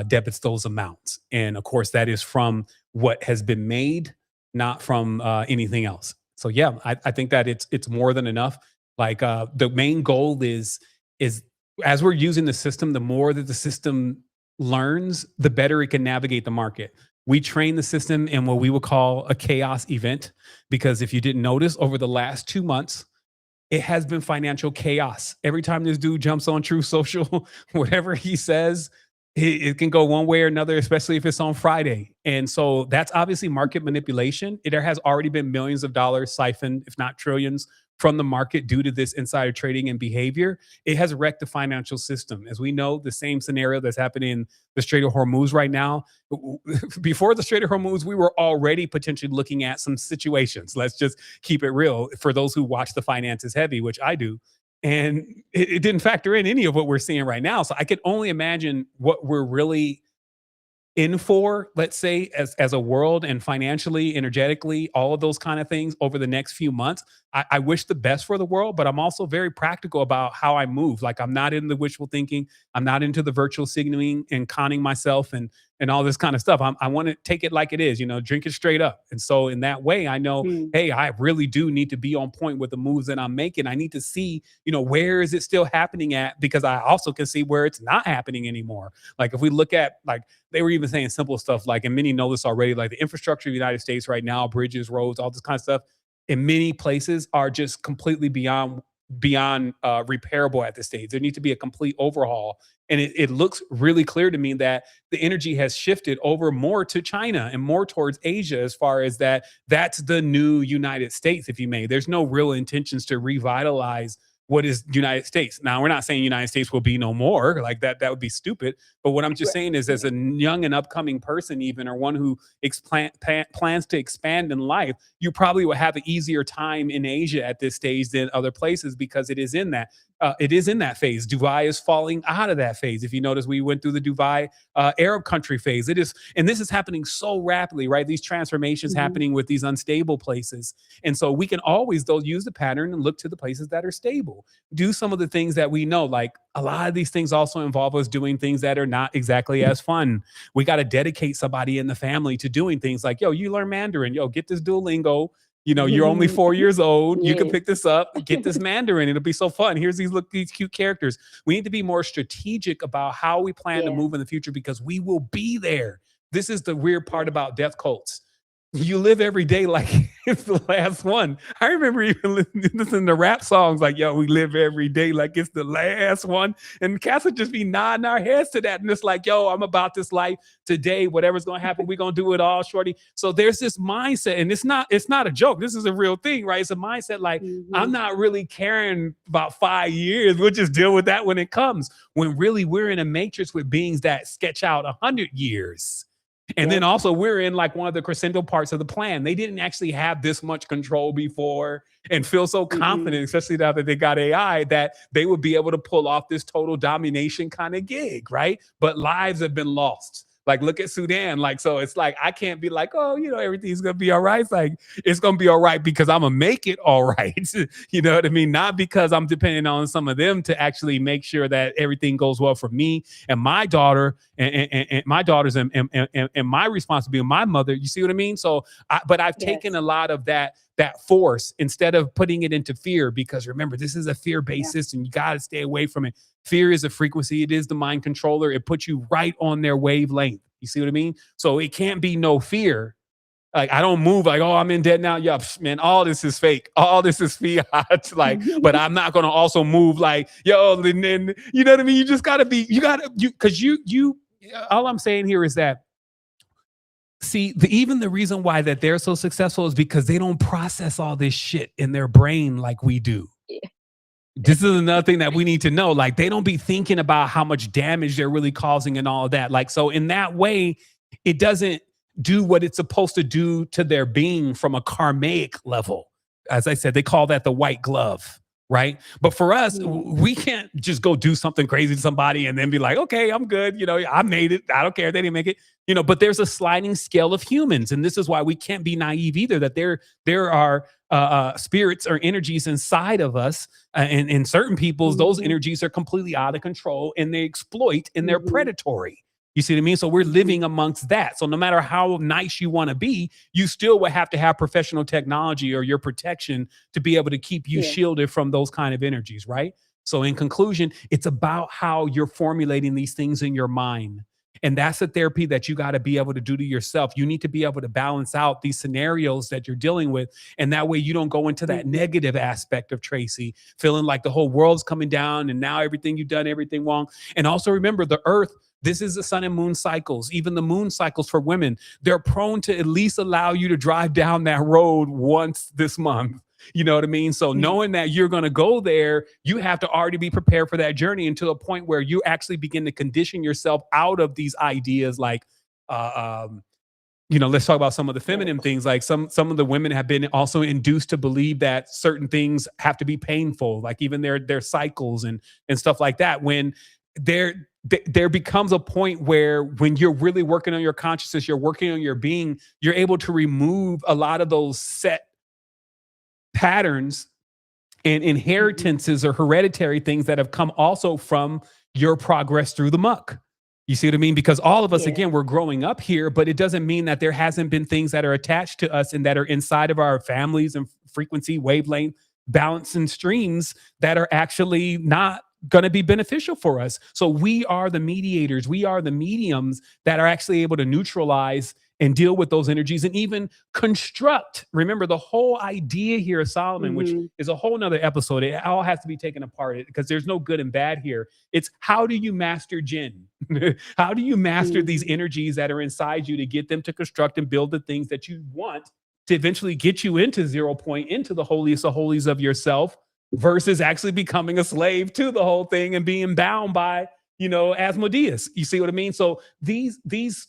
debits those amounts. And of course, that is from what has been made, not from anything else. So yeah, I think that it's more than enough. Like the main goal is as we're using the system, the more that the system learns, the better it can navigate the market. We train the system in what we would call a chaos event, because if you didn't notice, over the last 2 months, it has been financial chaos. Every time this dude jumps on True Social, whatever he says, it can go one way or another, especially if it's on Friday. And so that's obviously market manipulation. There has already been millions of dollars siphoned, if not trillions, from the market due to this insider trading and behavior. It has wrecked the financial system. As we know, the same scenario that's happening in the Strait of Hormuz right now. Before the Strait of Hormuz, we were already potentially looking at some situations. Let's just keep it real for those who watch the finances heavy, which I do. And it didn't factor in any of what we're seeing right now. So I can only imagine what we're really in for, let's say, as a world, and financially, energetically, all of those kind of things over the next few months. I wish the best for the world, but I'm also very practical about how I move. Like, I'm not in the wishful thinking. I'm not into the virtual signaling and conning myself and all this kind of stuff. I want to take it like it is, drink it straight up. And so in that way, I know, hey, I really do need to be on point with the moves that I'm making. I need to see, where is it still happening at? Because I also can see where it's not happening anymore. Like, if we look at, like, they were even saying simple stuff like, and many know this already, like the infrastructure of the United States right now, bridges, roads, all this kind of stuff, in many places are just completely beyond beyond repairable at this stage. There needs to be a complete overhaul. And it looks really clear to me that the energy has shifted over more to China and more towards Asia, as far as that's the new United States, if you may. There's no real intentions to revitalize what is United States. Now, we're not saying United States will be no more, like that would be stupid. But what I'm just saying is, as a young and upcoming person, even, or one who plans to expand in life, you probably will have an easier time in Asia at this stage than other places, because it is in that phase. Dubai is falling out of that phase. If you notice, we went through the Dubai Arab country phase. And this is happening so rapidly, right? These transformations happening with these unstable places. And so we can always, though, use the pattern and look to the places that are stable. Do some of the things that we know, like a lot of these things also involve us doing things that are not exactly as fun. We got to dedicate somebody in the family to doing things like, yo, you learn Mandarin, yo, get this Duolingo. You know, you're only 4 years old. You can pick this up, get this Mandarin. It'll be so fun. Here's these cute characters. We need to be more strategic about how we plan to move in the future, because we will be there. This is the weird part about death cults. You live every day like it's the last one. I remember even listening to rap songs like, yo, we live every day like it's the last one. And cats would just be nodding our heads to that. And it's like, yo, I'm about this life today. Whatever's going to happen, we're going to do it all, shorty. So there's this mindset, and it's not a joke. This is a real thing, right? It's a mindset like, I'm not really caring about 5 years. We'll just deal with that when it comes. When really we're in a matrix with beings that sketch out 100 years. And then also we're in like one of the crescendo parts of the plan. They didn't actually have this much control before and feel so confident, especially now that they got AI, that they would be able to pull off this total domination kind of gig, right? But lives have been lost. Like, look at Sudan. Like, so it's like, I can't be like, oh, you know, everything's going to be all right. It's like, it's going to be all right because I'm going to make it all right. You know what I mean? Not because I'm depending on some of them to actually make sure that everything goes well for me and my daughter and my daughters and my responsibility, my mother. You see what I mean? So, but I've taken a lot of that force instead of putting it into fear, because remember, this is a fear-based system. You got to stay away from it. Fear is a frequency. It is the mind controller. It puts you right on their wavelength. You see what I mean? So it can't be no fear. Like, I don't move like, oh, I'm in debt now. Yeah, man, all this is fake. All this is fiat. Like, but I'm not going to also move like, yo, and then, you know what I mean? You just got to be, because all I'm saying here is that, see, even the reason why that they're so successful is because they don't process all this shit in their brain like we do. This is another thing that we need to know. Like, they don't be thinking about how much damage they're really causing and all of that. Like, so in that way, it doesn't do what it's supposed to do to their being from a karmic level. As I said, they call that the white glove. Right. But for us, we can't just go do something crazy to somebody and then be like, OK, I'm good. You know, I made it. I don't care. They didn't make it. You know, but there's a sliding scale of humans. And this is why we can't be naive either, that there are spirits or energies inside of us. And in certain people's, those energies are completely out of control and they exploit and they're predatory. You see what I mean? So we're living amongst that. So no matter how nice you want to be, you still would have to have professional technology or your protection to be able to keep you shielded from those kind of energies, right? So in conclusion, it's about how you're formulating these things in your mind. And that's the therapy that you got to be able to do to yourself. You need to be able to balance out these scenarios that you're dealing with. And that way you don't go into that negative aspect of Tracy, feeling like the whole world's coming down and now everything you've done, everything wrong. And also remember, the earth, this is the sun and moon cycles. Even the moon cycles for women, they're prone to at least allow you to drive down that road once this month. You know what I mean? So knowing that you're going to go there, you have to already be prepared for that journey until a point where you actually begin to condition yourself out of these ideas like, you know, let's talk about some of the feminine things. Like some of the women have been also induced to believe that certain things have to be painful, like even their cycles and stuff like that. When there becomes a point where when you're really working on your consciousness, you're working on your being, you're able to remove a lot of those set patterns and inheritances or hereditary things that have come also from your progress through the muck. You see what I mean? Because all of us, again, we're growing up here, but it doesn't mean that there hasn't been things that are attached to us and that are inside of our families and frequency, wavelength, balance and streams that are actually not going to be beneficial for us. So we are the mediators. We are the mediums that are actually able to neutralize and deal with those energies and even construct. Remember, the whole idea here of Solomon, which is a whole nother episode, it all has to be taken apart because there's no good and bad here. It's how do you master jinn? How do you master these energies that are inside you to get them to construct and build the things that you want to eventually get you into 0 point, into the holiest of holies of yourself, versus actually becoming a slave to the whole thing and being bound by, Asmodeus. You see what I mean? So these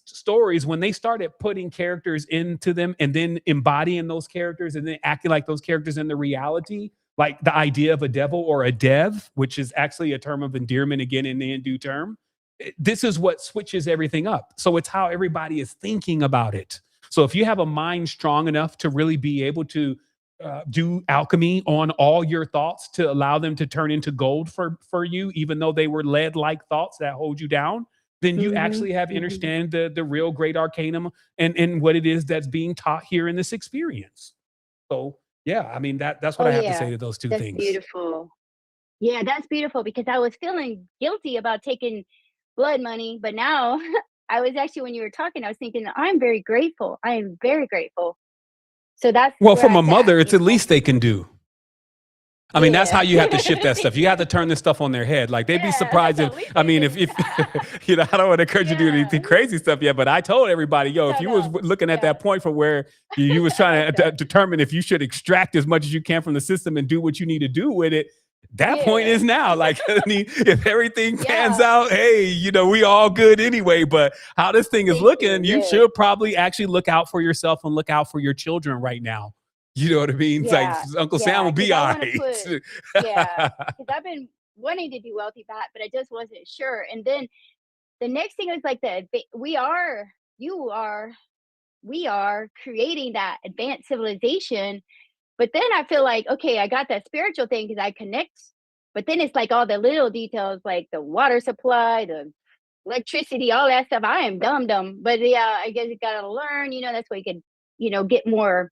stories, when they started putting characters into them and then embodying those characters and then acting like those characters in the reality, like the idea of a devil or a dev, which is actually a term of endearment again in the Hindu term, this is what switches everything up. So it's how everybody is thinking about it. So if you have a mind strong enough to really be able to do alchemy on all your thoughts to allow them to turn into gold for you, even though they were lead-like thoughts that hold you down, then you actually have understand the real great arcanum and what it is that's being taught here in this experience. So yeah, I mean that's what I have to say to those two things. That's beautiful. Yeah, that's beautiful because I was feeling guilty about taking blood money, but now I was actually, when you were talking, I was thinking, I'm very grateful. I am very grateful. So that's well, where from a I'm mother, at, it's the least they can do. I mean, that's Yeah. how you have to shift that stuff. You have to turn this stuff on their head. Like they'd be Yeah, surprised that's if, what we I mean, if think. I don't want to encourage you to do Yeah. anything crazy stuff yet, but I told everybody, yo, if No, you was no. looking at Yeah. that point from where you was trying to Exactly. determine if you should extract as much as you can from the system and do what you need to do with it, that point Yeah. is now. Like, I mean, if everything pans Yeah. out, hey, we all good anyway. But how this thing is Thank looking, you. you Yeah. should probably actually look out for yourself and look out for your children right now. You know what I mean? It's like Yeah. Uncle Sam Yeah. will be 'Cause I all want to right. put, yeah, because I've been wanting to do wealthy fat, but I just wasn't sure. And then the next thing is like we are creating that advanced civilization. But then I feel like, okay, I got that spiritual thing because I connect, but then it's like all the little details, like the water supply, the electricity, all that stuff. I am dumb. But yeah, I guess you gotta learn, that's why you could, get more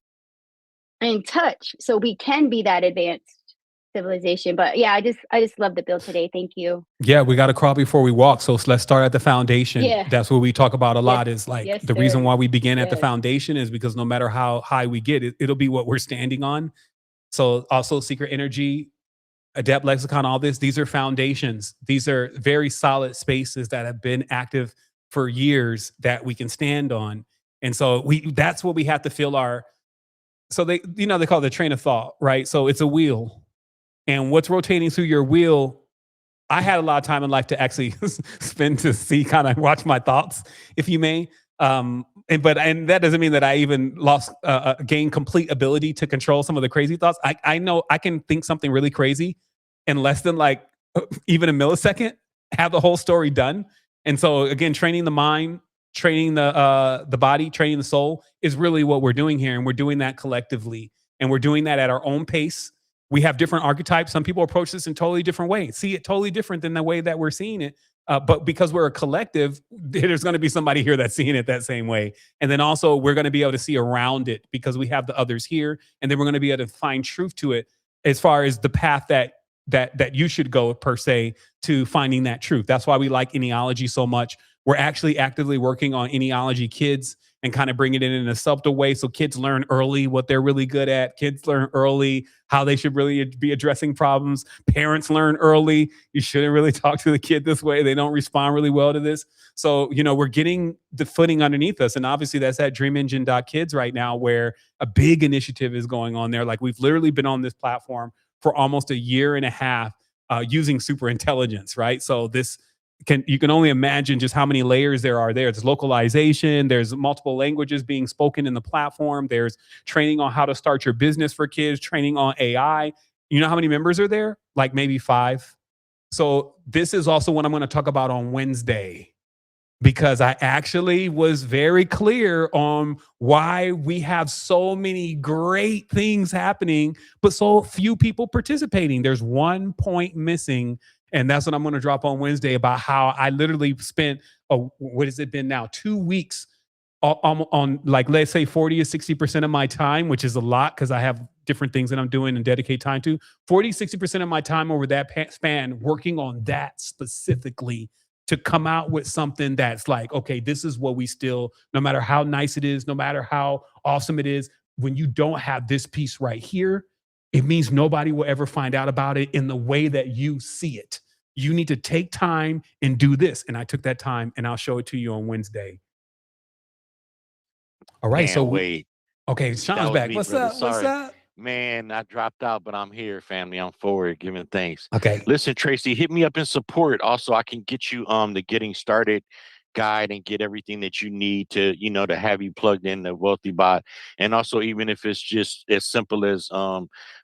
in touch so we can be that advanced civilization. But yeah, I just love the bill today. Thank you. Yeah, we got to crawl before we walk. So let's start at the foundation. Yeah. That's what we talk about a Yes. lot is like Yes, the reason sir. why we begin at the Yes. foundation is because no matter how high we get, it'll be what we're standing on. So also secret energy, adept lexicon, all this, these are foundations. These are very solid spaces that have been active for years that we can stand on. And so that's what we have to feel so they call it the train of thought, right? So it's a wheel. And what's rotating through your wheel, I had a lot of time in life to actually spend to see, kind of watch my thoughts, if you may. And that doesn't mean that I even gained complete ability to control some of the crazy thoughts. I know I can think something really crazy in less than like even a millisecond, have the whole story done. And so again, training the mind, training the body, training the soul is really what we're doing here. And we're doing that collectively. And we're doing that at our own pace. We have different archetypes. Some people approach this in totally different ways, see it totally different than the way that we're seeing it. But because we're a collective, there's going to be somebody here that's seeing it that same way. And then also we're going to be able to see around it because we have the others here. And then we're going to be able to find truth to it as far as the path that you should go per se to finding that truth. That's why we like ennealogy so much. We're actually actively working on ennealogy kids and kind of bring it in a subtle way so kids learn early what they're really good at. Kids learn early how they should really be addressing problems. Parents learn early. You shouldn't really talk to the kid this way. They don't respond really well to this. So, we're getting the footing underneath us. And obviously that's at dreamengine.kids right now, where a big initiative is going on there. Like we've literally been on this platform for almost a year and a half using super intelligence, right? So you can only imagine just how many layers there are there. There's localization, there's multiple languages being spoken in the platform, there's training on how to start your business for kids, training on AI. You know how many members are there? Like maybe 5. So this is also what I'm going to talk about on Wednesday, because I actually was very clear on why we have so many great things happening, but so few people participating. There's one point missing. And that's what I'm going to drop on Wednesday about how I literally spent, what has it been now? 2 weeks on like, let's say 40 or 60% of my time, which is a lot because I have different things that I'm doing and dedicate time to. 40, 60% of my time over that span working on that specifically to come out with something that's like, okay, this is what we still, no matter how nice it is, no matter how awesome it is, when you don't have this piece right here, it means nobody will ever find out about it in the way that you see it. You need to take time and do this. And I took that time, and I'll show it to you on Wednesday. All right. Can't wait. Okay, That Sean's was back. me, What's brother. up? What's Sorry. up? Man, I dropped out, but I'm here, family. I'm forward, giving thanks. Okay. Listen, Tracy, hit me up in support. Also, I can get you the getting started guide and get everything that you need to, to have you plugged in the Wealthy Bot. And also, even if it's just as simple as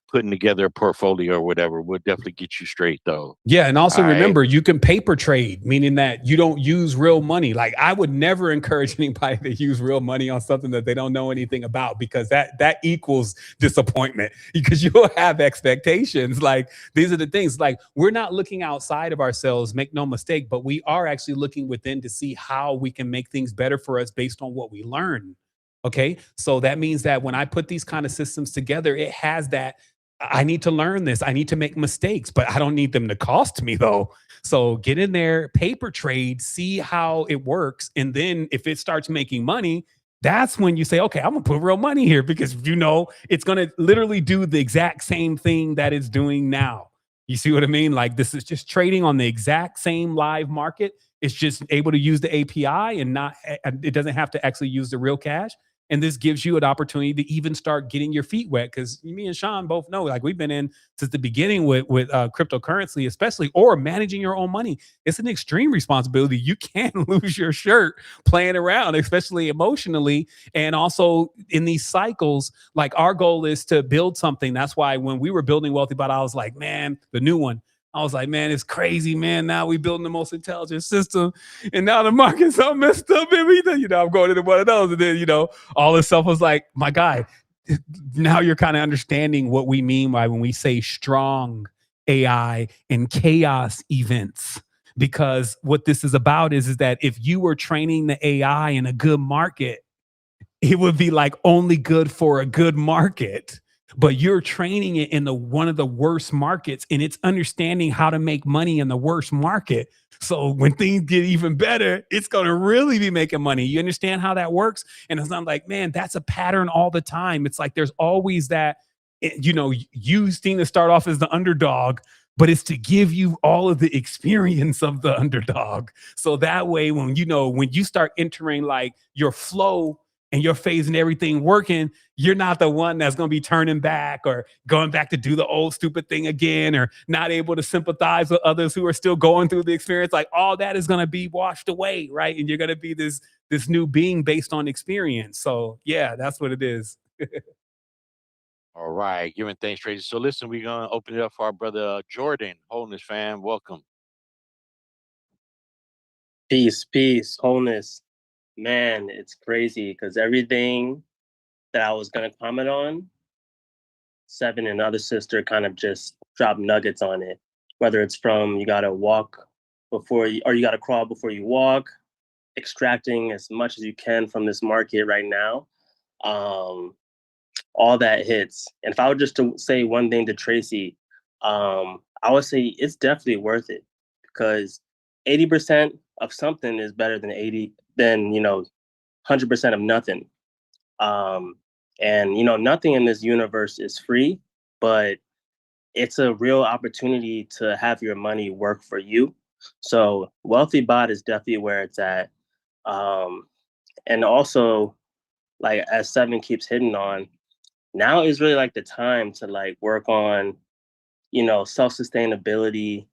putting together a portfolio or whatever, we'll definitely get you straight though. Yeah, and also All right. remember, you can paper trade, meaning that you don't use real money. Like, I would never encourage anybody to use real money on something that they don't know anything about, because that equals disappointment, because you'll have expectations. Like, these are the things, like, we're not looking outside of ourselves, make no mistake, but we are actually looking within to see how we can make things better for us based on what we learn. Okay, so that means that when I put these kind of systems together, it has that, I need to learn this. I need to make mistakes, but I don't need them to cost me though. So get in there, paper trade, see how it works. And then if it starts making money, that's when you say, okay, I'm gonna put real money here, because it's gonna literally do the exact same thing that it's doing now. You see what I mean? Like, this is just trading on the exact same live market. It's just able to use the API and it doesn't have to actually use the real cash. And this gives you an opportunity to even start getting your feet wet, because me and Sean both know, like, we've been in since the beginning with cryptocurrency, especially, or managing your own money. It's an extreme responsibility. You can lose your shirt playing around, especially emotionally. And also in these cycles, like, our goal is to build something. That's why when we were building Wealthy Bot, I was like, man, the new one, I was like, man, it's crazy, man. Now we building the most intelligent system, and now the market's all messed up. And I'm going into one of those, and then all this stuff was like, my guy. Now you're kind of understanding what we mean by when we say strong AI and chaos events. Because what this is about is that if you were training the AI in a good market, it would be like only good for a good market. But you're training it in one of the worst markets, and it's understanding how to make money in the worst market. So when things get even better, it's going to really be making money. You understand how that works? And it's not like, man, that's a pattern all the time. It's like there's always that, you seem to start off as the underdog, but it's to give you all of the experience of the underdog. So that way, when you start entering like your flow and your phase and everything working, you're not the one that's going to be turning back or going back to do the old stupid thing again, or not able to sympathize with others who are still going through the experience. Like, all that is going to be washed away, right? And you're going to be this new being based on experience. So yeah, that's what it is. All right, giving thanks, Tracy. So listen, we're gonna open it up for our brother Jordan, Wholeness fam. Welcome. Peace, wholeness. Man, it's crazy because everything that I was gonna comment on, Seven and other sister kind of just dropped nuggets on it. Whether it's from you gotta walk or you gotta crawl before you walk, extracting as much as you can from this market right now. All that hits. And if I were just to say one thing to Tracy, I would say it's definitely worth it, because 80% of something is better than 100% of nothing. And nothing in this universe is free, but it's a real opportunity to have your money work for you. So Wealthy Bot is definitely where it's at. And also, like, as Seven keeps hitting on, now is really like the time to like work on, self-sustainability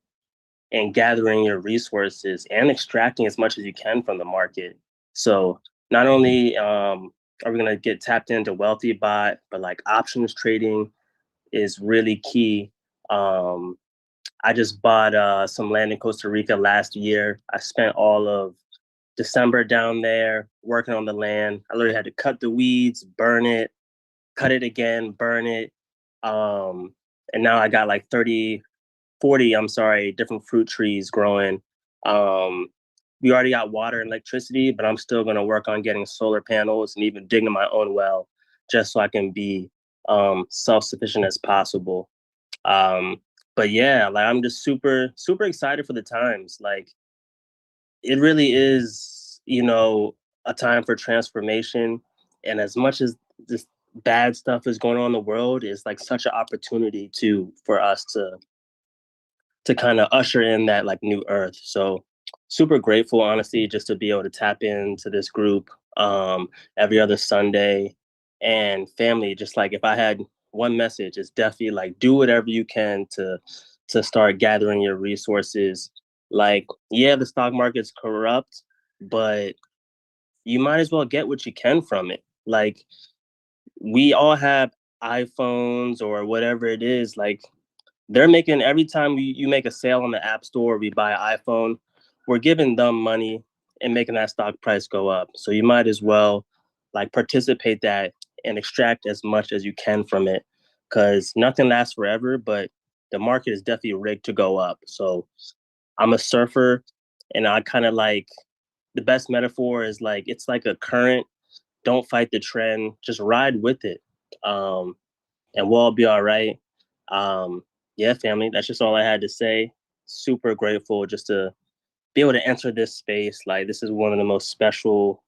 and gathering your resources and extracting as much as you can from the market. So not only are we gonna get tapped into Wealthy Bot, but like options trading is really key. I just bought some land in Costa Rica last year. I spent all of December down there working on the land. I literally had to cut the weeds, burn it, cut it again, burn it. And now I got like 40 different fruit trees growing. We already got water and electricity, but I'm still going to work on getting solar panels and even digging my own well, just so I can be self-sufficient as possible. But yeah, like, I'm just super, super excited for the times. Like, it really is, a time for transformation. And as much as this bad stuff is going on in the world, it's like such an opportunity for us to kind of usher in that like new earth. So super grateful, honestly, just to be able to tap into this group every other Sunday. And family, just like if I had one message, it's definitely like do whatever you can to start gathering your resources. Like, yeah, the stock market's corrupt, but you might as well get what you can from it. Like, we all have iPhones or whatever it is. Like, they're making, every time you make a sale on the App Store, we buy an iPhone, we're giving them money and making that stock price go up. So you might as well like participate that and extract as much as you can from it, because nothing lasts forever, but the market is definitely rigged to go up. So I'm a surfer, and I kind of like, the best metaphor is like, it's like a current. Don't fight the trend, just ride with it. And we'll all be all right. Yeah, family, that's just all I had to say. Super grateful just to be able to enter this space. Like, this is one of the most special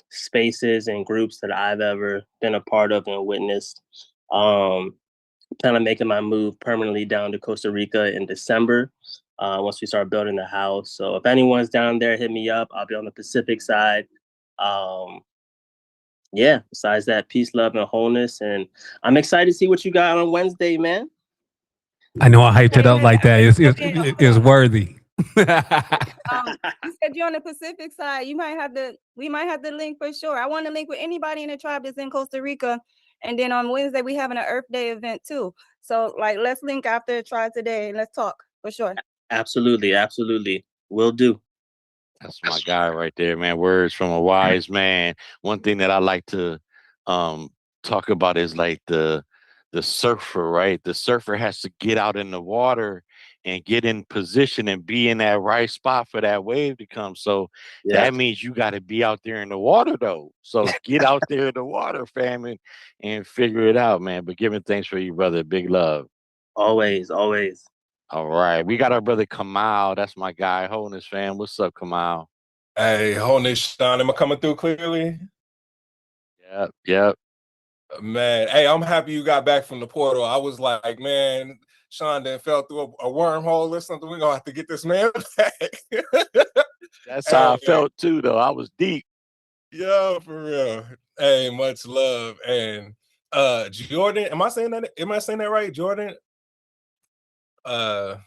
spaces and groups that I've ever been a part of and witnessed. Kind of making my move permanently down to Costa Rica in December, once we start building the house. So if anyone's down there, hit me up. I'll be on the Pacific side. Yeah, besides that, peace, love, and wholeness. And I'm excited to see what you got on Wednesday, man. I know I hyped it up like that. It's worthy. You said you're on the Pacific side. We might have the link for sure. I want to link with anybody in the tribe that's in Costa Rica. And then on Wednesday, we having an Earth Day event too. So like, let's link after the tribe today and let's talk for sure. Absolutely, absolutely. Will do. That's my guy right there, man. Words from a wise man. One thing that I like to talk about is like the surfer, right? The surfer has to get out in the water and get in position and be in that right spot for that wave to come. So that means you got to be out there in the water, though. So get out there in the water, fam, and figure it out, man. But giving thanks for you, brother. Big love. Always, always. All right. We got our brother Kamal. That's my guy. Wholeness, fam. What's up, Kamal? Hey, wholeness, Sean. Am I coming through clearly? Yep. Man, hey, I'm happy you got back from the portal. I was like, man, Sean then fell through a wormhole or something. We're going to have to get this man back. That's how I felt too, though. I was deep. Yeah, for real. Hey, much love. And Jordan, am I saying that right? Jordan? Well,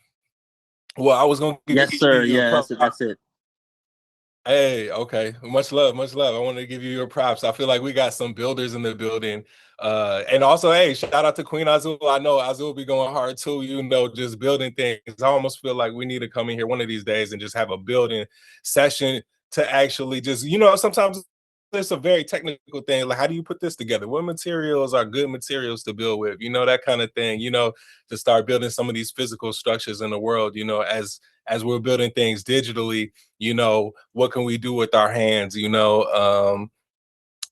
I was going to give Yes, sir. Yeah, that's it. Hey, okay. Much love, much love. I want to give you your props. I feel like we got some builders in the building. And also, hey, shout out to Queen Azul. I know Azul be going hard too, just building things. I almost feel like we need to come in here one of these days and just have a building session to actually just, sometimes it's a very technical thing. Like, how do you put this together? What materials are good materials to build with? That kind of thing, to start building some of these physical structures in the world, as we're building things digitally, what can we do with our hands,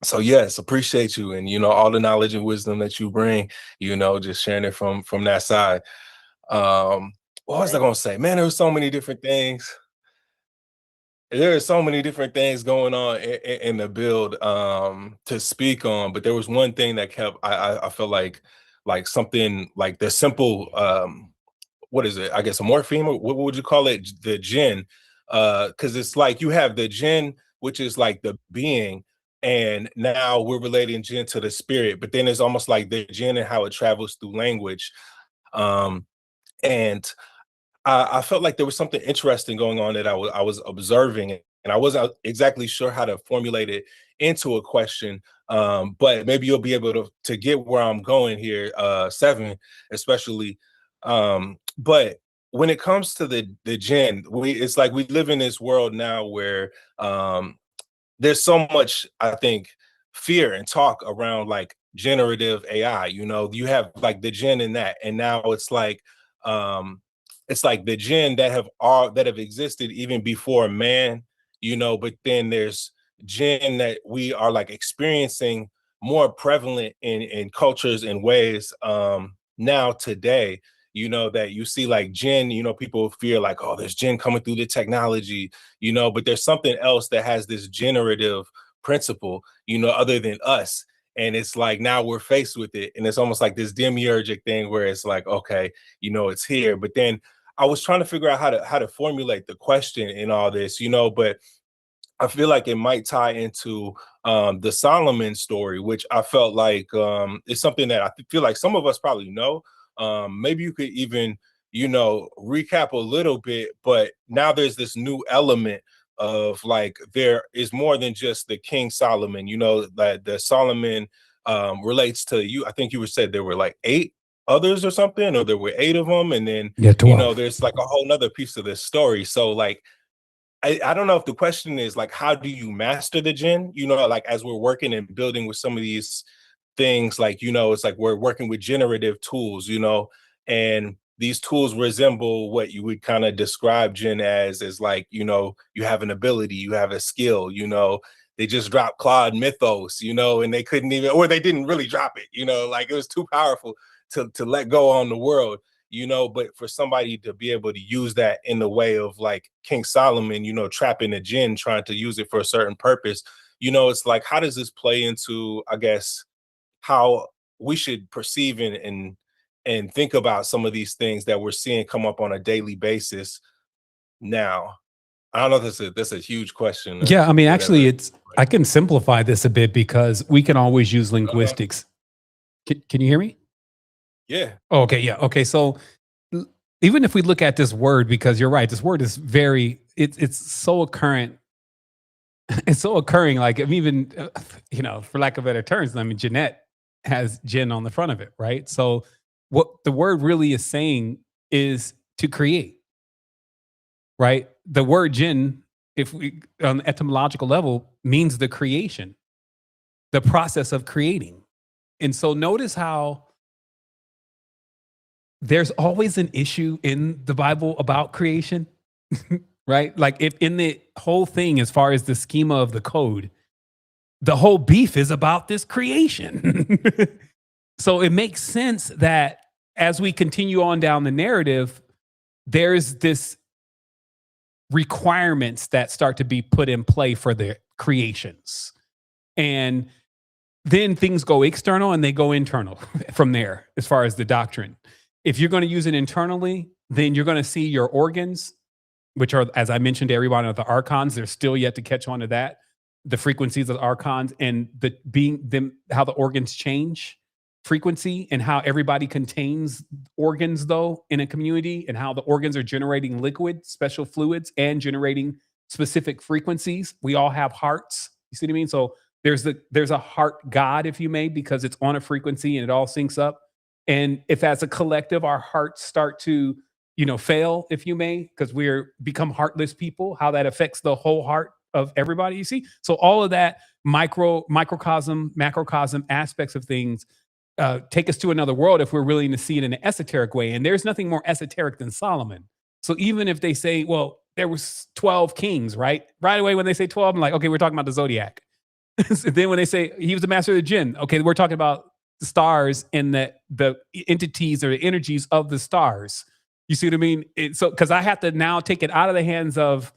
so yes, appreciate you and, all the knowledge and wisdom that you bring, just sharing it from that side. What was I going to say? Man, there were so many different things. There are so many different things going on in the build to speak on, but there was one thing that kept, I feel like something like the simple, what is it? I guess a morpheme, what would you call it? The jinn, because it's like you have the jinn, which is like the being, and now we're relating jinn to the spirit, but then it's almost like the jinn and how it travels through language. And I felt like there was something interesting going on that I was observing, and I wasn't exactly sure how to formulate it into a question. But maybe you'll be able to get where I'm going here, Seven, especially. But when it comes to the jinn, it's like we live in this world now where there's so much, I think, fear and talk around like generative AI. You have like the jinn in that, and now it's like the jinn that have existed even before man, but then there's jinn that we are like experiencing more prevalent in cultures and ways now today. you know, that you see like jinn, you know, people fear like, oh, there's jinn coming through the technology, you know, but there's something else that has this generative principle, you know, other than us. And it's like now we're faced with it. And it's almost like this demiurgic thing where it's like, okay, you know, it's here. But then I was trying to figure out how to formulate the question in all this, you know, but I feel like it might tie into the Solomon story, which I felt like is something that I feel like some of us probably know. Maybe you could even, you know, recap a little bit, but now there's this new element of like there is more than just the King Solomon, you know, that the Solomon relates to you. I think you said there were like 8 others or something, or there were 8 of them. And then, Yeah, you know, 12. there's like a whole nother piece of this story. So like, I don't know if the question is like, how do you master the jinn? You know, like as we're working and building with some of these things, like, you know, it's like we're working with generative tools, you know, and these tools resemble what you would kind of describe jinn as like, you know, you have an ability, you have a skill, you know, they just dropped Claude Mythos, you know, and they couldn't even, or they didn't really drop it, you know, like it was too powerful to let go on the world. You know, but for somebody to be able to use that in the way of like King Solomon, you know, trapping a jinn, trying to use it for a certain purpose, you know, it's like, how does this play into, I guess, how we should perceive and think about some of these things that we're seeing come up on a daily basis now? I don't know if that's a huge question. Yeah, I mean, whatever. actually, I can simplify this a bit because we can always use linguistics. Can you hear me? Yeah. Oh, okay, yeah. Okay, so even if we look at this word, because you're right, this word is it's so occurrent. It's so occurring. Like, I'm even, you know, for lack of better terms, I mean, Jeanette has jinn on the front of it, right? So what the word really is saying is to create, right? The word jinn, if we on the etymological level, means the creation, the process of creating. And so notice how there's always an issue in the Bible about creation, right? Like if in the whole thing, as far as the schema of the code, the whole beef is about this creation. So it makes sense that as we continue on down the narrative, there's this requirements that start to be put in play for the creations. And then things go external and they go internal from there, as far as the doctrine. If you're going to use it internally, then you're going to see your organs, which are, as I mentioned to everyone, are the archons. They're still yet to catch on to that. The frequencies of the archons and how the organs change frequency and how everybody contains organs though in a community and how the organs are generating liquid, special fluids and generating specific frequencies. We all have hearts. You see what I mean? So there's a heart God, if you may, because it's on a frequency and it all syncs up. And if as a collective, our hearts start to, you know, fail, if you may, because we're become heartless people, how that affects the whole heart of everybody, you see? So all of that microcosm, macrocosm aspects of things take us to another world if we're willing to see it in an esoteric way. And there's nothing more esoteric than Solomon. So even if they say, well, there was 12 kings, right? Right away when they say 12, I'm like, okay, we're talking about the zodiac. So then when they say he was the master of the jinn, okay, we're talking about the stars and the entities or the energies of the stars. You see what I mean? So because I have to now take it out of the hands of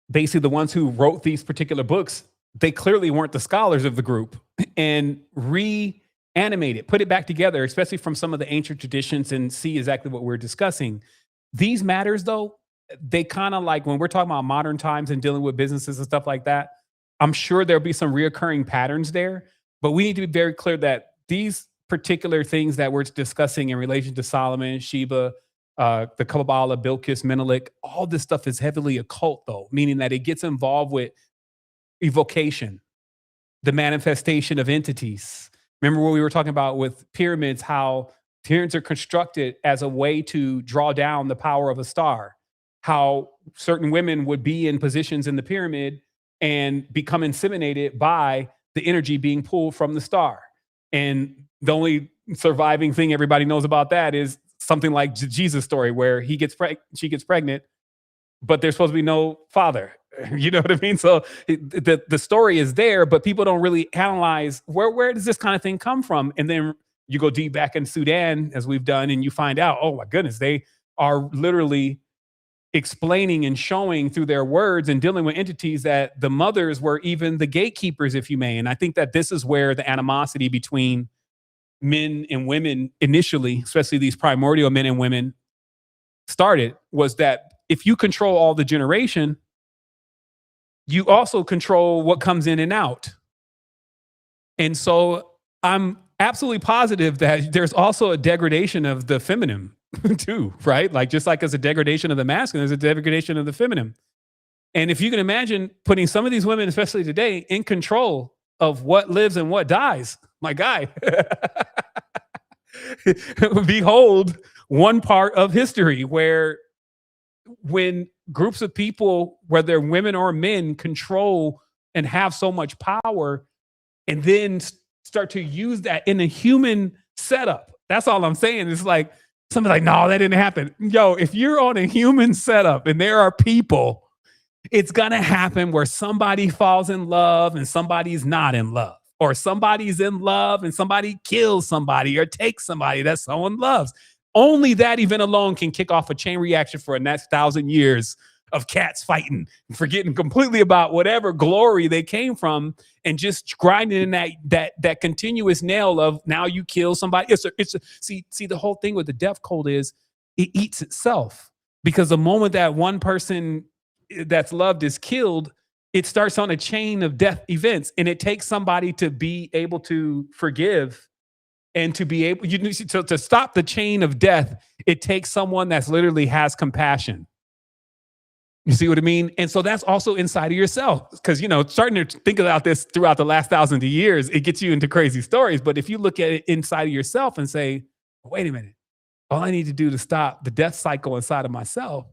basically the ones who wrote these particular books. They clearly weren't the scholars of the group, and reanimate it, put it back together, especially from some of the ancient traditions, and see exactly what we're discussing. These matters, though, they kind of like when we're talking about modern times and dealing with businesses and stuff like that, I'm sure there'll be some reoccurring patterns there, but we need to be very clear that these particular things that we're discussing in relation to Solomon, Sheba, the Kabbalah, Bilqis, Menelik, all this stuff is heavily occult, though, meaning that it gets involved with evocation, the manifestation of entities. Remember what we were talking about with pyramids, how pyramids are constructed as a way to draw down the power of a star, how certain women would be in positions in the pyramid and become inseminated by the energy being pulled from the star. And the only surviving thing everybody knows about that is something like Jesus' story, where she gets pregnant, but there's supposed to be no father. You know what I mean? So the story is there, but people don't really analyze where does this kind of thing come from? And then you go deep back in Sudan, as we've done, and you find out, oh my goodness, they are literally explaining and showing through their words and dealing with entities that the mothers were even the gatekeepers, if you may. And I think that this is where the animosity between men and women initially, especially these primordial men and women, started, was that if you control all the generation, you also control what comes in and out. And so I'm absolutely positive that there's also a degradation of the feminine too, right? Like just like there's a degradation of the masculine, there's a degradation of the feminine. And if you can imagine putting some of these women, especially today, in control of what lives and what dies, my guy, behold one part of history where when groups of people, whether women or men, control and have so much power and then start to use that in a human setup. That's all I'm saying. It's like, somebody's like, no, that didn't happen. Yo, if you're on a human setup and there are people, it's going to happen where somebody falls in love and somebody's not in love, or somebody's in love and somebody kills somebody or takes somebody that someone loves. Only that event alone can kick off a chain reaction for a next 1,000 years of cats fighting, forgetting completely about whatever glory they came from, and just grinding in that continuous nail of now you kill somebody. See the whole thing with the death cult is it eats itself, because the moment that one person that's loved is killed, it starts on a chain of death events, and it takes somebody to be able to forgive and to be able to stop the chain of death. It takes someone that's literally has compassion. You see what I mean? And so that's also inside of yourself, because, starting to think about this throughout the last 1,000 years, it gets you into crazy stories. But if you look at it inside of yourself and say, wait a minute, all I need to do to stop the death cycle inside of myself,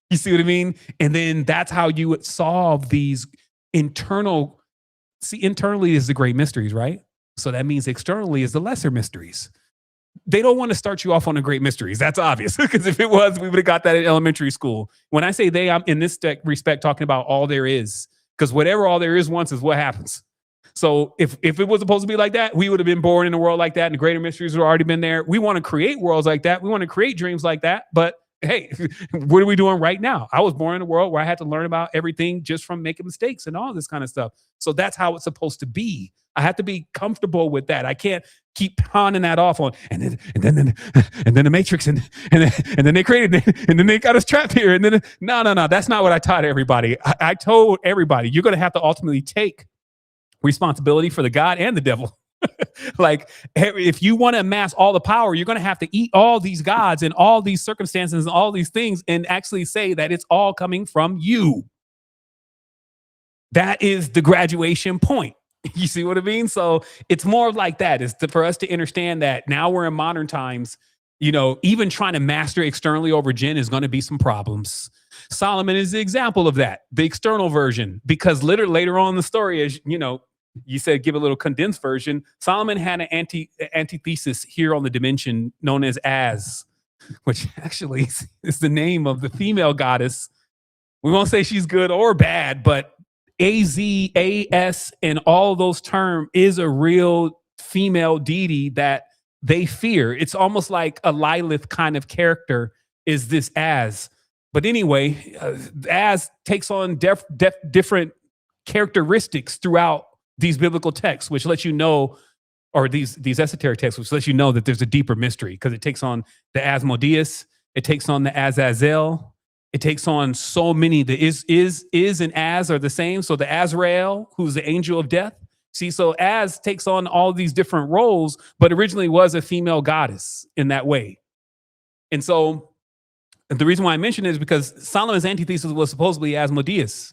you see what I mean? And then that's how you would solve these internally is the great mysteries, right? So that means externally is the lesser mysteries. They don't want to start you off on the great mysteries. That's obvious, because if it was, we would have got that in elementary school. When I say they, I'm in this respect talking about all there is, because whatever all there is once is what happens. So if it was supposed to be like that, we would have been born in a world like that, and the greater mysteries would have already been there. We want to create worlds like that. We want to create dreams like that. But hey, what are we doing right now? I was born in a world where I had to learn about everything just from making mistakes and all this kind of stuff. So that's how it's supposed to be. I have to be comfortable with that. I can't keep pawning that off on, and then the Matrix, and then they created it, and then they got us trapped here, and then no. That's not what I taught everybody. I told everybody, you're going to have to ultimately take responsibility for the God and the devil. Like, if you want to amass all the power, you're going to have to eat all these gods and all these circumstances and all these things, and actually say that it's all coming from you. That is the graduation point. You see what I mean? So it's more like that. It's for us to understand that now we're in modern times, even trying to master externally over Jinn is going to be some problems. Solomon is the example of that, the external version, because literally later on in the story, as you said, give a little condensed version. Solomon had an antithesis here on the dimension known as, which actually is the name of the female goddess. We won't say she's good or bad, but AZAS and all those terms is a real female deity that they fear. It's almost like a Lilith kind of character is this as. But anyway, as takes on different characteristics throughout these biblical texts, which lets you know, or these esoteric texts, which lets you know that there's a deeper mystery, because it takes on the Asmodeus, it takes on the Azazel. It takes on so many. The is and as are the same. So the Azrael, who's the angel of death. See, so as takes on all these different roles, but originally was a female goddess in that way. And so the reason why I mention it is because Solomon's antithesis was supposedly Asmodeus.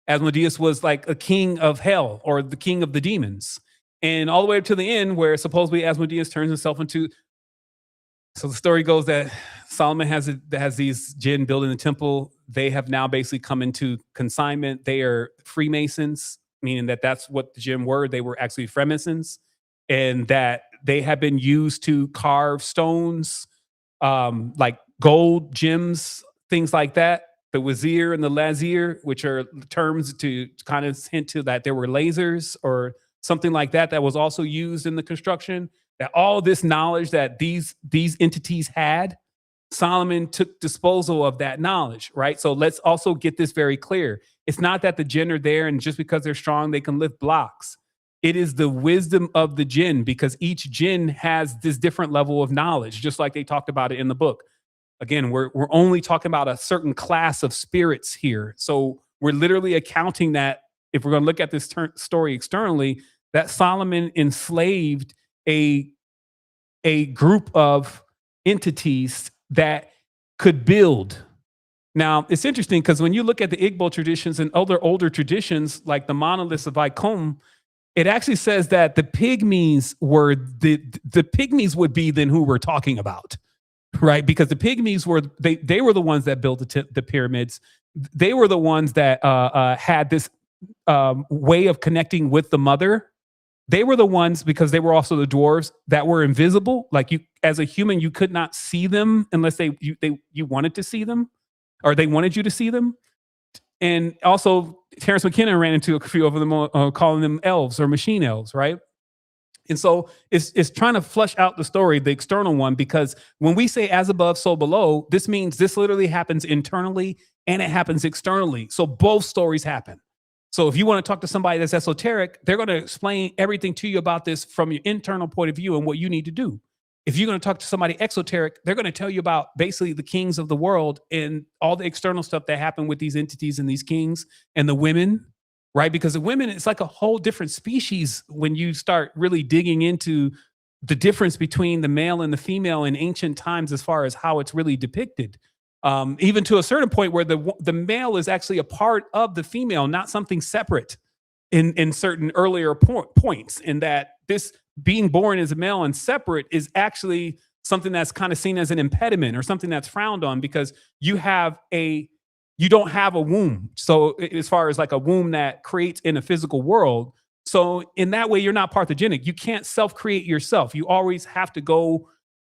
Asmodeus was like a king of hell, or the king of the demons. And all the way up to the end, where supposedly Asmodeus turns himself into. So the story goes that Solomon has these jinn building the temple. They have now basically come into consignment. They are Freemasons, meaning that that's what the jinn were. They were actually Freemasons, and that they have been used to carve stones, like gold, gems, things like that. The wazir and the lazir, which are terms to kind of hint to that there were lasers or something like that was also used in the construction. That all this knowledge that these entities had, Solomon took disposal of that knowledge, right? So let's also get this very clear. It's not that the jinn are there and just because they're strong, they can lift blocks. It is the wisdom of the jinn, because each jinn has this different level of knowledge, just like they talked about it in the book. Again, we're only talking about a certain class of spirits here. So we're literally accounting that, if we're going to look at this story externally, that Solomon enslaved a group of entities that could build. Now, it's interesting because when you look at the Igbo traditions and other older traditions, like the monoliths of Icom, it actually says that the pygmies were the pygmies would be then who we're talking about, right? Because the pygmies were they were the ones that built the pyramids. They were the ones that had this way of connecting with the mother. They were the ones, because they were also the dwarves, that were invisible. Like, you, as a human, you could not see them unless you wanted to see them, or they wanted you to see them. And also, Terrence McKenna ran into a few of them, calling them elves or machine elves, right? And so it's trying to flush out the story, the external one, because when we say as above, so below, this means this literally happens internally and it happens externally. So both stories happen. So if you want to talk to somebody that's esoteric, they're going to explain everything to you about this from your internal point of view and what you need to do. If you're going to talk to somebody exoteric, they're going to tell you about basically the kings of the world and all the external stuff that happened with these entities and these kings and the women, right? Because the women, it's like a whole different species when you start really digging into the difference between the male and the female in ancient times as far as how it's really depicted. Even to a certain point where the male is actually a part of the female, not something separate in certain earlier points, in that this being born as a male and separate is actually something that's kind of seen as an impediment or something that's frowned on, because you don't have a womb. So as far as like a womb that creates in a physical world. So in that way, you're not parthogenic. You can't self-create yourself. You always have to go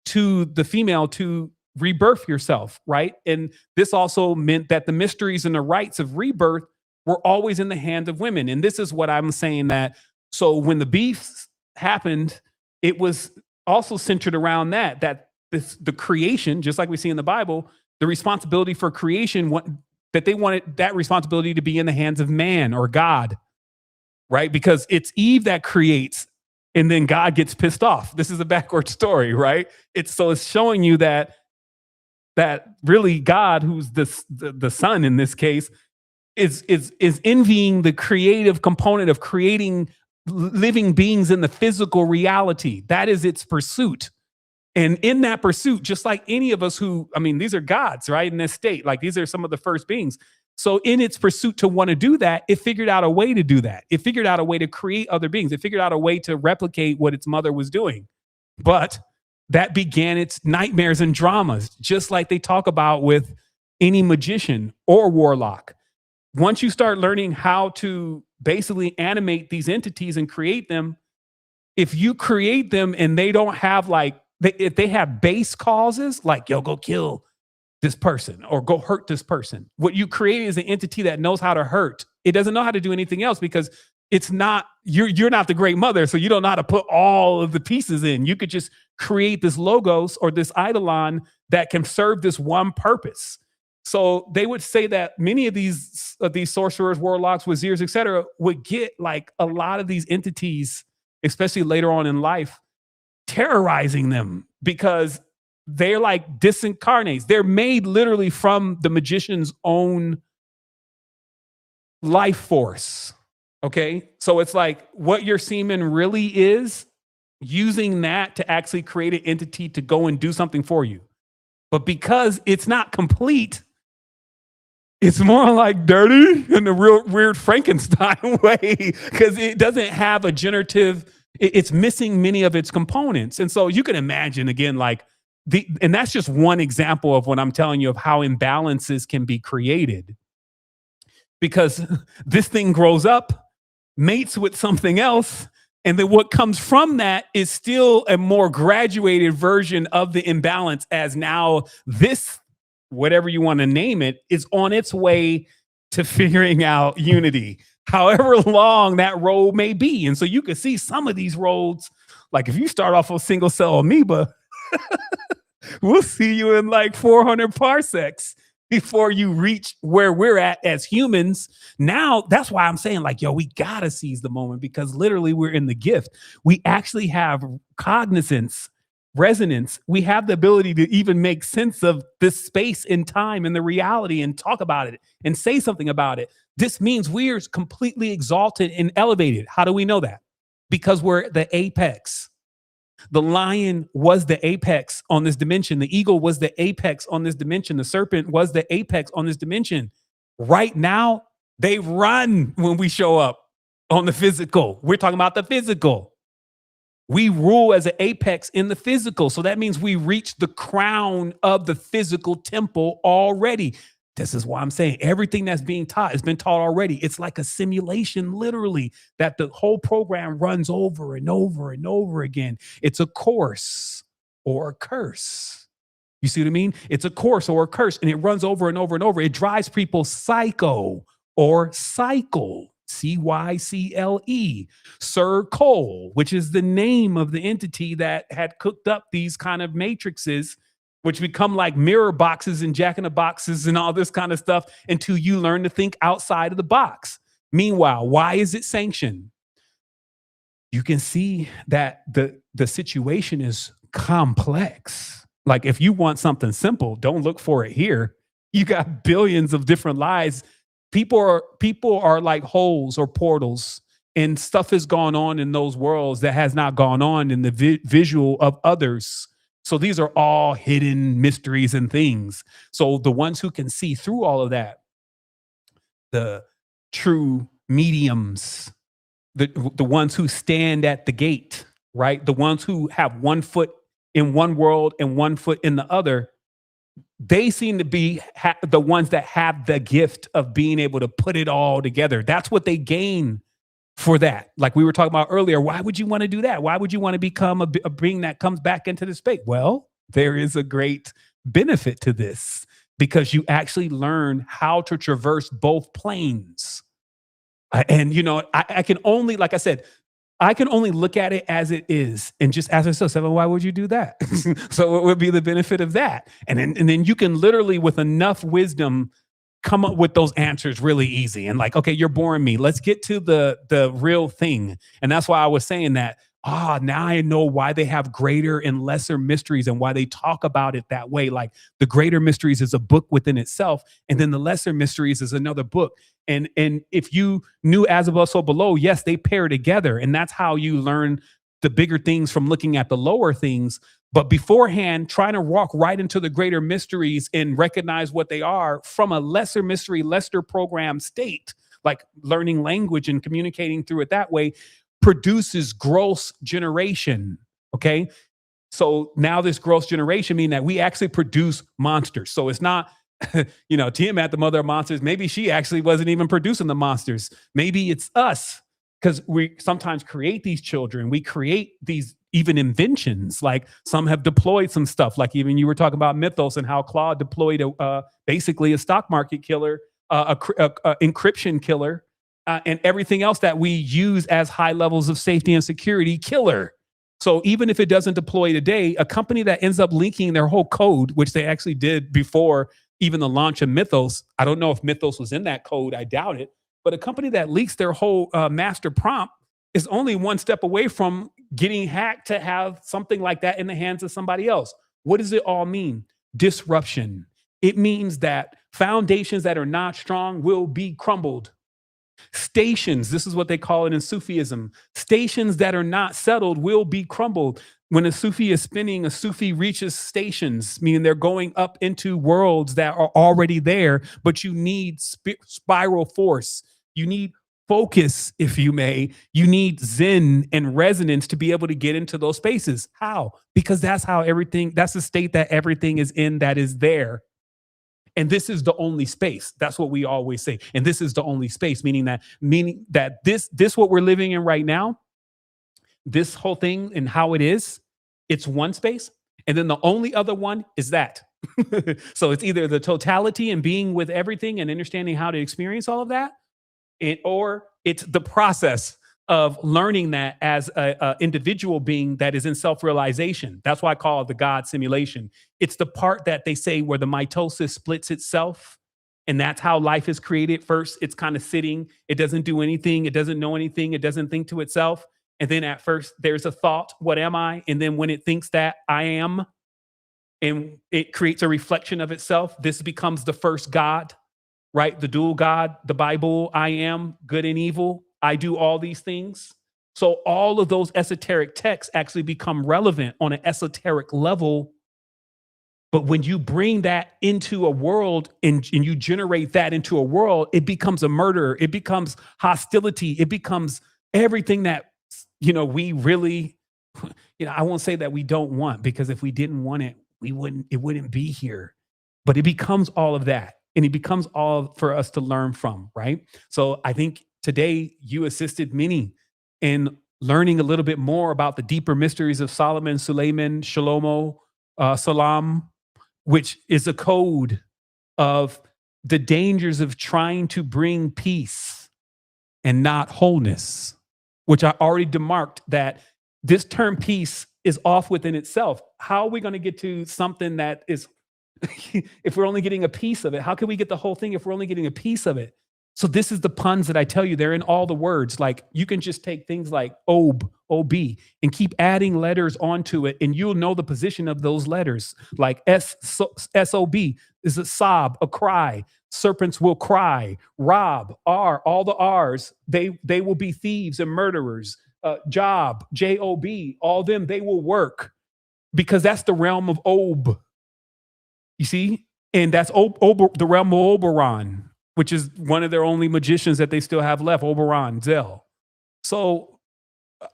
to the female to rebirth yourself, right? And this also meant that the mysteries and the rites of rebirth were always in the hand of women. And this is what I'm saying, that so when the beefs happened, it was also centered around that the creation, just like we see in the Bible, the responsibility for creation, that they wanted that responsibility to be in the hands of man or God, right? Because it's Eve that creates, and then God gets pissed off. This is a backward story, right? It's showing you that really God, who's the son in this case, is envying the creative component of creating living beings in the physical reality. That is its pursuit. And in that pursuit, just like any of us these are gods, right? In this state, like these are some of the first beings. So in its pursuit to want to do that, it figured out a way to do that. It figured out a way to create other beings. It figured out a way to replicate what its mother was doing. But that began its nightmares and dramas, just like they talk about with any magician or warlock. Once you start learning how to basically animate these entities and create them, if you create them and they don't have if they have base causes, like, yo, go kill this person or go hurt this person, what you create is an entity that knows how to hurt. It doesn't know how to do anything else, because it's not, you're not the great mother, so you don't know how to put all of the pieces in. You could just create this logos or this eidolon that can serve this one purpose. So they would say that many of these sorcerers, warlocks, wazirs, etc., would get like a lot of these entities, especially later on in life, terrorizing them, because they're like disincarnates. They're made literally from the magician's own life force. Okay, so it's like what your semen really is, using that to actually create an entity to go and do something for you. But because it's not complete, it's more like dirty in the real weird Frankenstein way, because it doesn't have a generative, it's missing many of its components. And so you can imagine, again, like and that's just one example of what I'm telling you of how imbalances can be created. Because this thing grows up, mates with something else, and then what comes from that is still a more graduated version of the imbalance, as now this, whatever you want to name it, is on its way to figuring out unity. however long that road may be. And so you can see some of these roads, like if you start off a single cell amoeba, we'll see you in like 400 parsecs before you reach where we're at as humans. Now, that's why I'm saying, like, yo, we gotta seize the moment, because literally we're in the gift. We actually have cognizance, resonance. We have the ability to even make sense of this space and time and the reality and talk about it and say something about it. This means we're completely exalted and elevated. How do we know that? Because we're the apex. The lion was the apex on this dimension. The eagle was the apex on this dimension. The serpent was the apex on this dimension. Right now, they run when we show up on the physical. We're talking about the physical. We rule as an apex in the physical. So that means we reach the crown of the physical temple already. This is why I'm saying everything that's being taught has been taught already. It's like a simulation, literally, that the whole program runs over and over and over again. It's a course or a curse. You see what I mean? It's a course or a curse, and it runs over and over and over. It drives people psycho or cycle. C-Y-C-L-E, Sir Cole, which is the name of the entity that had cooked up these kind of matrices, which become like mirror boxes and jack-in-the-boxes and all this kind of stuff until you learn to think outside of the box. Meanwhile, why is it sanctioned? You can see that the situation is complex. Like if you want something simple, don't look for it here. You got billions of different lies. People are like holes or portals, and stuff has gone on in those worlds that has not gone on in the visual of others. So these are all hidden mysteries and things. So the ones who can see through all of that, the true mediums, the ones who stand at the gate, right? The ones who have one foot in one world and one foot in the other, they seem to be the ones that have the gift of being able to put it all together. That's what they gain for that. Like we were talking about earlier, why would you want to do that? Why would you want to become a being that comes back into the space? Well, there is a great benefit to this, because you actually learn how to traverse both planes. And, you know, I can only, like I said, I can only look at it as it is and just ask myself, why would you do that? So what would be the benefit of that? And then you can literally, with enough wisdom, come up with those answers really easy. And like, okay, you're boring me. Let's get to the real thing. And that's why I was saying that, now I know why they have greater and lesser mysteries and why they talk about it that way. Like the greater mysteries is a book within itself, and then the lesser mysteries is another book. And if you knew as above, so below, yes, they pair together. And that's how you learn the bigger things from looking at the lower things. But beforehand, trying to walk right into the greater mysteries and recognize what they are from a lesser mystery, lesser program state, like learning language and communicating through it that way, produces gross generation. Okay. So now this gross generation means that we actually produce monsters. So it's not, Tiamat, the mother of monsters, maybe she actually wasn't even producing the monsters. Maybe it's us, because we sometimes create these children. We create these even inventions. Like some have deployed some stuff. Like even you were talking about Mythos and how Claude deployed basically a stock market killer, a encryption killer, and everything else that we use as high levels of safety and security killer. So even if it doesn't deploy today, a company that ends up linking their whole code, which they actually did before even the launch of Mythos, I don't know if Mythos was in that code, I doubt it, but a company that leaks their whole master prompt is only one step away from getting hacked to have something like that in the hands of somebody else. What does it all mean? Disruption. It means that foundations that are not strong will be crumbled. Stations, this is what they call it in Sufism. Stations that are not settled will be crumbled. When a Sufi is spinning, a Sufi reaches stations, meaning they're going up into worlds that are already there, but you need spiral force. You need focus, if you may. You need Zen and resonance to be able to get into those spaces. How? Because that's how that's the state that everything is in that is there. And this is the only space. That's what we always say. And this is the only space, meaning that this what we're living in right now, this whole thing and how it is, it's one space. And then the only other one is that. So it's either the totality and being with everything and understanding how to experience all of that. or it's the process of learning that as a individual being that is in self-realization. That's why I call it the God simulation. It's the part that they say where the mitosis splits itself. And that's how life is created. First, it's kind of sitting. It doesn't do anything. It doesn't know anything. It doesn't think to itself. And then at first, there's a thought, what am I? And then when it thinks that I am, and it creates a reflection of itself, this becomes the first God, right? The dual God, the Bible, I am good and evil. I do all these things. So all of those esoteric texts actually become relevant on an esoteric level. But when you bring that into a world and you generate that into a world, it becomes a murder. It becomes hostility. It becomes everything that, we really, I won't say that we don't want, because if we didn't want it, it wouldn't be here. But it becomes all of that. And it becomes all for us to learn from, right? So I think today you assisted many in learning a little bit more about the deeper mysteries of Solomon, Suleiman, Shalomo, Salam, which is a code of the dangers of trying to bring peace and not wholeness, which I already demarked that this term peace is off within itself. How are we going to get to something that is, if we're only getting a piece of it? How can we get the whole thing if we're only getting a piece of it? So this is the puns that I tell you, they're in all the words. Like you can just take things like ob, and keep adding letters onto it, and you'll know the position of those letters. Like sob is a sob, a cry. Serpents will cry. Rob, R, all the R's, they will be thieves and murderers. Job, job, all them, they will work, because that's the realm of ob. You see, and that's the realm of Oberon, which is one of their only magicians that they still have left, Oberon, Zell. So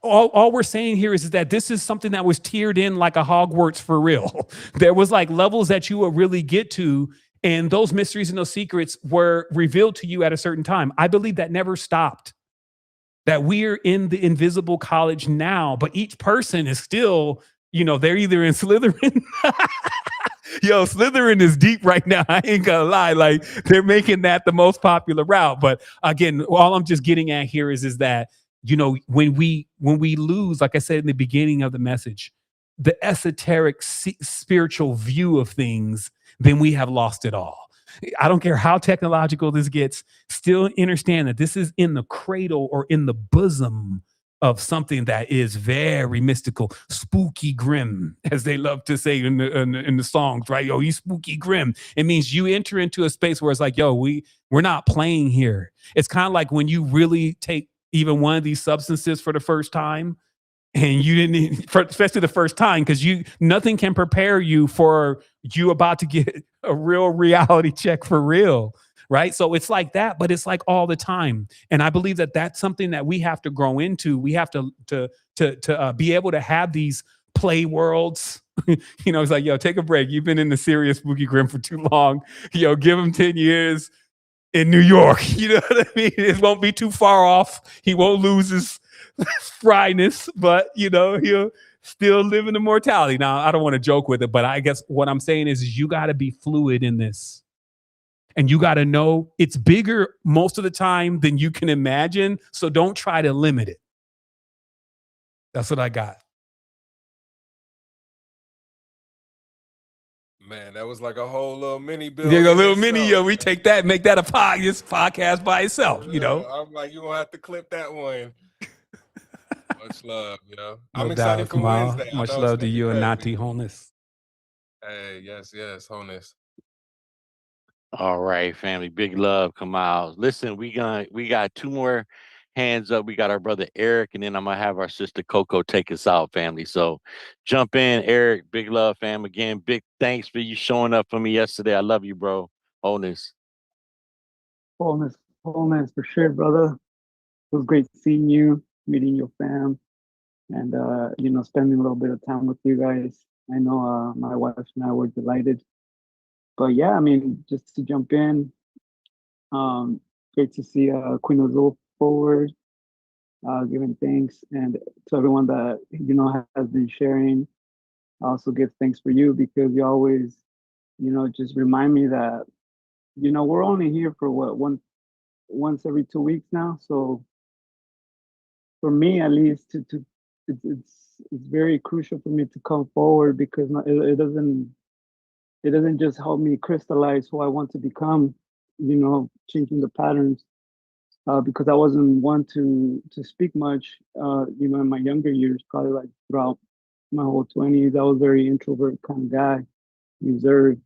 all we're saying here is that this is something that was tiered in like a Hogwarts for real. There was like levels that you would really get to, and those mysteries and those secrets were revealed to you at a certain time. I believe that never stopped, that we're in the invisible college now, but each person is still, they're either in Slytherin. Yo, Slytherin is deep right now. I ain't gonna lie. Like they're making that the most popular route. But again, all I'm just getting at here is that, when we lose, like I said in the beginning of the message, the esoteric spiritual view of things, then we have lost it all. I don't care how technological this gets, still understand that this is in the cradle or in the bosom of something that is very mystical, spooky grim, as they love to say in the songs, right? Yo, he's spooky grim. It means you enter into a space where it's like, yo, we're not playing here. It's kind of like when you really take even one of these substances for the first time, and you didn't, especially the first time, because nothing can prepare you for you about to get a real reality check for real, right? So it's like that, but it's like all the time. And I believe that that's something that we have to grow into. We have to be able to have these play worlds. It's like, yo, take a break. You've been in the serious spooky grim for too long. Yo, give him 10 years in New York. You know what I mean? It won't be too far off. He won't lose his fryness, but he'll still live in immortality. Now, I don't want to joke with it, but I guess what I'm saying is you got to be fluid in this. And you got to know it's bigger most of the time than you can imagine. So don't try to limit it. That's what I got. Man, that was like a whole little mini bill. There's a little mini, yo. We take that, make that a podcast by itself, I'm like, you gonna have to clip that one. Much love, I'm No excited doubt, for Kamal. Wednesday. Much love to you and Nati Wholeness. Hey, yes, wholeness. All right, family. Big love, Kamal. Listen, we got two more hands up. We got our brother Eric, and then I'm gonna have our sister Coco take us out, family. So jump in, Eric. Big love, fam. Again, big thanks for you showing up for me yesterday. I love you, bro. Wholeness. Wholeness for sure, brother. It was great seeing you, meeting your fam, and spending a little bit of time with you guys. I know my wife and I were delighted. But yeah, I mean, just to jump in, great to see Queen Azul forward, giving thanks, and to everyone that has been sharing. I also give thanks for you, because you always, just remind me that we're only here for once every 2 weeks now. So for me, at least, it's very crucial for me to come forward, because it doesn't just help me crystallize who I want to become, changing the patterns. Because I wasn't one to speak much, in my younger years, probably like throughout my whole 20s. I was very introvert kind of guy, reserved.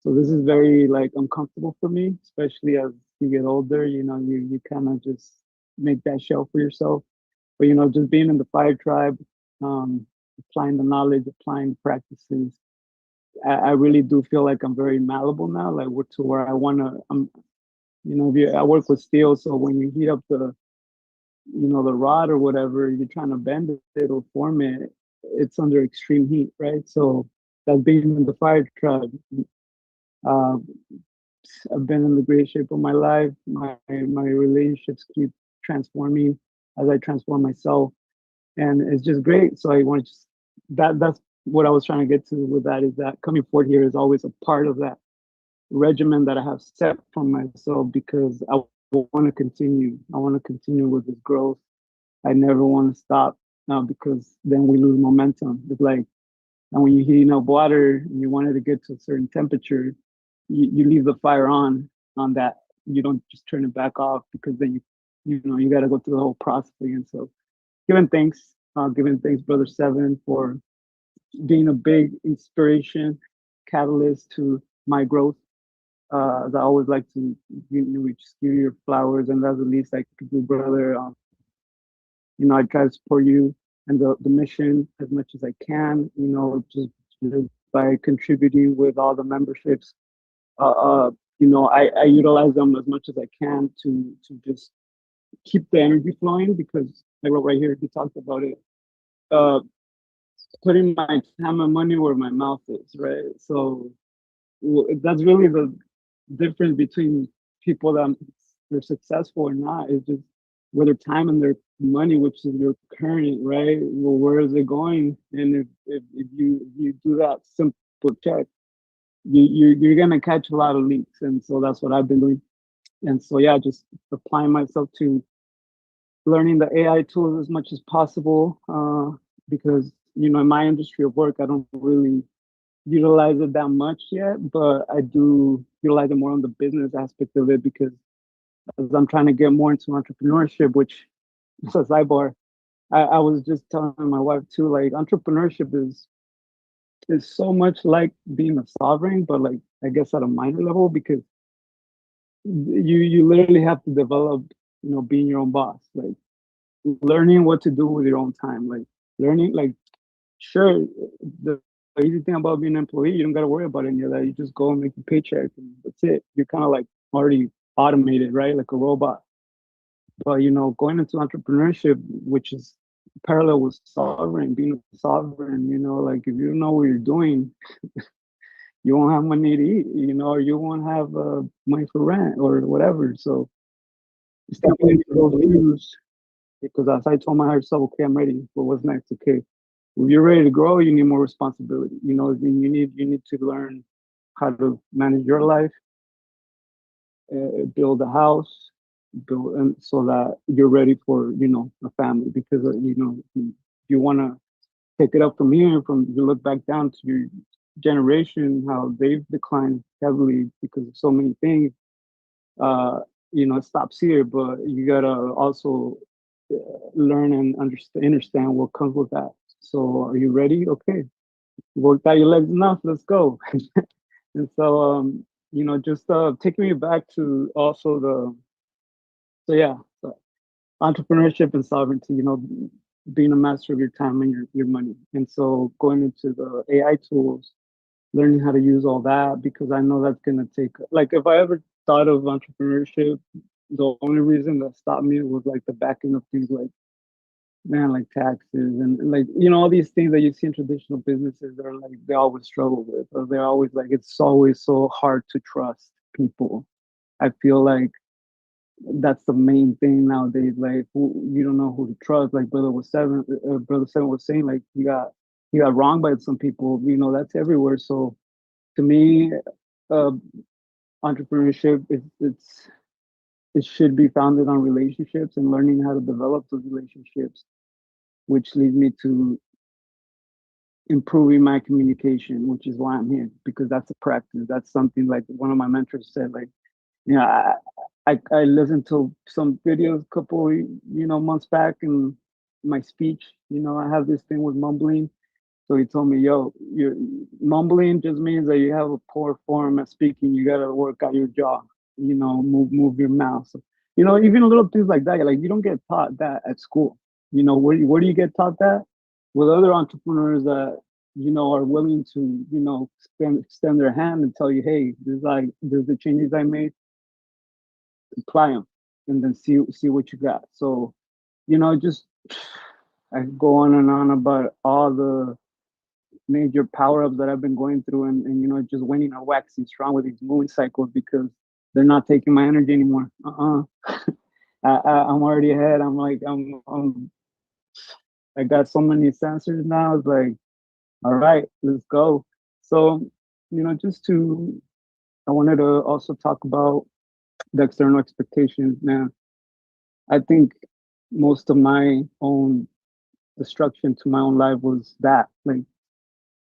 So this is very like uncomfortable for me, especially as you get older. You kind of just make that shell for yourself. But just being in the fire tribe, applying the knowledge, applying the practices, I really do feel like I'm very malleable now, like to where I want to. I work with steel, so when you heat up the rod or whatever, you're trying to bend it or form it, it's under extreme heat, right? So that's being in the fire tribe. Uh, I've been in the great shape of my life. My relationships keep transforming as I transform myself, and it's just great. So I want to that's what I was trying to get to with that, is that coming forward here is always a part of that regimen that I have set for myself, because I want to continue. I want to continue with this growth. I never want to stop now, because then we lose momentum. It's like, and when you heat up water and you want it to get to a certain temperature, you leave the fire on that. You don't just turn it back off, because then you got to go through the whole process again. So giving thanks, Brother Seven, for being a big inspiration, catalyst to my growth. As I always like to, just give you your flowers, and that's the least I could do, brother. I try to support you and the mission as much as I can. Just by contributing with all the memberships. I utilize them as much as I can to just keep the energy flowing, because I wrote right here, he talked about it. Putting my time and money where my mouth is, right? So that's really the difference between people that they're successful or not, is just where their time and their money, which is your current, right? Well, where is it going? And if you do that simple check, you're gonna catch a lot of leaks. And so that's what I've been doing. And so yeah, just applying myself to learning the AI tools as much as possible, because in my industry of work, I don't really utilize it that much yet, but I do utilize it more on the business aspect of it, because as I'm trying to get more into entrepreneurship, which is a sidebar, I was just telling my wife too, like entrepreneurship is so much like being a sovereign, but like I guess at a minor level, because you literally have to develop, being your own boss, like learning what to do with your own time, like learning, like sure, the easy thing about being an employee, you don't got to worry about any of that. You just go and make a paycheck, and that's it. You're kind of like already automated, right? Like a robot. But going into entrepreneurship, which is parallel with sovereign, being a sovereign, like if you don't know what you're doing, you won't have money to eat, or you won't have money for rent or whatever. So stepping into those shoes, because as I told my higher self, okay, I'm ready for what's next. Okay, if you're ready to grow, you need more responsibility. You need to learn how to manage your life, build a house, and so that you're ready for a family. Because you want to pick it up from here, from you look back down to your generation, how they've declined heavily because of so many things. It stops here, but you gotta also learn and understand what comes with that. So are you ready? Okay, worked out your legs enough, let's go. And so just taking me back to also so entrepreneurship and sovereignty, being a master of your time and your money. And so going into the AI tools, learning how to use all that, because I know that's going to take, like if I ever thought of entrepreneurship, the only reason that stopped me was like the backing of things like, man, like taxes and like, all these things that you see in traditional businesses that are like, they always struggle with, or they're always like, it's always so hard to trust people. I feel like that's the main thing nowadays. Like you don't know who to trust. Like brother Seven was saying, like he got wronged by some people. That's everywhere. So to me, entrepreneurship it's it should be founded on relationships and learning how to develop those relationships, which leads me to improving my communication, which is why I'm here, because that's a practice. That's something like one of my mentors said, like, you know, I listened to some videos a couple, months back, and my speech, I have this thing with mumbling. So he told me, yo, your mumbling just means that you have a poor form at speaking. You gotta work out your jaw, move your mouth. So, even little things like that. Like, you don't get taught that at school. Where do you get taught that? With other entrepreneurs that, are willing to, extend their hand and tell you, hey, there's the changes I made, apply them, and then see what you got. So, just I go on and on about all the major power-ups that I've been going through, and just winning or waxing strong with these moon cycles, because they're not taking my energy anymore. I'm already ahead. I'm like, I got so many sensors now. It's like, all right, let's go. So, I wanted to also talk about the external expectations, man. I think most of my own destruction to my own life was that, like,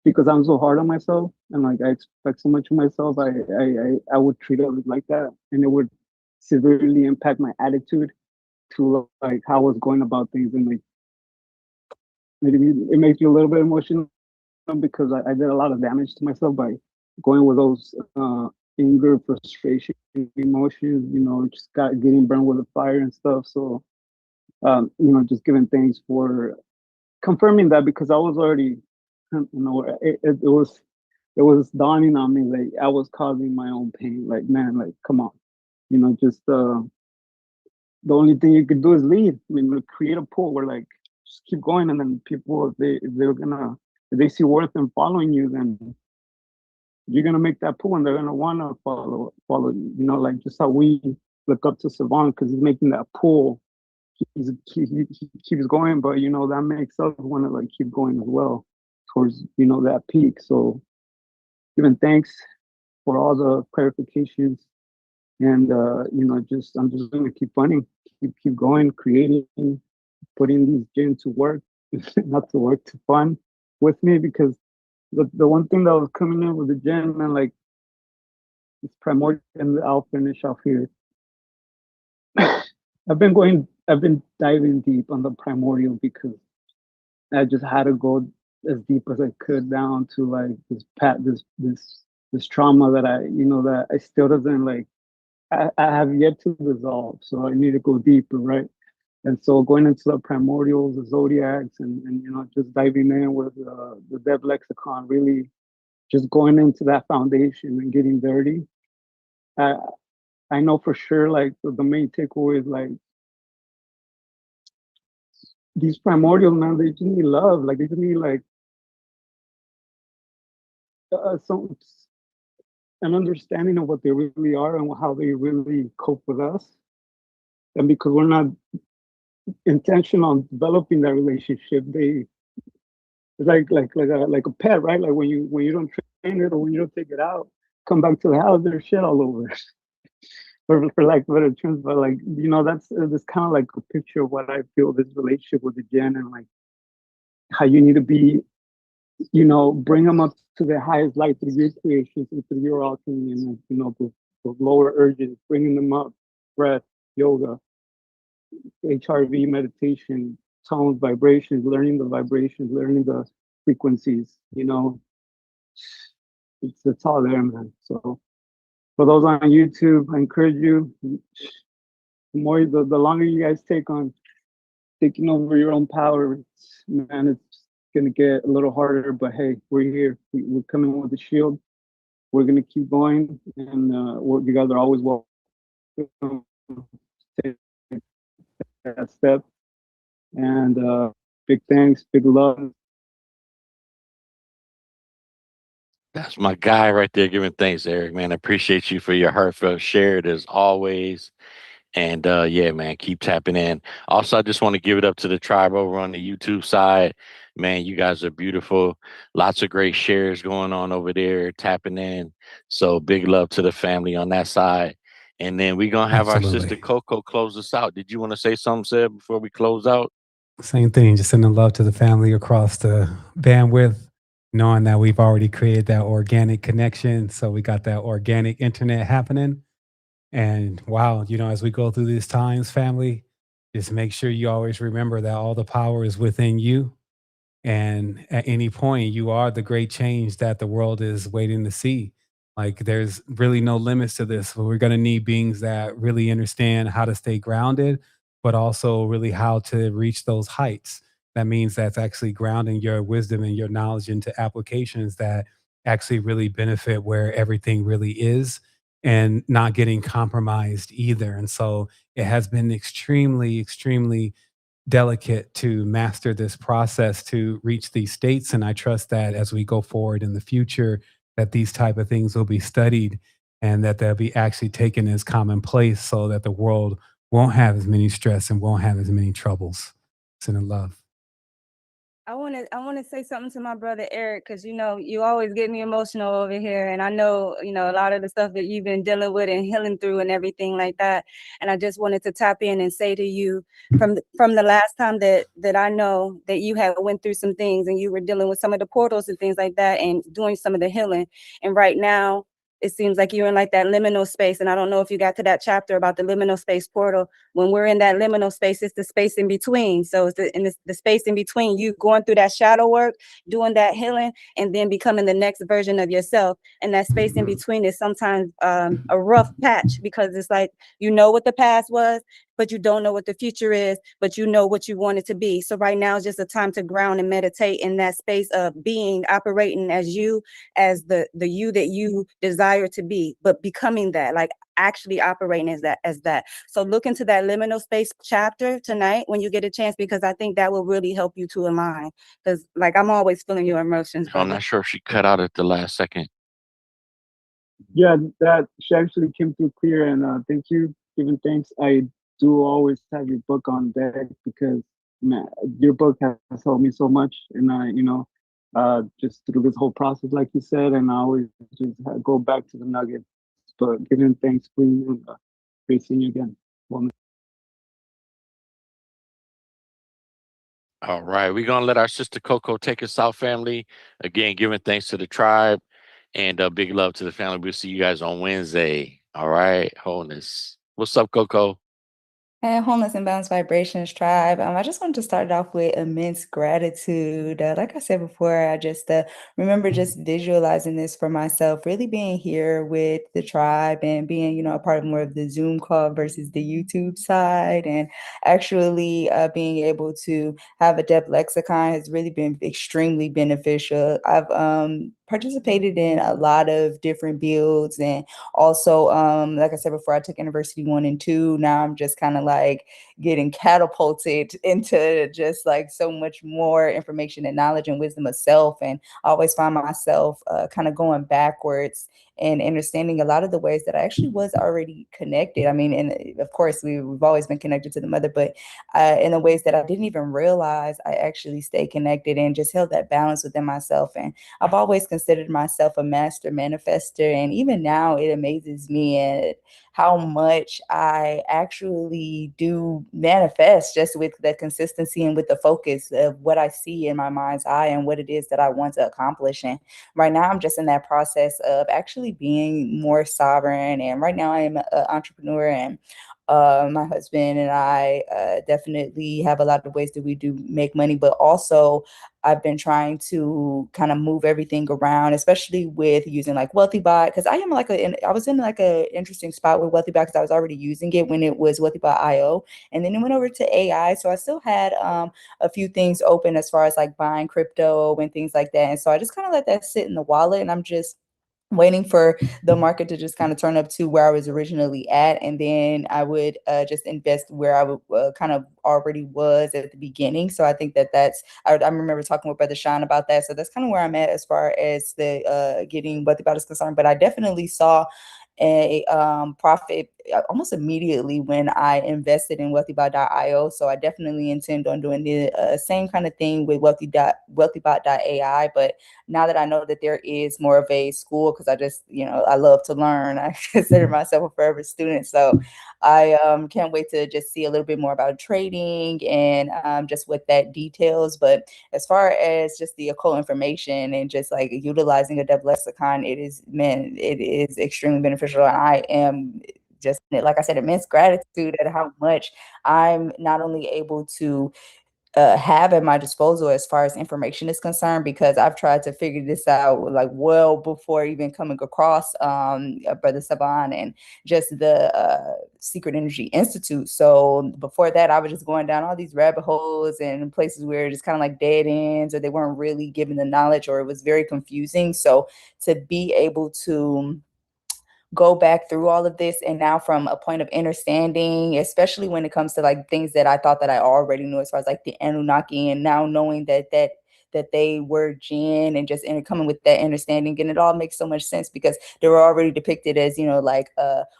because I'm so hard on myself and like I expect so much of myself, I would treat others like that, and it would severely impact my attitude to like how I was going about things, and like it makes me a little bit emotional because I did a lot of damage to myself by going with those anger, frustration, emotions, just getting burned with the fire and stuff. So just giving thanks for confirming that, because I was already, it was dawning on me, like I was causing my own pain. Like, man, like, come on, just the only thing you could do is lead. I mean, like, create a pool where like just keep going, and then people, if they see worth in following you, then you're gonna make that pool, and they're gonna want to follow you. Like just how we look up to Savant because he's making that pool. He keeps going, but that makes us want to like keep going as well towards that peak. So giving thanks for all the clarifications, and I'm just gonna keep running, keep going, creating, putting these gyms to work, not to work, to fun with me, because the one thing that was coming in with the gym, and like it's primordial, and I'll finish off here. I've been diving deep on the primordial because I just had to go as deep as I could down to like this trauma that that I still doesn't like, I have yet to resolve. So I need to go deeper, right? And so going into the primordials, the zodiacs, and just diving in with the Dev Lexicon, really just going into that foundation and getting dirty. I know for sure, like the main takeaway is like these primordials, man, they just need love. Like they just need like some an understanding of what they really are and how they really cope with us. And because we're not intentional on developing that relationship, it's like a pet, right? Like when you don't train it, or when you don't take it out, come back to the house, there's shit all over. For like better terms, but like that's kind of like a picture of what I feel this relationship with the gen, and like how you need to be, bring them up to their highest light through your creations and through your alchemy, and the lower urges, bringing them up, breath, yoga, HRV, meditation, tones, vibrations, learning the vibrations, learning the frequencies. It's all there, man. So for those on YouTube, I encourage you, the longer you guys take on taking over your own power, it's gonna get a little harder, but hey, we're here. We're coming with a shield. We're gonna keep going, and you guys are always welcome to take that step. And big thanks, big love. That's my guy right there giving thanks, Eric, man. I appreciate you for your heartfelt share as always. And yeah, man, keep tapping in. Also, I just want to give it up to the tribe over on the YouTube side. Man, you guys are beautiful. Lots of great shares going on over there, tapping in. So big love to the family on that side. And then we're going to have our sister Absolutely. Coco close us out. Did you want to say something, Seb, before we close out? Same thing, just sending love to the family across the bandwidth, knowing that we've already created that organic connection. So we got that organic internet happening. And wow, as we go through these times, family, just make sure you always remember that all the power is within you. And at any point, you are the great change that the world is waiting to see. Like, there's really no limits to this. But we're going to need beings that really understand how to stay grounded, but also really how to reach those heights. That means that's actually grounding your wisdom and your knowledge into applications that actually really benefit where everything really is and not getting compromised either. And so it has been extremely, extremely delicate to master this process to reach these states, and I trust that as we go forward in the future that these type of things will be studied and that they'll be actually taken as commonplace so that the world won't have as many stress and won't have as many troubles. Sending love. I want to say something to my brother Eric, because you always get me emotional over here, and I know a lot of the stuff that you've been dealing with and healing through and everything like that. And I just wanted to tap in and say to you, from the last time that I know that you have went through some things and you were dealing with some of the portals and things like that and doing some of the healing, and right now it seems like you're in like that liminal space. And I don't know if you got to that chapter about the liminal space portal. When we're in that liminal space, it's the space in between. So it's the space in between you going through that shadow work, doing that healing, and then becoming the next version of yourself. And that space in between is sometimes a rough patch, because it's like, what the past was, but you don't know what the future is, but you know what you want it to be. So right now is just a time to ground and meditate in that space of being, operating as you, as the you that you desire to be, but becoming that, like actually operating as that. So look into that liminal space chapter tonight when you get a chance, because I think that will really help you to align. Because like I'm always feeling your emotions, I'm brother. not sure if she cut out at the last second. Yeah, that she actually came through clear, and thank you. Giving thanks. I do always have your book on deck because man, your book has helped me so much, and just through this whole process, like you said, and I always just go back to the nuggets. But giving thanks, please, and great seeing you again. Well, All right, we're gonna let our sister Coco take us out, family. Again, giving thanks to the tribe, and big love to the family. We'll see you guys on Wednesday. All right, wholeness. What's up, Coco? And Wholeness and Balanced Vibrations Tribe. I just wanted to start it off with immense gratitude. Like I said before, I just remember just visualizing this for myself, really being here with the tribe and being, a part of more of the Zoom call versus the YouTube side, and actually being able to have a depth lexicon has really been extremely beneficial. I've participated in a lot of different builds, and also, like I said before, I took University 1 and 2. Now I'm just kind of like getting catapulted into just like so much more information and knowledge and wisdom of self. And I always find myself kind of going backwards and understanding a lot of the ways that I actually was already connected. I mean, and of course, we've always been connected to the mother, but in the ways that I didn't even realize, I actually stayed connected and just held that balance within myself. And I've always considered myself a master manifester. And even now, it amazes me at how much I actually do manifest just with the consistency and with the focus of what I see in my mind's eye and what it is that I want to accomplish. And right now, I'm just in that process of actually being more sovereign. And right now, I am an entrepreneur, and my husband and I definitely have a lot of ways that we do make money, but also I've been trying to kind of move everything around, especially with using like WealthyBot, because I was in like a interesting spot with WealthyBot because I was already using it when it was WealthyBot.io, and then it went over to AI. So I still had a few things open as far as like buying crypto and things like that. And so I just kind of let that sit in the wallet, and I'm just waiting for the market to just kind of turn up to where I was originally at. And then I would just invest where I would kind of already was at the beginning. So I think I remember talking with Brother Sean about that. So that's kind of where I'm at as far as the getting what the about is concerned. But I definitely saw a profit almost immediately when I invested in wealthybot.io. So I definitely intend on doing the same kind of thing with wealthybot.ai. But now that I know that there is more of a school, because I just, I love to learn. I consider myself a forever student. So I can't wait to just see a little bit more about trading and just what that details. But as far as just the occult information and just like utilizing a depth lexicon, it is extremely beneficial. And I am just, like I said, immense gratitude at how much I'm not only able to have at my disposal as far as information is concerned, because I've tried to figure this out like well before even coming across Brother Saban and just the Secret Energy Institute. So before that, I was just going down all these rabbit holes and places where it's kind of like dead ends, or they weren't really given the knowledge, or it was very confusing. So to be able to go back through all of this, and now from a point of understanding, especially when it comes to like things that I thought that I already knew, as far as like the Anunnaki, and now knowing that they were jinn, and just coming with that understanding, and it all makes so much sense because they were already depicted as like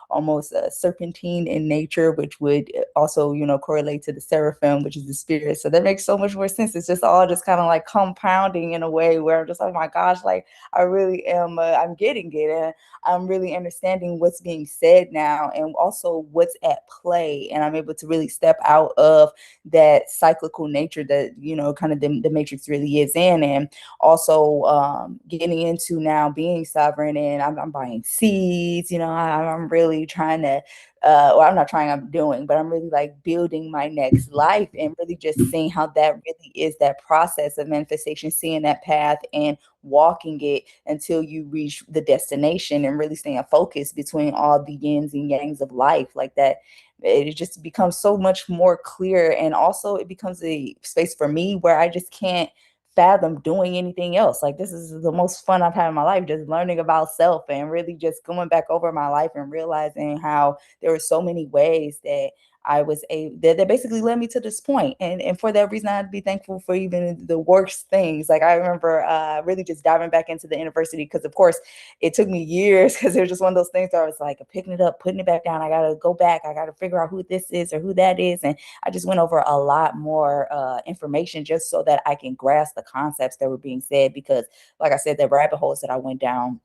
almost serpentine in nature, which would also correlate to the seraphim, which is the spirit. So that makes so much more sense. It's just all just kind of like compounding in a way where I'm just like, oh my gosh, like I really am I'm getting it, and I'm really understanding what's being said now, and also what's at play. And I'm able to really step out of that cyclical nature that, kind of the matrix really is in. And also getting into now being sovereign, and I'm buying seeds, I'm really trying to, well, I'm not trying, I'm doing, but I'm really like building my next life, and really just seeing how that really is that process of manifestation, seeing that path and walking it until you reach the destination, and really staying focused between all the yins and yangs of life like that. It just becomes so much more clear. And also it becomes a space for me where I just can't fathom doing anything else. Like, this is the most fun I've had in my life, just learning about self and really just going back over my life and realizing how there were so many ways that I was that basically led me to this point. And for that reason, I'd be thankful for even the worst things. Like, I remember really just diving back into the university, because of course it took me years, because it was just one of those things where I was like picking it up, putting it back down. I got to go back. I got to figure out who this is or who that is. And I just went over a lot more information just so that I can grasp the concepts that were being said, because like I said, the rabbit holes that I went down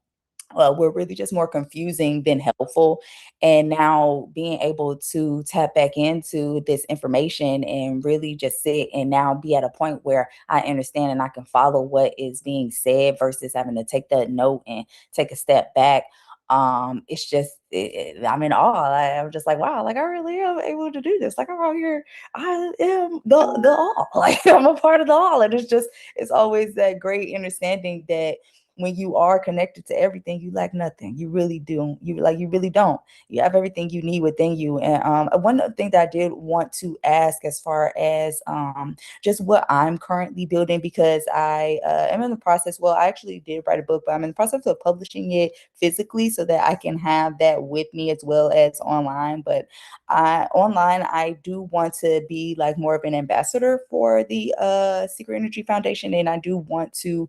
were really just more confusing than helpful. And now being able to tap back into this information and really just sit and now be at a point where I understand and I can follow what is being said versus having to take that note and take a step back. It's just I'm in awe. I'm just like, wow, like I really am able to do this. Like, I'm out here, I am the all. Like, I'm a part of the all. And it's always that great understanding that when you are connected to everything, you lack nothing. You really do. You really don't. You have everything you need within you. And one thing that I did want to ask, as far as just what I'm currently building, because I am in the process. Well, I actually did write a book, but I'm in the process of publishing it physically so that I can have that with me as well as online. But online, I do want to be like more of an ambassador for the Secret Energy Foundation, and I do want to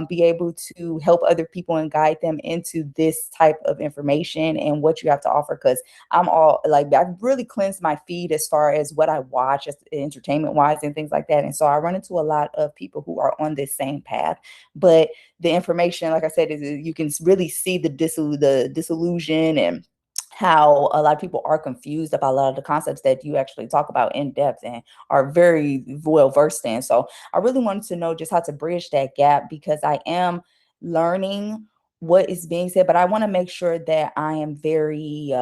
be able to help other people and guide them into this type of information and what you have to offer. Because I'm all like, I've really cleansed my feed as far as what I watch entertainment wise and things like that. And so I run into a lot of people who are on this same path, but the information, like I said, is you can really see the disillusion and how a lot of people are confused about a lot of the concepts that you actually talk about in depth and are very well versed in. So I really wanted to know just how to bridge that gap, because I am learning what is being said, but I want to make sure that I am very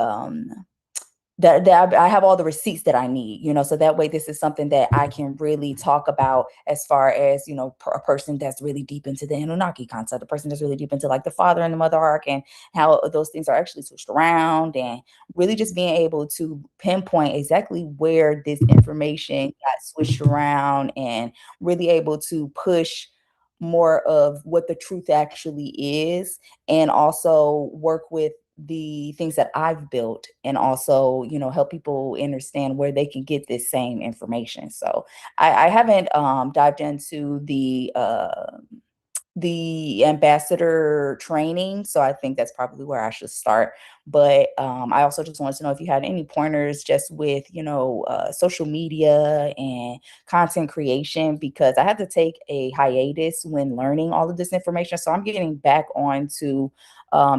that I have all the receipts that I need, so that way this is something that I can really talk about, as far as, a person that's really deep into the Anunnaki concept, a person that's really deep into like the father and the mother arc, and how those things are actually switched around, and really just being able to pinpoint exactly where this information got switched around, and really able to push more of what the truth actually is, and also work with the things that I've built, and also, help people understand where they can get this same information. So I haven't dived into the ambassador training. So I think that's probably where I should start. But I also just wanted to know if you had any pointers just with, social media and content creation, because I had to take a hiatus when learning all of this information. So I'm getting back onto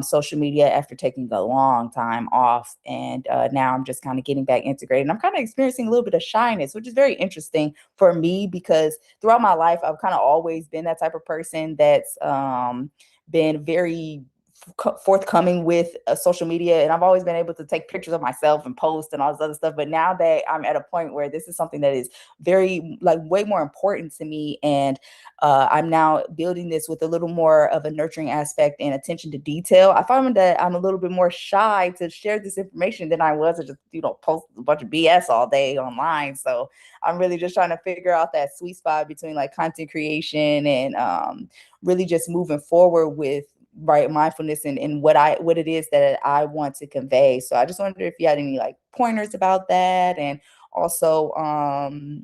social media after taking a long time off. And now I'm just kind of getting back integrated. And I'm kind of experiencing a little bit of shyness, which is very interesting for me, because throughout my life, I've kind of always been that type of person that's been very forthcoming with social media, and I've always been able to take pictures of myself and post and all this other stuff. But now that I'm at a point where this is something that is very, like, way more important to me, and I'm now building this with a little more of a nurturing aspect and attention to detail, I find that I'm a little bit more shy to share this information than I was to just, post a bunch of BS all day online. So I'm really just trying to figure out that sweet spot between like content creation and really just moving forward with mindfulness and what it is that I want to convey. So I just wondered if you had any like pointers about that, and also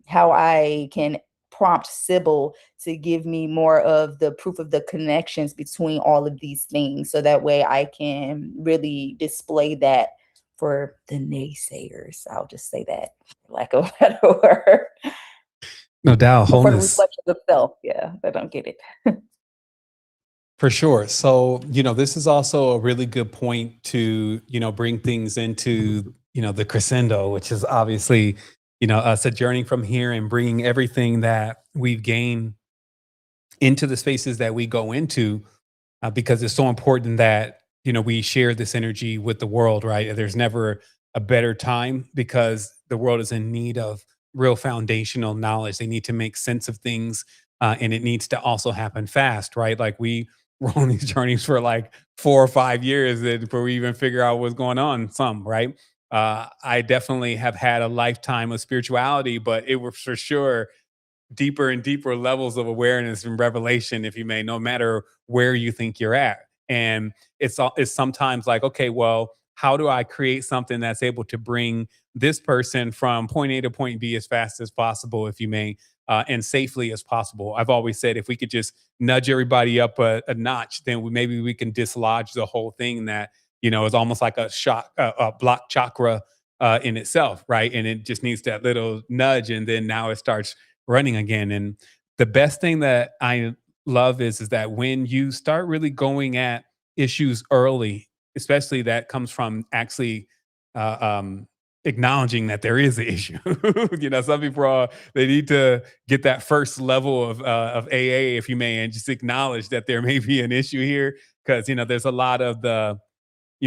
how I can prompt Sybil to give me more of the proof of the connections between all of these things, so that way I can really display that for the naysayers. I'll just say that, for lack of a better word. No doubt, For the wholeness. reflection of self. Yeah, I don't get it. For sure. So, this is also a really good point to, bring things into, the crescendo, which is obviously, us adjourning from here and bringing everything that we've gained into the spaces that we go into, because it's so important that, we share this energy with the world, right? There's never a better time, because the world is in need of real foundational knowledge. They need to make sense of things, and it needs to also happen fast, right? Like we're on these journeys for like 4 or 5 years before we even figure out what's going on, right? I definitely have had a lifetime of spirituality, but it was for sure deeper and deeper levels of awareness and revelation, if you may, no matter where you think you're at. And it's sometimes like, okay, well, how do I create something that's able to bring this person from point A to point B as fast as possible, if you may, and safely as possible? I've always said if we could just nudge everybody up a notch, then maybe we can dislodge the whole thing that, is almost like a block chakra in itself, right? And it just needs that little nudge, and then now it starts running again. And the best thing that I love is that when you start really going at issues early, especially that comes from actually acknowledging that there is an issue. Some people they need to get that first level of AA, if you may, and just acknowledge that there may be an issue here, because there's a lot of the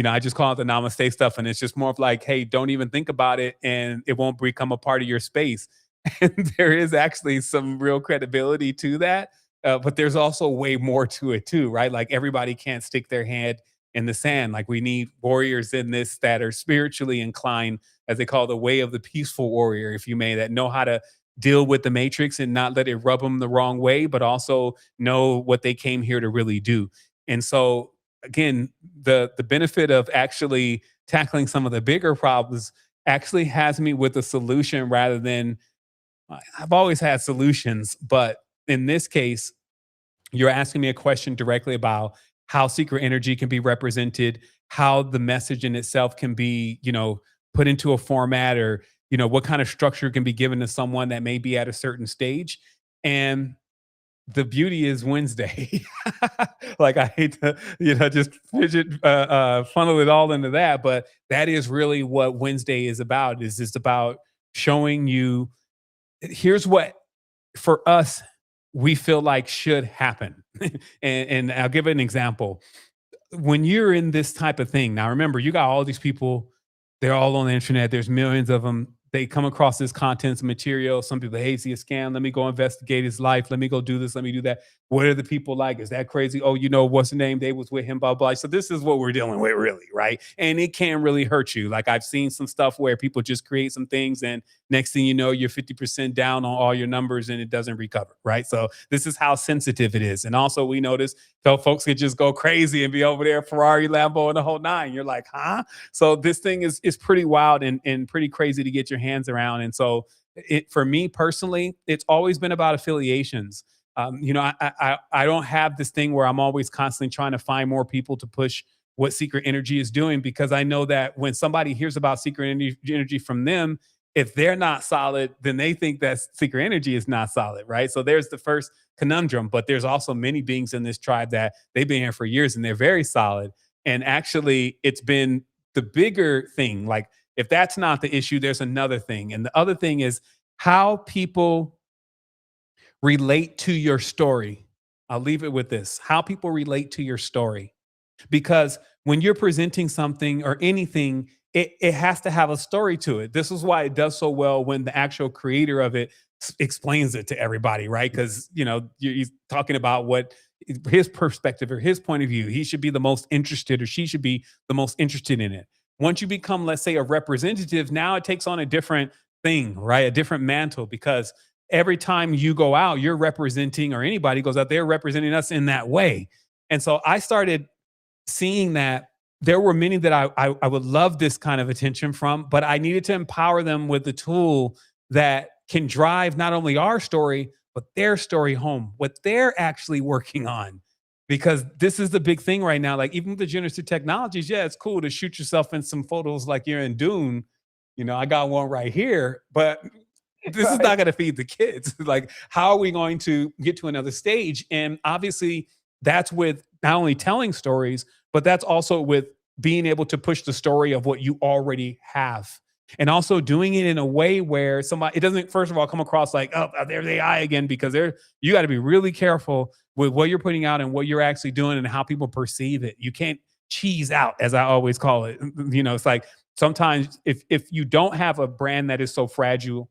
I just call it the namaste stuff, and it's just more of like, hey, don't even think about it, and it won't become a part of your space. And there is actually some real credibility to that. But there's also way more to it too, right? Like everybody can't stick their head in the sand. Like we need warriors in this that are spiritually inclined, as they call the way of the peaceful warrior, if you may, that know how to deal with the matrix and not let it rub them the wrong way, but also know what they came here to really do. And so again, the benefit of actually tackling some of the bigger problems actually has me with a solution rather than I've always had solutions, but in this case, you're asking me a question directly about how secret energy can be represented, how the message in itself can be, put into a format, or, what kind of structure can be given to someone that may be at a certain stage. And the beauty is Wednesday. Like I hate to, just funnel it all into that, but that is really what Wednesday is about. Is it's about showing you, here's what for us we feel like should happen. And I'll give an example. When you're in this type of thing, now remember, you got all these people, they're all on the internet, there's millions of them. They come across this content material. Some people, hey, see a scam. Let me go investigate his life. Let me go do this. Let me do that. What are the people like? Is that crazy? Oh, what's the name? They was with him, blah, blah. So this is what we're dealing with, really, right? And it can really hurt you. Like I've seen some stuff where people just create some things, and next thing you know, you're 50% down on all your numbers and it doesn't recover, right? So this is how sensitive it is. And also we notice folks could just go crazy and be over there, Ferrari, Lambo, and the whole nine. You're like, huh? So this thing is pretty wild and pretty crazy to get your hands around. And so for me personally, it's always been about affiliations. I don't have this thing where I'm always constantly trying to find more people to push what secret energy is doing, because I know that when somebody hears about secret energy from them, if they're not solid, then they think that secret energy is not solid, right? So there's the first conundrum. But there's also many beings in this tribe that they've been here for years and they're very solid. And actually, it's been the bigger thing. Like, if that's not the issue, there's another thing. And the other thing is how people relate to your story. I'll leave it with this: how people relate to your story. Because when you're presenting something or anything, it has to have a story to it. This is why it does so well when the actual creator of it explains it to everybody, right? Because, you know, he's talking about what his perspective or his point of view. He should be the most interested, or she should be the most interested in it. Once you become, let's say, a representative, now it takes on a different thing, right? A different mantle, because every time you go out, you're representing, or anybody goes out, they're representing us in that way. And so I started seeing that there were many that I would love this kind of attention from, but I needed to empower them with the tool that can drive not only our story, but their story home, what they're actually working on. Because this is the big thing right now. Like, even with the generative technologies, yeah, it's cool to shoot yourself in some photos like you're in Dune. You know, I got one right here, but this is not going to feed the kids. Like, how are we going to get to another stage? And obviously, that's with not only telling stories, but that's also with being able to push the story of what you already have. And also doing it in a way where it doesn't, first of all, come across like, oh, there's AI again, because you got to be really careful with what you're putting out and what you're actually doing and how people perceive it. You can't cheese out, as I always call it. You know, it's like sometimes if you don't have a brand that is so fragile,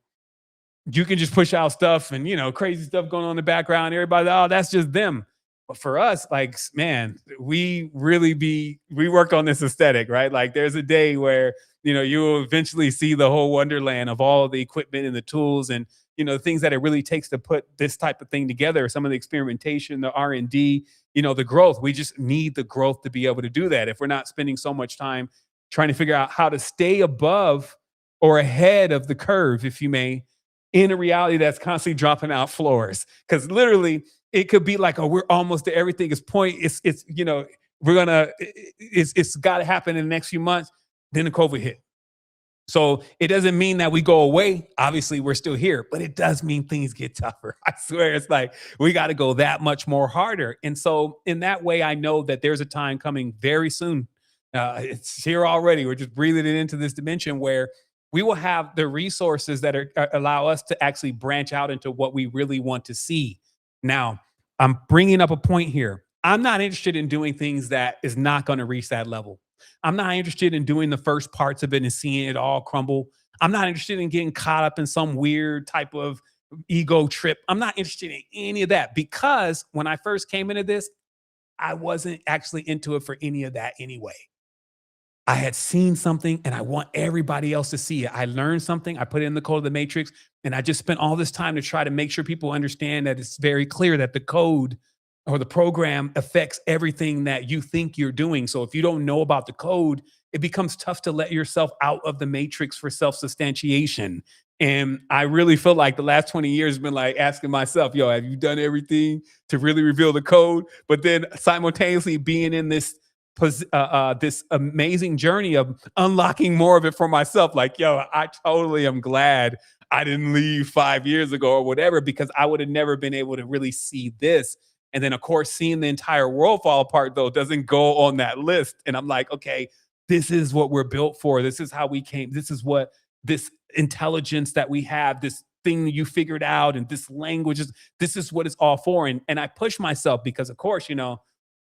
you can just push out stuff and, you know, crazy stuff going on in the background. Everybody, oh, that's just them. But for us, like, man, we work on this aesthetic, right? Like, there's a day where, you know, you will eventually see the whole wonderland of all of the equipment and the tools and, you know, the things that it really takes to put this type of thing together. Some of the experimentation, the R&D, you know, the growth. We just need the growth to be able to do that. If we're not spending so much time trying to figure out how to stay above or ahead of the curve, if you may, in a reality that's constantly dropping out floors. Because literally, it could be like, oh, we're almost to everything is point. It's you know, it's got to happen in the next few months. Then the COVID hit. So it doesn't mean that we go away. Obviously, we're still here, but it does mean things get tougher. I swear, it's like we got to go that much more harder. And so in that way, I know that there's a time coming very soon. It's here already. We're just breathing it into this dimension where we will have the resources that allow us to actually branch out into what we really want to see. Now, I'm bringing up a point here. I'm not interested in doing things that is not going to reach that level. I'm not interested in doing the first parts of it and seeing it all crumble. I'm not interested in getting caught up in some weird type of ego trip. I'm not interested in any of that, because when I first came into this, I wasn't actually into it for any of that anyway. I had seen something and I want everybody else to see it. I learned something. I put it in the code of the matrix, and I just spent all this time to try to make sure people understand that it's very clear that the code or the program affects everything that you think you're doing. So if you don't know about the code, it becomes tough to let yourself out of the matrix for self-substantiation. And I really feel like the last 20 years has been like asking myself, yo, have you done everything to really reveal the code? But then simultaneously being in this amazing journey of unlocking more of it for myself. Like, yo, I totally am glad I didn't leave 5 years ago or whatever, because I would have never been able to really see this. And then, of course, seeing the entire world fall apart, though, doesn't go on that list. And I'm like, okay, this is what we're built for. This is how we came. This is what this intelligence that we have, this thing you figured out, and this language is, this is what it's all for. And I push myself because, of course, you know,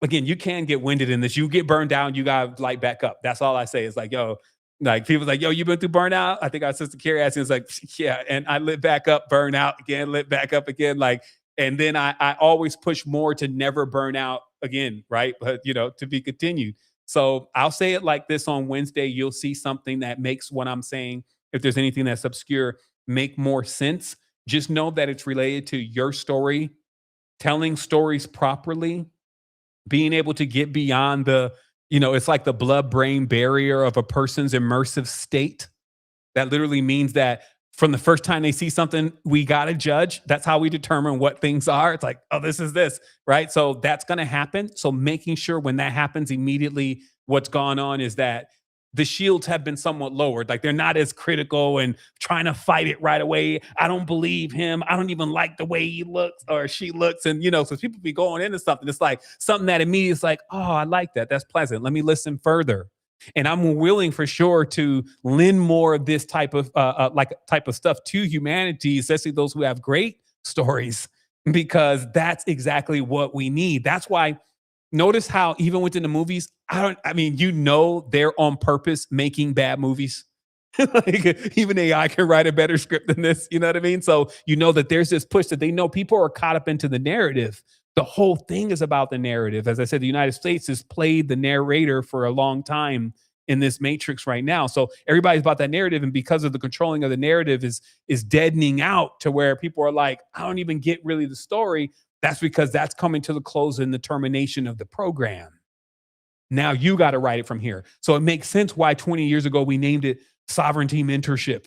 again, you can get winded in this. You get burned down, you got to light back up. That's all I say. It's like, yo, like people like, yo, you been through burnout? I think our sister Carrie asked me, it's like, yeah. And I lit back up, burn out again, lit back up again. Like, and then I always push more to never burn out again, right? But, you know, to be continued. So I'll say it like this: on Wednesday, you'll see something that makes what I'm saying, if there's anything that's obscure, make more sense. Just know that it's related to your story, telling stories properly, being able to get beyond the, you know, it's like the blood-brain barrier of a person's immersive state. That literally means that from the first time they see something, we got to judge. That's how we determine what things are. It's like, oh, this is this, right? So that's going to happen. So making sure when that happens immediately, what's gone on is that the shields have been somewhat lowered. Like they're not as critical and trying to fight it right away. I don't believe him. I don't even like the way he looks or she looks. And, so people be going into something. It's like something that immediately is like, oh, I like that. That's pleasant. Let me listen further. And I'm willing for sure to lend more of this type of stuff to humanity, especially those who have great stories, because that's exactly what we need. That's why notice how even within the movies, they're on purpose making bad movies. Like even AI can write a better script than this, you know what I mean? So that there's this push that they know people are caught up into the narrative. The whole thing is about the narrative. As I said, the United States has played the narrator for a long time in this matrix right now. So everybody's about that narrative. And because of the controlling of the narrative is deadening out to where people are like, I don't even get really the story. That's because that's coming to the close and the termination of the program. Now you got to write it from here. So it makes sense why 20 years ago we named it Sovereignty Mentorship.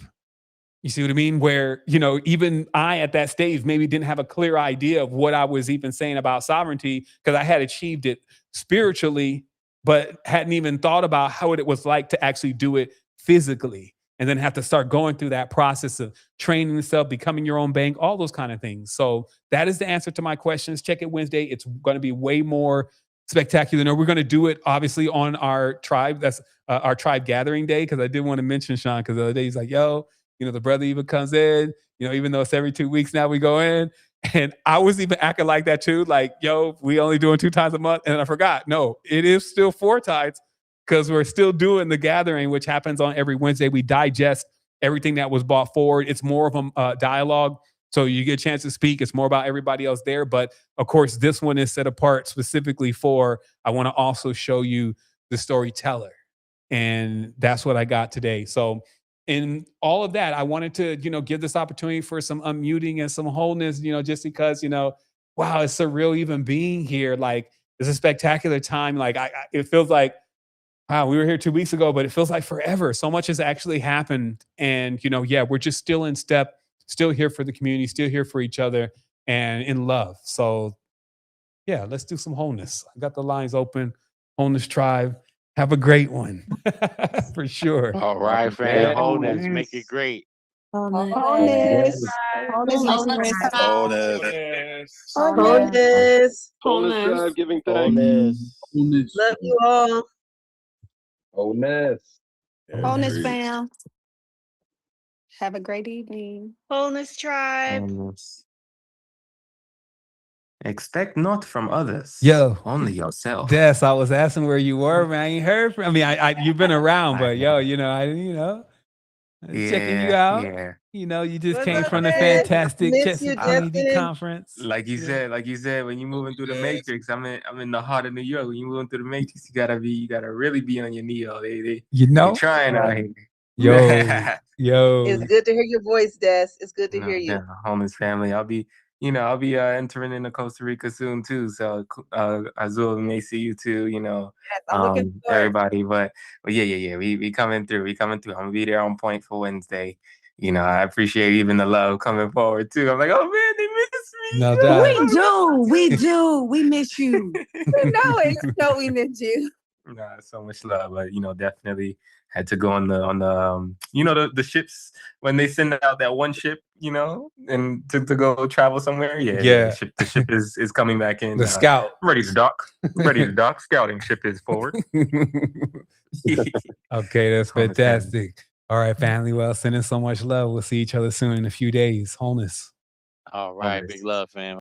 You see what I mean? Where, even I at that stage maybe didn't have a clear idea of what I was even saying about sovereignty because I had achieved it spiritually, but hadn't even thought about how it was like to actually do it physically and then have to start going through that process of training yourself, becoming your own bank, all those kind of things. So that is the answer to my questions. Check it Wednesday. It's going to be way more spectacular. No, we're going to do it obviously on our tribe. That's our tribe gathering day. Cause I did want to mention Sean, cause the other day he's like, yo, the brother even comes in, even though it's every 2 weeks now we go in. And I was even acting like that too. Like, yo, we only doing 2 times a month. And I forgot, no, it is still 4 times because we're still doing the gathering, which happens on every Wednesday. We digest everything that was brought forward. It's more of a dialogue. So you get a chance to speak. It's more about everybody else there. But of course, this one is set apart specifically for, I want to also show you the storyteller. And that's what I got today. So in all of that, I wanted to, give this opportunity for some unmuting and some wholeness, just because, wow, it's surreal even being here. Like, it's a spectacular time. Like, it feels like, wow, we were here 2 weeks ago, but it feels like forever. So much has actually happened. And, we're just still in step, still here for the community, still here for each other and in love. So, yeah, let's do some wholeness. I got the lines open. Wholeness Tribe. Have a great one. For sure. All right, fam. Wholeness. Make it great. Wholeness. Wholeness. Wholeness. Wholeness. Wholeness Tribe giving thanks. Wholeness. Love you all. Wholeness. Wholeness, fam. Have a great evening. Wholeness Tribe. Wholeness. Expect not from others. Yo, only yourself. Des, I was asking where you were, man. I ain't heard from. I mean, you've been around, but checking you out. Yeah. You just came from the fantastic Chesapeake conference. Like you said, when you're moving through the matrix, I'm in the heart of New York. When you're moving through the matrix, you gotta really be on your knee all day. They're trying out here. Yo. It's good to hear your voice, Des. It's good to hear you. Yeah, Wholeness family. I'll be entering into Costa Rica soon too. So Azul may see you too, Yes, I'm looking forward. Everybody. But yeah. We coming through. I'm gonna be there on point for Wednesday. I appreciate even the love coming forward too. I'm like, oh man, they miss me. No doubt. We do. We miss you. We miss you. Nah, so much love, but definitely had to go on the ships when they send out that one ship, and to go travel somewhere. Yeah. The ship is coming back in. The scout ready to dock. Scouting ship is forward. Okay, that's fantastic. All right, family. Well, sending so much love. We'll see each other soon in a few days. Wholeness. All right, big love, fam.